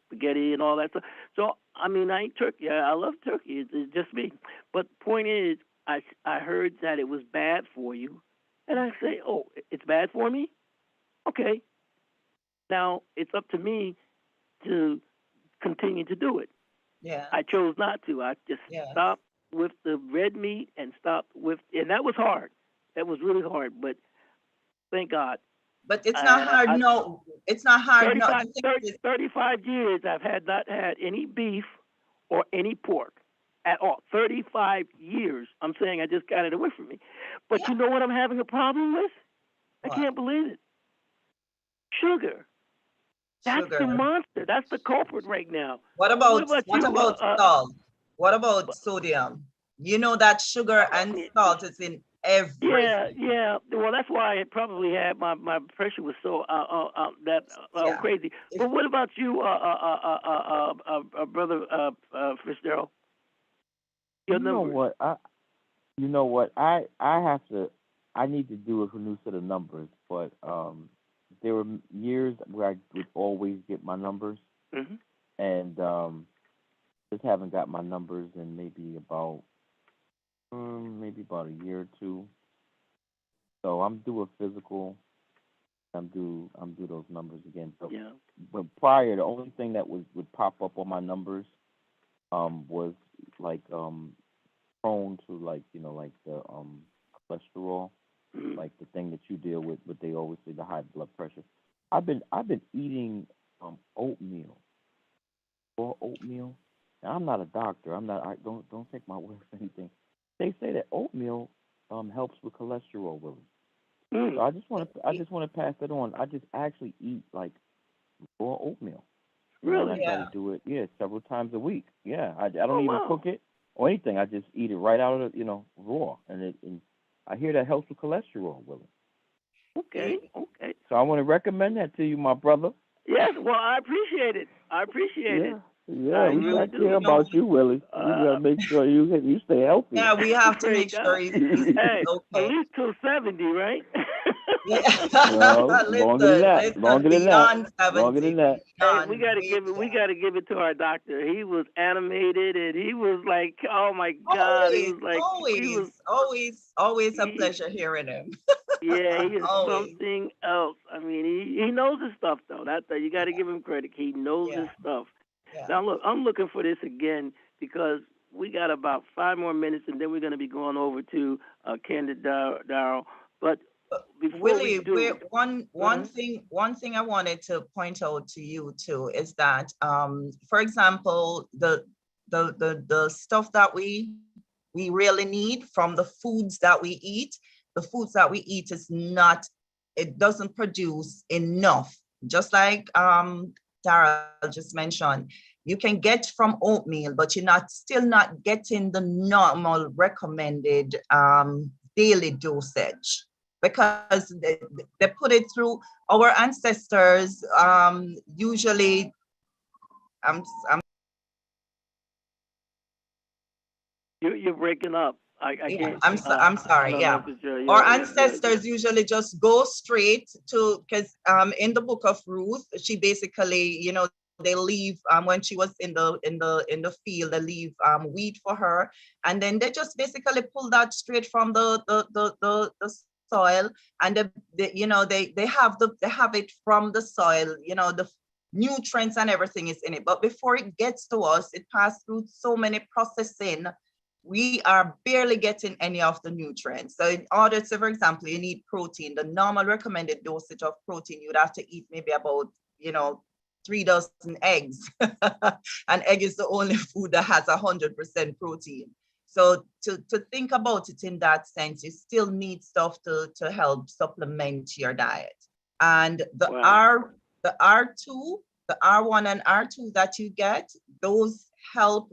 spaghetti and all that stuff. So, I eat turkey. I love turkey. It's just me. But the point is, I heard that it was bad for you. And I say, oh, it's bad for me? Okay. Now, it's up to me to continue to do it. Yeah. I chose not to. I just stopped with the red meat and and that was hard. That was really hard, but thank God. But it's not hard. No, it's not hard. 35 years I've not had any beef or any pork at all. 35 years. I'm saying I just got it away from me. But you know what I'm having a problem with? I can't believe it. Sugar. That's the monster. That's the culprit right now. What about salt? What about sodium? You know that sugar and salt is in everything. Yeah. Well, that's why I probably had my pressure was so crazy. But what about you, brother Fitzgerald? You know what? I need to do a new set of numbers, but there were years where I would always get my numbers, and just haven't got my numbers in maybe about a year or two. So I'm due a physical. I'm due those numbers again. So, but prior, the only thing that would pop up on my numbers was like prone to like the cholesterol, like the thing that you deal with, but they always say the high blood pressure. I've been eating oatmeal. Raw oatmeal. Now, I'm not a doctor. I don't take my word for anything. They say that oatmeal helps with cholesterol, Willie. So I just want to pass that on. I just actually eat like raw oatmeal. Really? And I try to do it, several times a week. Yeah, I don't even cook it or anything. I just eat it right out of raw, and I hear that helps with cholesterol, Willie. Okay. So I want to recommend that to you, my brother. Yes, well, I appreciate it. Yeah, we really care about you, Willie. You gotta make sure you stay healthy. Yeah, we have to make sure he's hey, okay. At least till 70, right? No, longer than that. Longer than that. Hey, we gotta give it to our doctor. He was animated, and he was like, oh my God, he was like, always a pleasure hearing him. Yeah, he is something else. He knows his stuff though. You got to give him credit. He knows his stuff. Yeah. Now look, I'm looking for this again because we got about 5 more minutes, and then we're going to be going over to Candid Darrell. But before Willie, one thing I wanted to point out to you too is that, for example, the stuff that we really need from the foods that we eat. The foods that we eat it doesn't produce enough. Just like Darrell just mentioned, you can get from oatmeal, but you're still not getting the normal recommended daily dosage, because they put it through our ancestors. Usually, you're breaking up. I'm sorry. Yeah, our ancestors usually just go straight to, because in the book of Ruth, she basically, they leave when she was in the field, they leave wheat for her, and then they just basically pull that straight from the soil, and they have it from the soil. The nutrients and everything is in it, but before it gets to us, it passed through so many processing. We are barely getting any of the nutrients. So in order to, for example, you need protein, the normal recommended dosage of protein, you'd have to eat maybe about, 3 dozen eggs. And egg is the only food that has 100% protein. So to think about it in that sense, you still need stuff to help supplement your diet. And the R2, the R1 and R2 that you get, those help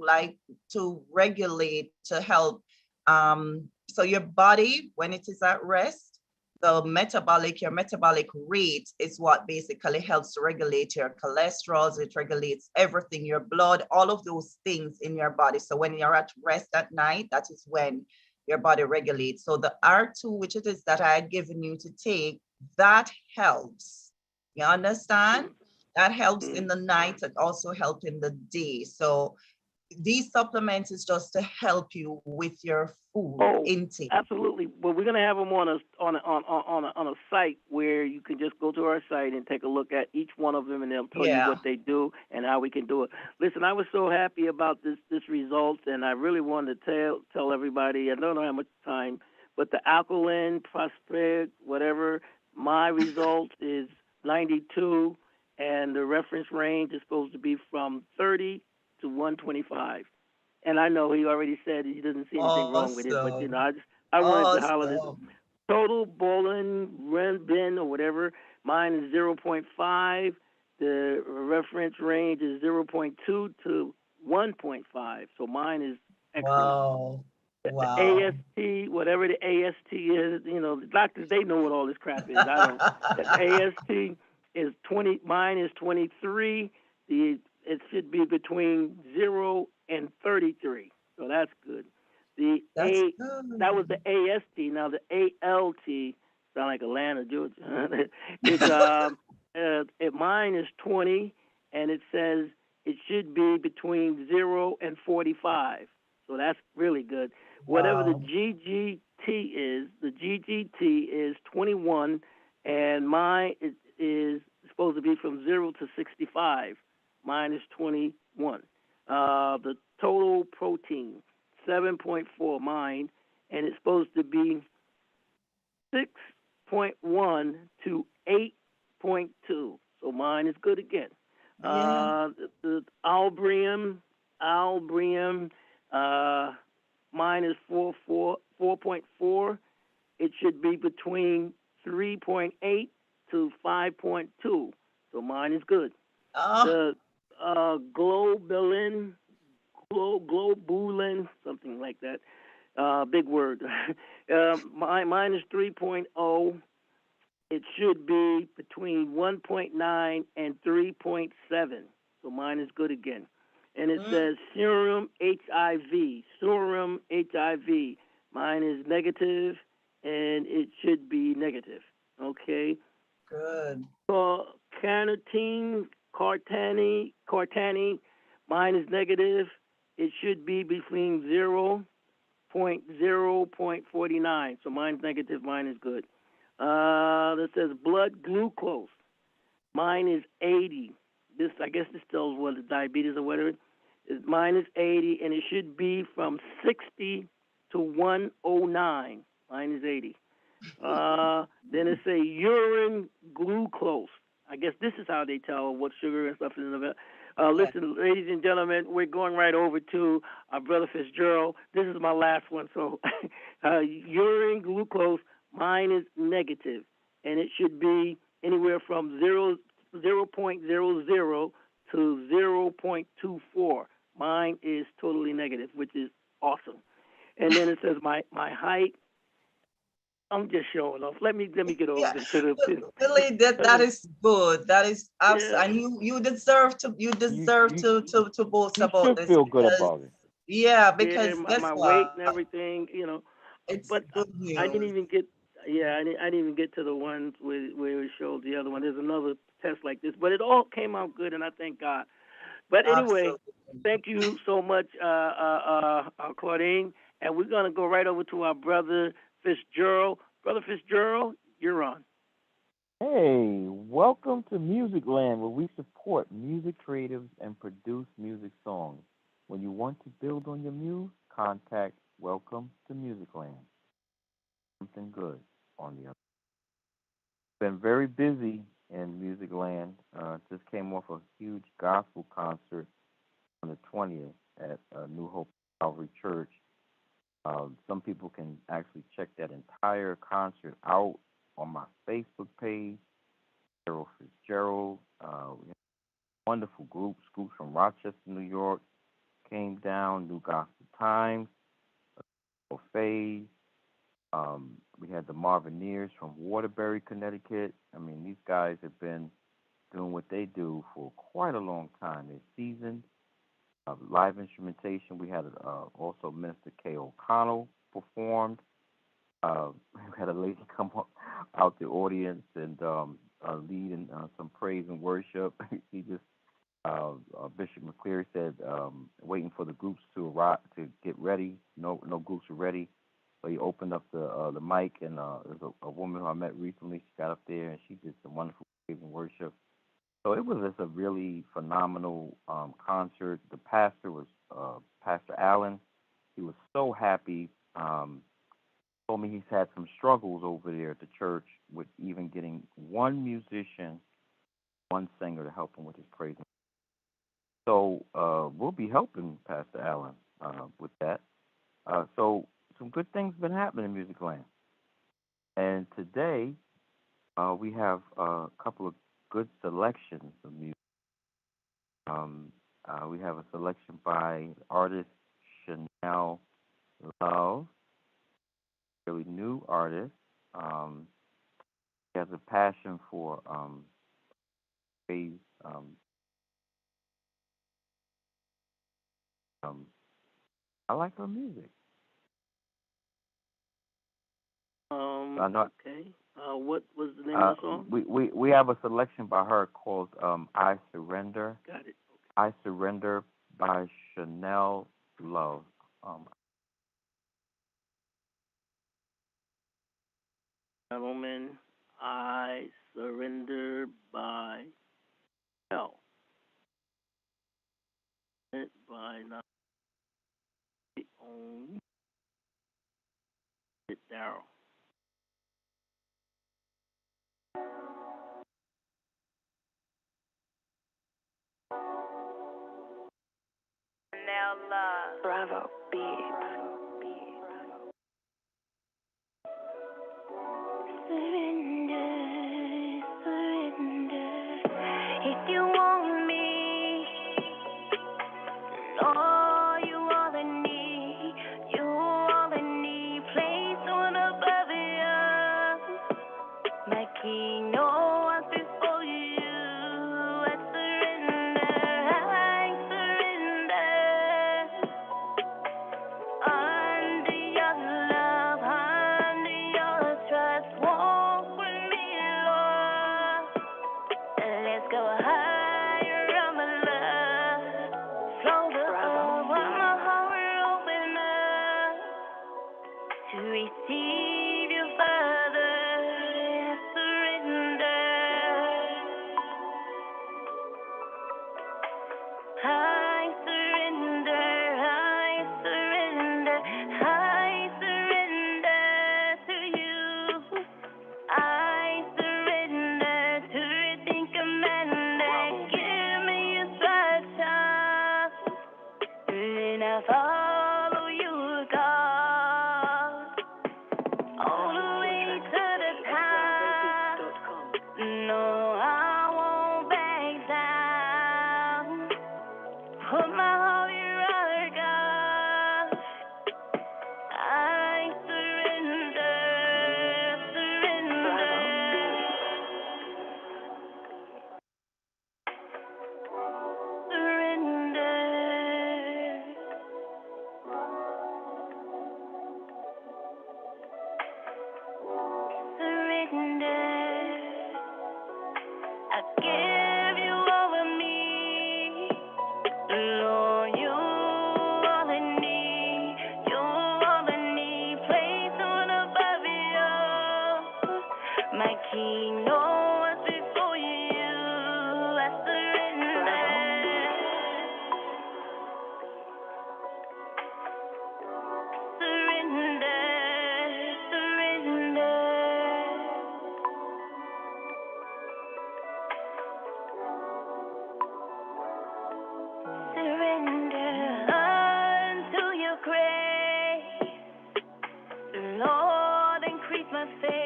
to regulate, to help so your body, when it is at rest, your metabolic rate is what basically helps to regulate your cholesterol. It regulates everything, your blood, all of those things in your body. So when you're at rest at night, that is when your body regulates. So the R2, which it is that I had given you to take, that helps. You understand? That helps in the night. It also helps in the day. So these supplements is just to help you with your food intake. Absolutely. Well, we're going to have them on a site where you can just go to our site and take a look at each one of them, and they'll tell you what they do and how we can do it. Listen, I was so happy about this result, and I really wanted to tell everybody. I don't know how much time, but the alkaline, prosper, whatever, my result is 92, and the reference range is supposed to be from 30 to 125. And I know he already said he doesn't see anything wrong with it, but you know, I wanted to holler this. Total bowling, bin, or whatever, mine is 0.5. The reference range is 0.2 to 1.5. So mine is excellent. Wow. The AST, whatever the AST is, you know, the doctors, they know what all this crap is. I don't. The AST is 20. Mine is 23. It should be between 0 and 33. So that's good. That was the AST. Now the ALT, sound like Atlanta, Georgia. Mine is 20, and it says it should be between 0 and 45. So that's really good. Whatever the GGT is 21, and mine is supposed to be from 0 to 65. Mine is 21. The total protein, 7.4 mine, and it's supposed to be 6.1 to 8.2. So mine is good again. The Arbery, mine is 4.4. It should be between 3.8 to 5.2. So mine is good. The globulin, something like that. Big word. Mine is 3.0. It should be between 1.9 and 3.7. So mine is good again. And it says serum HIV. Mine is negative, and it should be negative. Okay. Good. Cartani, mine is negative. It should be between 0.49. So mine's negative, mine is good. That says blood glucose. Mine is 80. I guess this tells what the diabetes or whatever. Mine is 80, and it should be from 60 to 109. Mine is 80. Then it says urine glucose. I guess this is how they tell what sugar and stuff is in the. Listen, ladies and gentlemen, we're going right over to our brother Fitzgerald. This is my last one. So, urine glucose, mine is negative, and it should be anywhere from 0.00 to 0.24. Mine is totally negative, which is awesome. And then it says my height. I'm just showing off. Let me get over this. Really, that is good. That is absolutely. And you deserve to to boast about this. Feel good about it. Yeah, because my weight and everything, you know. But I didn't even get. Yeah, I didn't even get to the ones where it showed the other one. There's another test like this, but it all came out good, and I thank God. But anyway, thank you so much, Claudine, and we're gonna go right over to our brother Fitzgerald. Brother Fitzgerald, you're on. Hey, welcome to Music Land, where we support music creatives and produce music songs. When you want to build on your muse, contact Welcome to Music Land. Something good on the other. Been very busy in Music Land. Just came off a huge gospel concert on the 20th at New Hope Calvary Church. Some people can actually check that entire concert out on my Facebook page, Gerald Fitzgerald. Wonderful groups from Rochester, New York, came down, New Gospel Times, Phase, We had the Marvineers from Waterbury, Connecticut. I mean, these guys have been doing what they do for quite a long time. They're seasoned. Live instrumentation. We had also Minister Kay O'Connell performed. We had a lady come out the audience and lead in some praise and worship. He just Bishop McCleary said, waiting for the groups to arrive to get ready. No groups were ready. So he opened up the mic, and there's a woman who I met recently. She got up there and she did some wonderful praise and worship. So it was just a really phenomenal concert. The pastor was Pastor Allen. He was so happy. Told me he's had some struggles over there at the church with even getting one musician, one singer to help him with his praise. So we'll be helping Pastor Allen with that. So some good things have been happening in Music Land. And today we have a couple of good selections of music. We have a selection by artist Chanel Love, really new artist. She has a passion for praise. I like her music. Okay. What was the name of the song? We have a selection by her called I Surrender. Got it. Okay. I Surrender by Chanel Love. Gentlemen, I Surrender by Chanel. By not own Daryl. Chanel Love. Bravo Beats. Surrender, surrender. If you want me, oh, you all I need. You all I need. Place on above you. My king, no one's before you. I surrender, I surrender. Under your love, under your trust, walk with me, Lord. Let's go higher on the love. Flow the love while my heart open up to receive you, Father. I surrender. I surrender, I surrender, I surrender to you. I surrender to everything commanded. Give me a special, and I follow you, God, all the way to the top. No, I won't back down. Put my whole year God. I surrender, surrender. Surrender. Surrender. I give you all of me. Lord, you all I need. You all I need. Place on above you. My king, no one's before you. I surrender. Surrender. Surrender. Surrender unto your grace. Lord, increase my faith.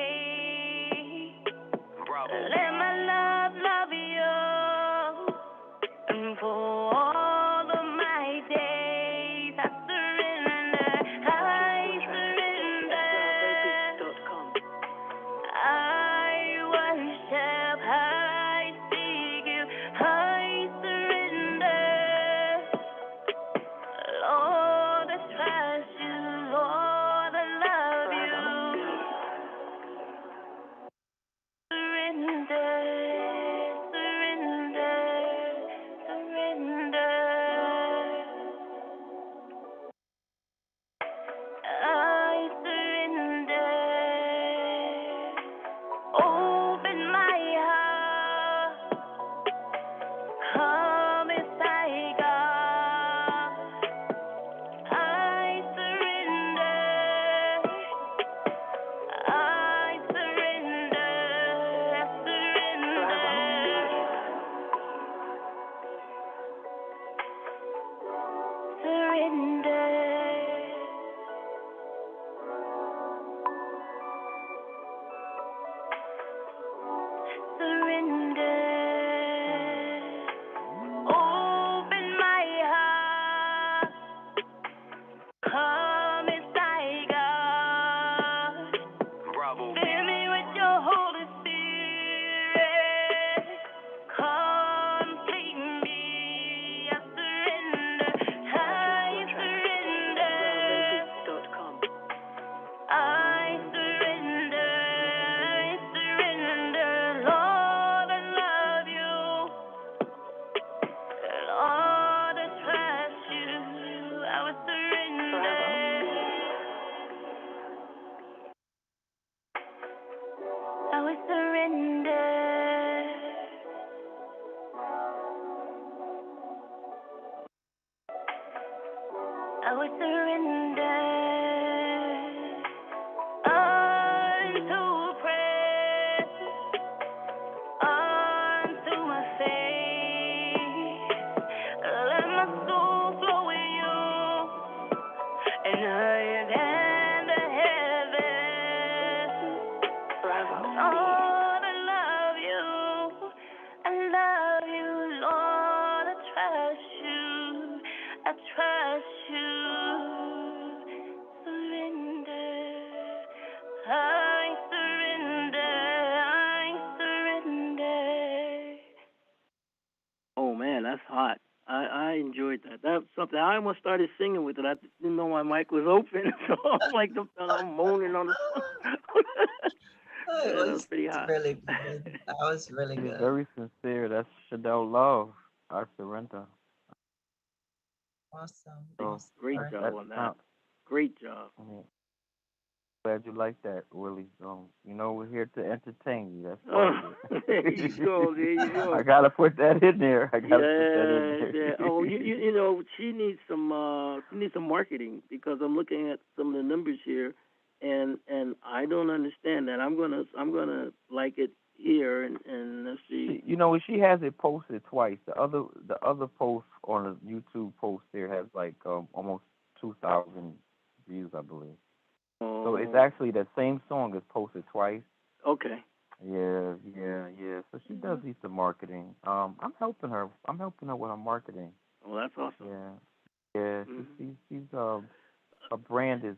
Oh man, that's hot. I enjoyed that. That's something I almost started singing with it. I didn't know my mic was open, so I'm like I'm moaning on the song. It Yeah, that was was pretty hot. really good. That was really She's good. very sincere. That's Shadell Love. I surrender. Awesome. So Great Awesome. job on that. Great job. Glad you like that, Willie. You know we're here to entertain you. That's Oh, part of it. there you go. There you go. I gotta put that in there. I gotta put that Yeah, in there. yeah. Oh, you know, she needs some marketing because I'm looking at some of the numbers here, and I don't understand that. I'm gonna like it here and let's see. You know, she has it posted twice. The other post on the YouTube post there has like almost 2,000 views, I believe. So it's actually the same song is posted twice. Okay. Yeah. So she does need some marketing. I'm helping her. I'm helping her with her marketing. Well, that's awesome. Yeah. She's her brand is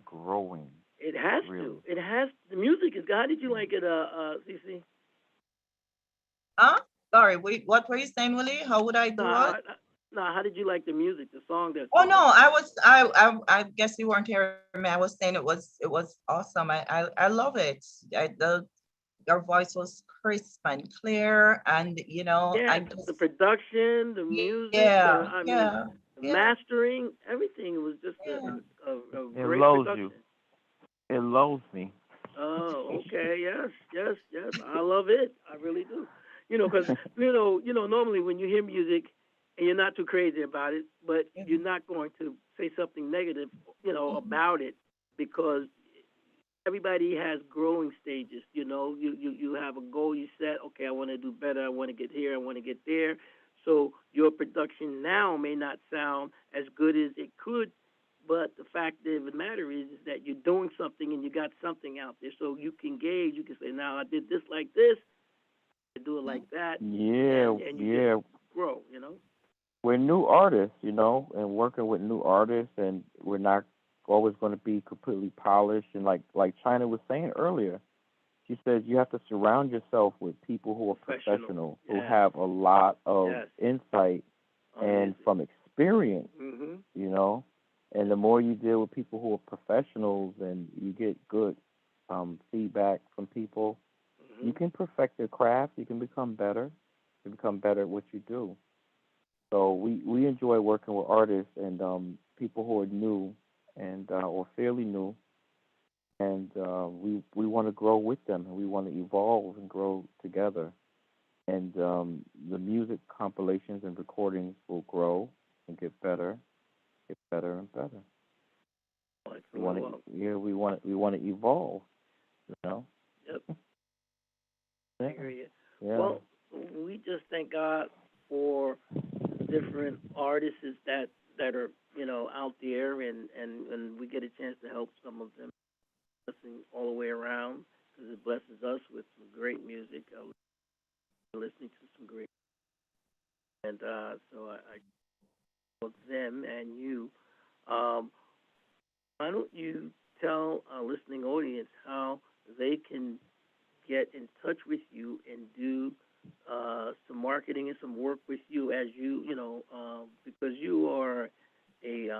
growing. It has really. to. It has. The music is. How did you like it, CC? Huh? Sorry, wait, what were you saying, Willie? How would I do what? No, how did you like the music, the song that? Oh no, I guess you weren't hearing me. I was saying it was awesome. I love it. Your voice was crisp and clear, and you know, Yeah, the production, the music, the mastering, everything was just a It great lulls production. you. It lulls me. Oh, okay, yes. I love it. I really do. You know, because normally when you hear music and you're not too crazy about it, but you're not going to say something negative, about it, because everybody has growing stages. You have a goal you set. Okay, I want to do better. I want to get here. I want to get there. So your production now may not sound as good as it could, but the fact of the matter is that you're doing something and you got something out there. So you can gauge. You can say, now I did this like this. I do it like that. Yeah, and you just grow. We're new artists, and working with new artists, and we're not always going to be completely polished. And like China was saying earlier, she says you have to surround yourself with people who are professional, who have a lot of insight and from experience, And the more you deal with people who are professionals and you get good feedback from people, you can perfect your craft. You can become better. You become better at what you do. So we enjoy working with artists and people who are new and or fairly new, and we want to grow with them and we want to evolve and grow together. And the music compilations and recordings will grow and get better and better. We want to, we want to evolve. You know. Yep. Yeah. I hear you. Yeah. Well, we just thank God for different artists that are out there, and we get a chance to help some of them, blessing all the way around, because it blesses us with some great music. Listening to some great, and so I both them and you. Why don't you tell our listening audience how they can get in touch with you and do some marketing and some work with you, as because you are a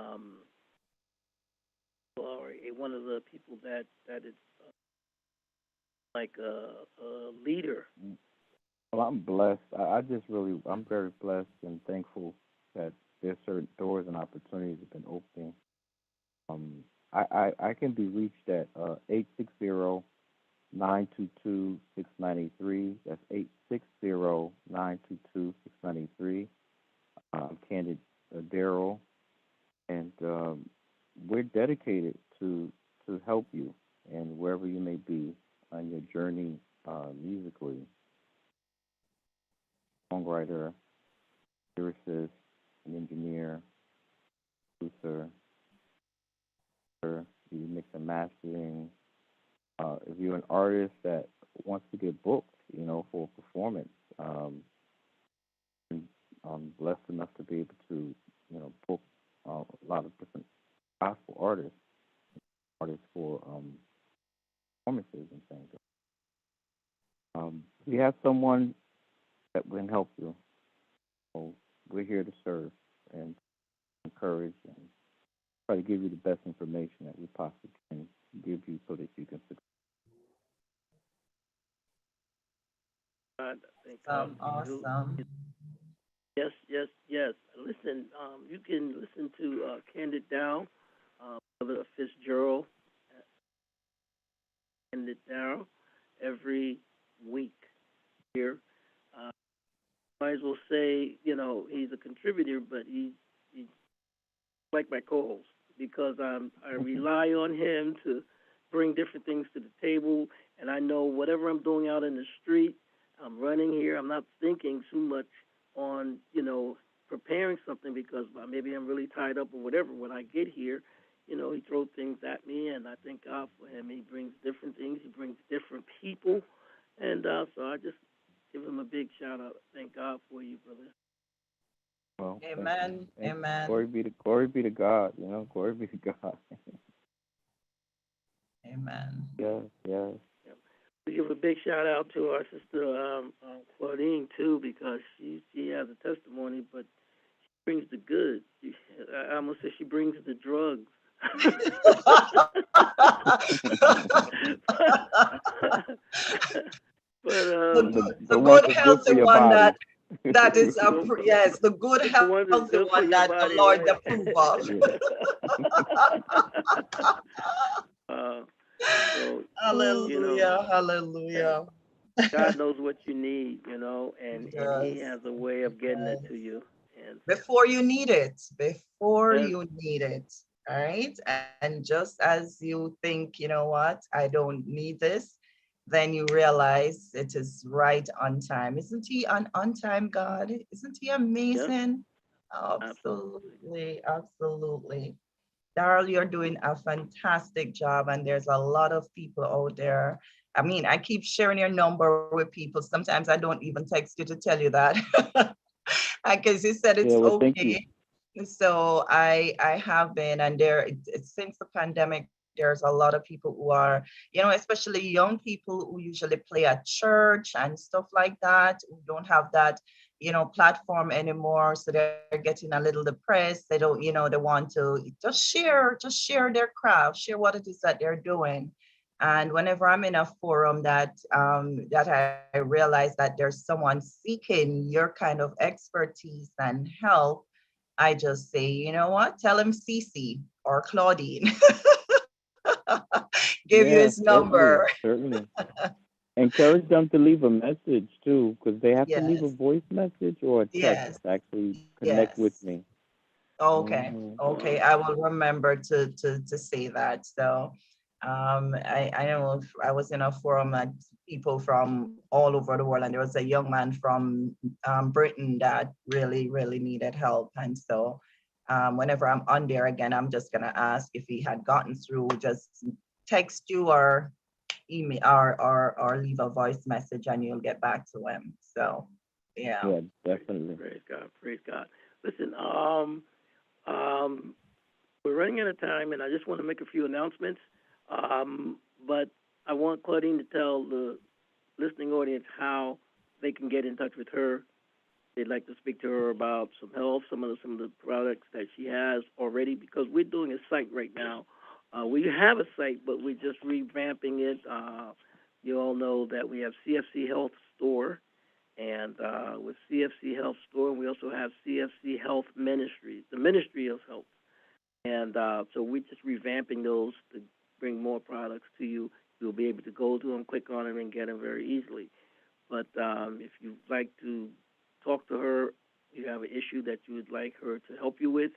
one of the people that is like a leader. Well, I'm blessed. I'm very blessed and thankful that there's certain doors and opportunities that have been opening. I can be reached at 860-922-6983. That's 860-922-6983. I'm Candid Daryl, and we're dedicated to help you and wherever you may be on your journey musically. Songwriter, lyricist, an engineer, producer, you mix and mastering. If you're an artist that wants to get booked, for a performance, I'm blessed enough to be able to, book a lot of different gospel artists for performances and things. We have someone that can help you. So we're here to serve and encourage and try to give you the best information that we possibly can give you so that you can succeed. Awesome. Yes. Listen, you can listen to Candid Dow, Brother Fitzgerald, Candid Dow, every week here. Might as well say, he's a contributor, but he's like my co-host, because I rely on him to bring different things to the table, and I know whatever I'm doing out in the street, I'm running here, I'm not thinking too much on, preparing something, because maybe I'm really tied up or whatever. When I get here, he throws things at me, and I thank God for him. He brings different things, he brings different people, and so I just give him a big shout out. Thank God for you, brother. Well, amen. Amen. Glory be to God. Glory be to God. Amen. Yes. We give a big shout out to our sister Claudine too, because she has a testimony, but she brings the goods. I almost say she brings the drugs. But the good healthy one that is yes, the good healthy one that the Lord approves of. Hallelujah. God knows what you need, and He has a way of getting it to you. And before you need it. All right. And just as you think, what, I don't need this, then you realize it is right on time. Isn't He an on-time God? Isn't He amazing? Yep. Absolutely. Darryl, you're doing a fantastic job, and there's a lot of people out there. I mean, I keep sharing your number with people. Sometimes I don't even text you to tell you that, because you said it's okay. So I have been, and since the pandemic, there's a lot of people who are, especially young people who usually play at church and stuff like that, who don't have that, platform anymore. So they're getting a little depressed. They don't, they want to just share their craft, share what it is that they're doing. And whenever I'm in a forum that I realize that there's someone seeking your kind of expertise and help, I just say, you know what? Tell him Cece or Claudine. Give you Yeah, his number. certainly. Encourage them to leave a message too, because they have to leave a Yes, voice message or a text yes, to actually connect with yes. me. Okay, Hmm. okay. I will remember to say that. So I know I was in a forum and people from all over the world, and there was a young man from Britain that really needed help. And so whenever I'm on there again, I'm just gonna ask if he had gotten through, just text you or email or leave a voice message and you'll get back to him. So yeah. Yeah, definitely. Praise God. Praise God. Listen, we're running out of time, and I just want to make a few announcements. But I want Claudine to tell the listening audience how they can get in touch with her. They'd like to speak to her about some health, some of the products that she has already, because we're doing a site right now. We have a site, but we're just revamping it. You all know that we have CFC Health Store, and with CFC Health Store, we also have CFC Health Ministries, the Ministry of Health. And so we're just revamping those to bring more products to you. You'll be able to go to them, click on them, and get them very easily. But if you'd like to talk to her, you have an issue that you would like her to help you with,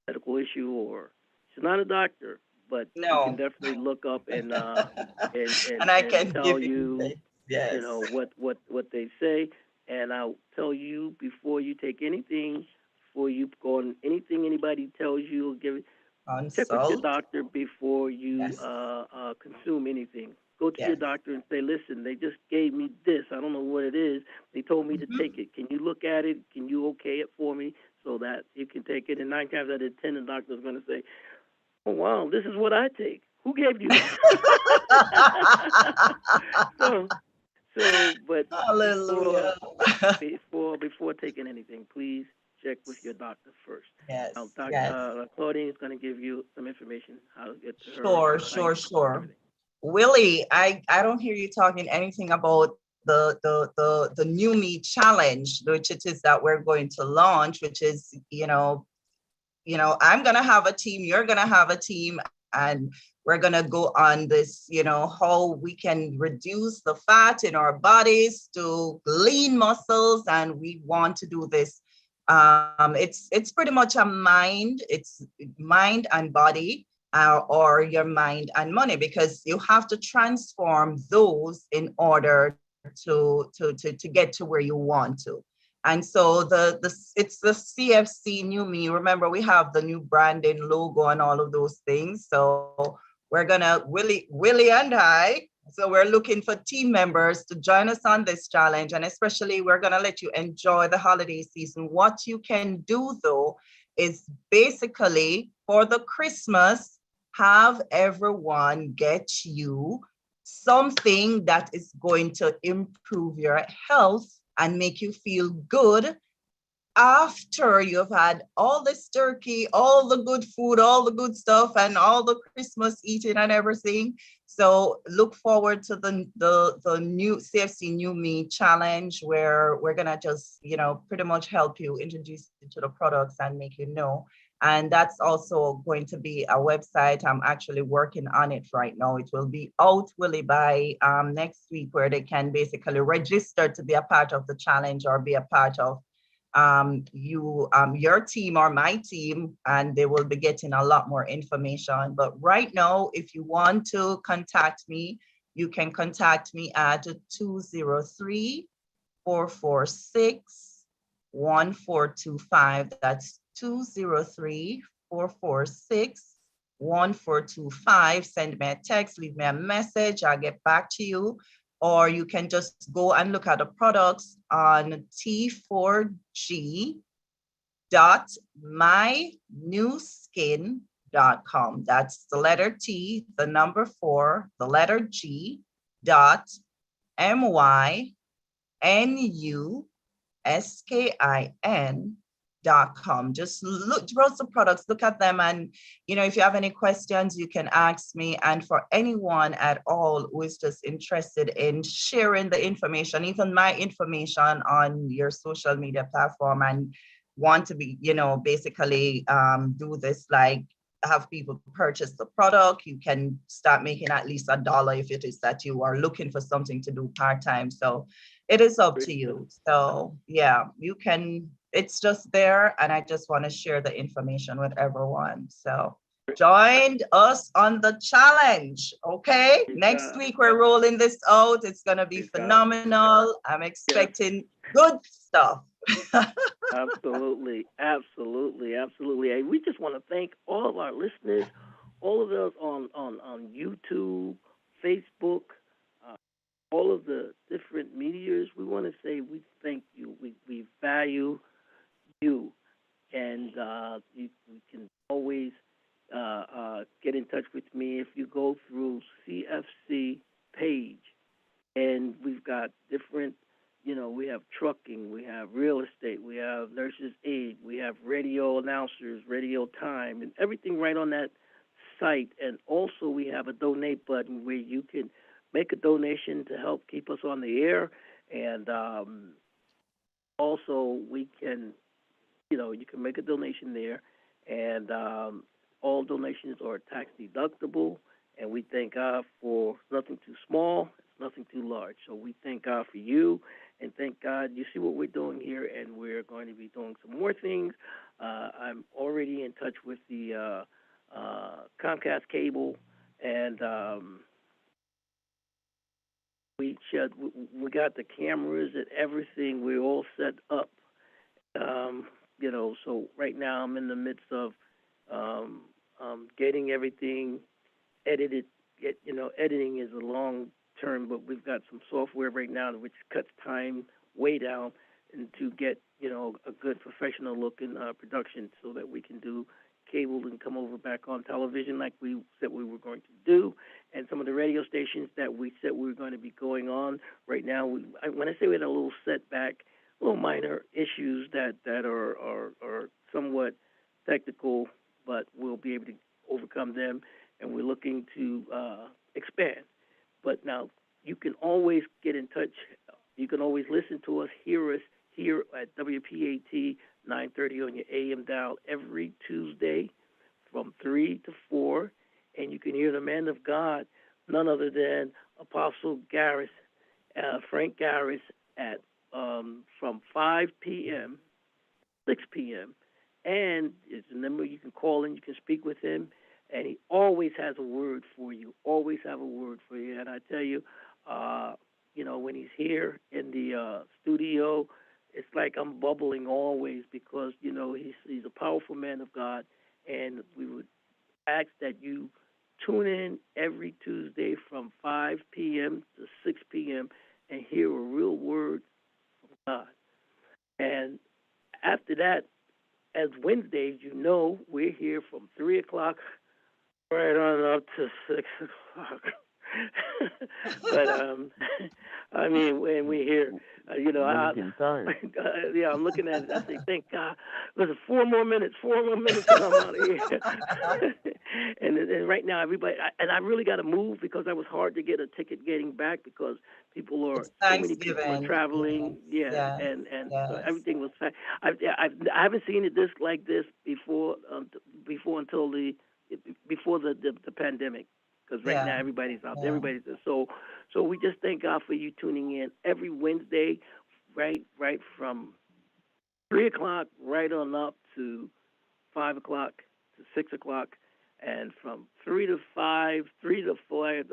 medical issue, or she's not a doctor, but she can No. definitely look up and And I can tell give you you, this. Yes. you know, what they say. And I'll tell you before you take anything, before you go on anything anybody tells you, check with your Consult. doctor before you Yes. consume anything. Go to your Yes. doctor and say, listen, they just gave me this. I don't know what it is. They told me to take it. Can you look at it? Can you okay it for me so that you can take it? And 9 times out of 10, the doctor's going to say, oh, wow, this is what I take. Who gave you that? But Hallelujah. before taking anything, please check with your doctor first. Yes. Now, Yes. Claudine is going to give you some information how to get to her. Sure. Willie, I don't hear you talking anything about the new me challenge, which it is that we're going to launch, which is, I'm gonna have a team, you're gonna have a team, and we're gonna go on this, how we can reduce the fat in our bodies to lean muscles, and we want to do this. It's pretty much it's mind and body, or your mind and money, because you have to transform those in order to get to where you want to. And so it's the CFC New Me. Remember, we have the new branding logo and all of those things. So we're gonna Willie and I. So we're looking for team members to join us on this challenge, and especially we're gonna let you enjoy the holiday season. What you can do though is basically for the Christmas, have everyone get you something that is going to improve your health and make you feel good after you've had all this turkey, all the good food, all the good stuff, and all the Christmas eating and everything. So look forward to the new CFC New Me challenge, where we're gonna just, pretty much help you introduce you to the products and make you know. And that's also going to be a website. I'm actually working on it right now. It will be out, Willie, by next week, where they can basically register to be a part of the challenge or be a part of your team or my team, and they will be getting a lot more information. But right now, if you want to contact me, you can contact me at 203-446-1425. That's 203-446-1425. Send me a text, leave me a message, I'll get back to you. Or you can just go and look at the products on t4g.mynewskin.com. That's the letter T, the number 4, the letter G, .mynewskin.com. Just look, browse the products, look at them, and if you have any questions, you can ask me. And for anyone at all who is just interested in sharing the information, even my information on your social media platform, and want to be, basically do this, like have people purchase the product, you can start making at least $1 if it is that you are looking for something to do part-time. So it is up to you. So yeah, you can, it's just there, and I just want to share the information with everyone. So join us on the challenge, okay? Next week we're rolling this out. It's gonna be phenomenal. I'm expecting good stuff. Absolutely. And we just want to thank all of our listeners, all of those on YouTube, Facebook, all of the different medias. We want to say we thank you. We value you, and you can always get in touch with me if you go through CFC page, and we've got different. We have trucking, we have real estate, we have nurses' aid, we have radio announcers, radio time, and everything right on that site. And also we have a donate button where you can make a donation to help keep us on the air. And also we can, you can make a donation there. And all donations are tax deductible. And we thank God for nothing too small, nothing too large. So we thank God for you. And thank God, you see what we're doing here, and we're going to be doing some more things. I'm already in touch with the Comcast cable, and we got the cameras and everything. We're all set up. So right now I'm in the midst of getting everything edited. Editing is a long term, but we've got some software right now which cuts time way down, and to get a good professional looking production, so that we can do cable and come over back on television like we said we were going to do, and some of the radio stations that we said we were going to be going on. Right now, when I say we had a little setback, little minor issues that are somewhat technical, but we'll be able to overcome them, and we're looking to expand. But now you can always get in touch. You can always listen to us, hear us here at WPAT 930 on your AM dial every Tuesday from 3 to 4. And you can hear the man of God, none other than Apostle Garris, Frank Garris, at from 5 p.m., 6 p.m. And it's a number you can call in, you can speak with him. And he always has a word for you, always have a word for you. And I tell you, when he's here in the studio, it's like I'm bubbling always, because, he's a powerful man of God. And we would ask that you tune in every Tuesday from 5 p.m. to 6 p.m. and hear a real word from God. And after that, as Wednesdays, we're here from 3 o'clock right on up to 6 o'clock. But when we hear, getting tired. I'm looking at it. I say, thank God. Listen, 4 more minutes, and I'm out of here. and right now, everybody, I really got to move, because I was hard to get a ticket getting back, because so many people are traveling. And so everything was. I haven't seen it like this before until before the pandemic. Because right now everybody's out there, everybody's there. So we just thank God for you tuning in every Wednesday, right from 3 o'clock right on up to 5 o'clock to 6 o'clock, and from 3 to 5, 3 to 4,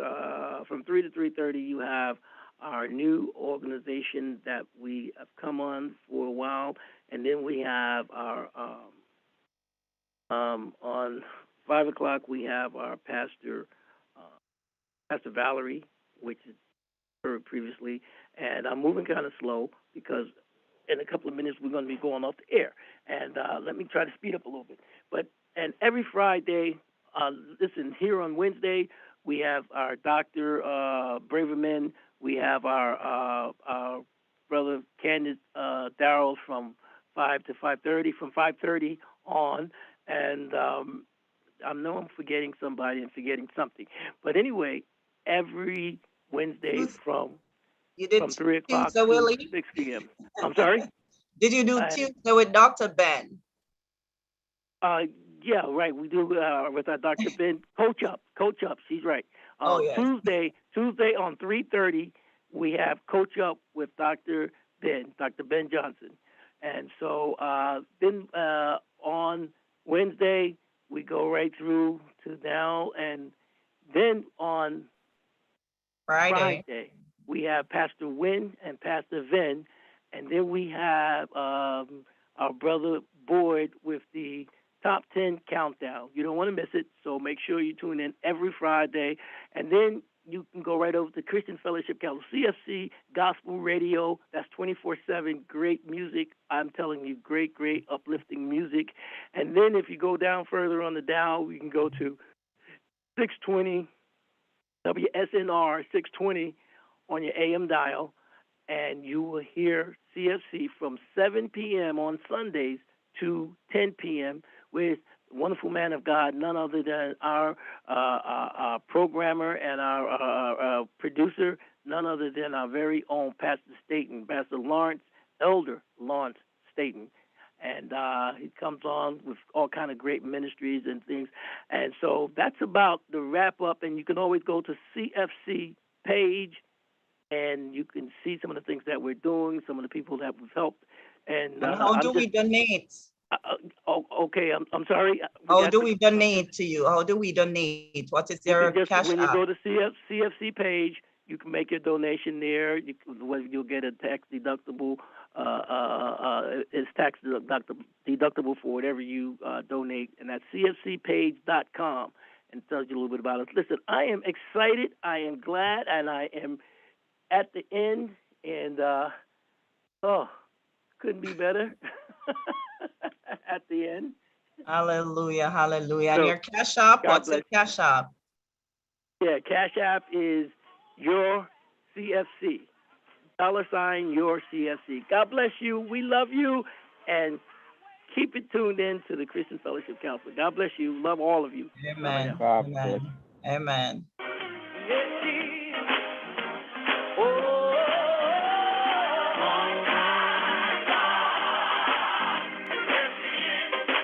from 3 to 3:30, you have our new organization that we have come on for a while, and then we have our on 5 o'clock we have our Pastor Valerie, which is heard previously, and I'm moving kind of slow because in a couple of minutes we're going to be going off the air, and let me try to speed up a little bit. And every Friday, listen, here on Wednesday we have our Dr. Braverman, we have our brother Candace Darrell from 5 to 5:30, from 5:30 on, and I know I'm forgetting somebody and forgetting something, but anyway, every Wednesday from 3 o'clock Tuesday, to Willie? 6 p.m. I'm sorry. Did you do Tuesday with Dr. Ben? Yeah, right. We do with our Dr. Ben Coach Up. She's right. Yes. Tuesday on 3:30, we have Coach Up with Dr. Ben Johnson, and so then on Wednesday we go right through to now, and then on Friday we have Pastor Wynn and Pastor Vin, and then we have our brother Boyd with the Top 10 Countdown. You don't want to miss it, so make sure you tune in every Friday. And then you can go right over to Christian Fellowship Council, CFC Gospel Radio. That's 24/7. Great music. I'm telling you, great, uplifting music. And then if you go down further on the dial, we can go to 620 WSNR 620 on your AM dial, and you will hear CFC from 7 p.m. on Sundays to 10 p.m. with wonderful man of God, none other than our programmer and our producer, none other than our very own Pastor Staten, Pastor Lawrence, Elder Lawrence Staten. And he comes on with all kind of great ministries and things. And so that's about the wrap-up. And you can always go to CFC page, and you can see some of the things that we're doing, some of the people that we've helped. And how do we donate? Okay, I'm sorry. How do we donate to you? How do we donate? What is your cash when app? you go to CFC page, you can make your donation there. You'll get a tax deductible. It's tax deductible for whatever you donate, and that's cfcpage.com, and it tells you a little bit about it. Listen, I am excited. I am glad, and I am at the end, and couldn't be better. At the end. Hallelujah, hallelujah. And So, your cash app, God what's bless your cash app? Yeah, Cash App is your CFC. $ your CFC. God bless you. We love you. And keep it tuned in to the Christian Fellowship Council. God bless you. Love all of you. Amen. God Amen. bless. Amen.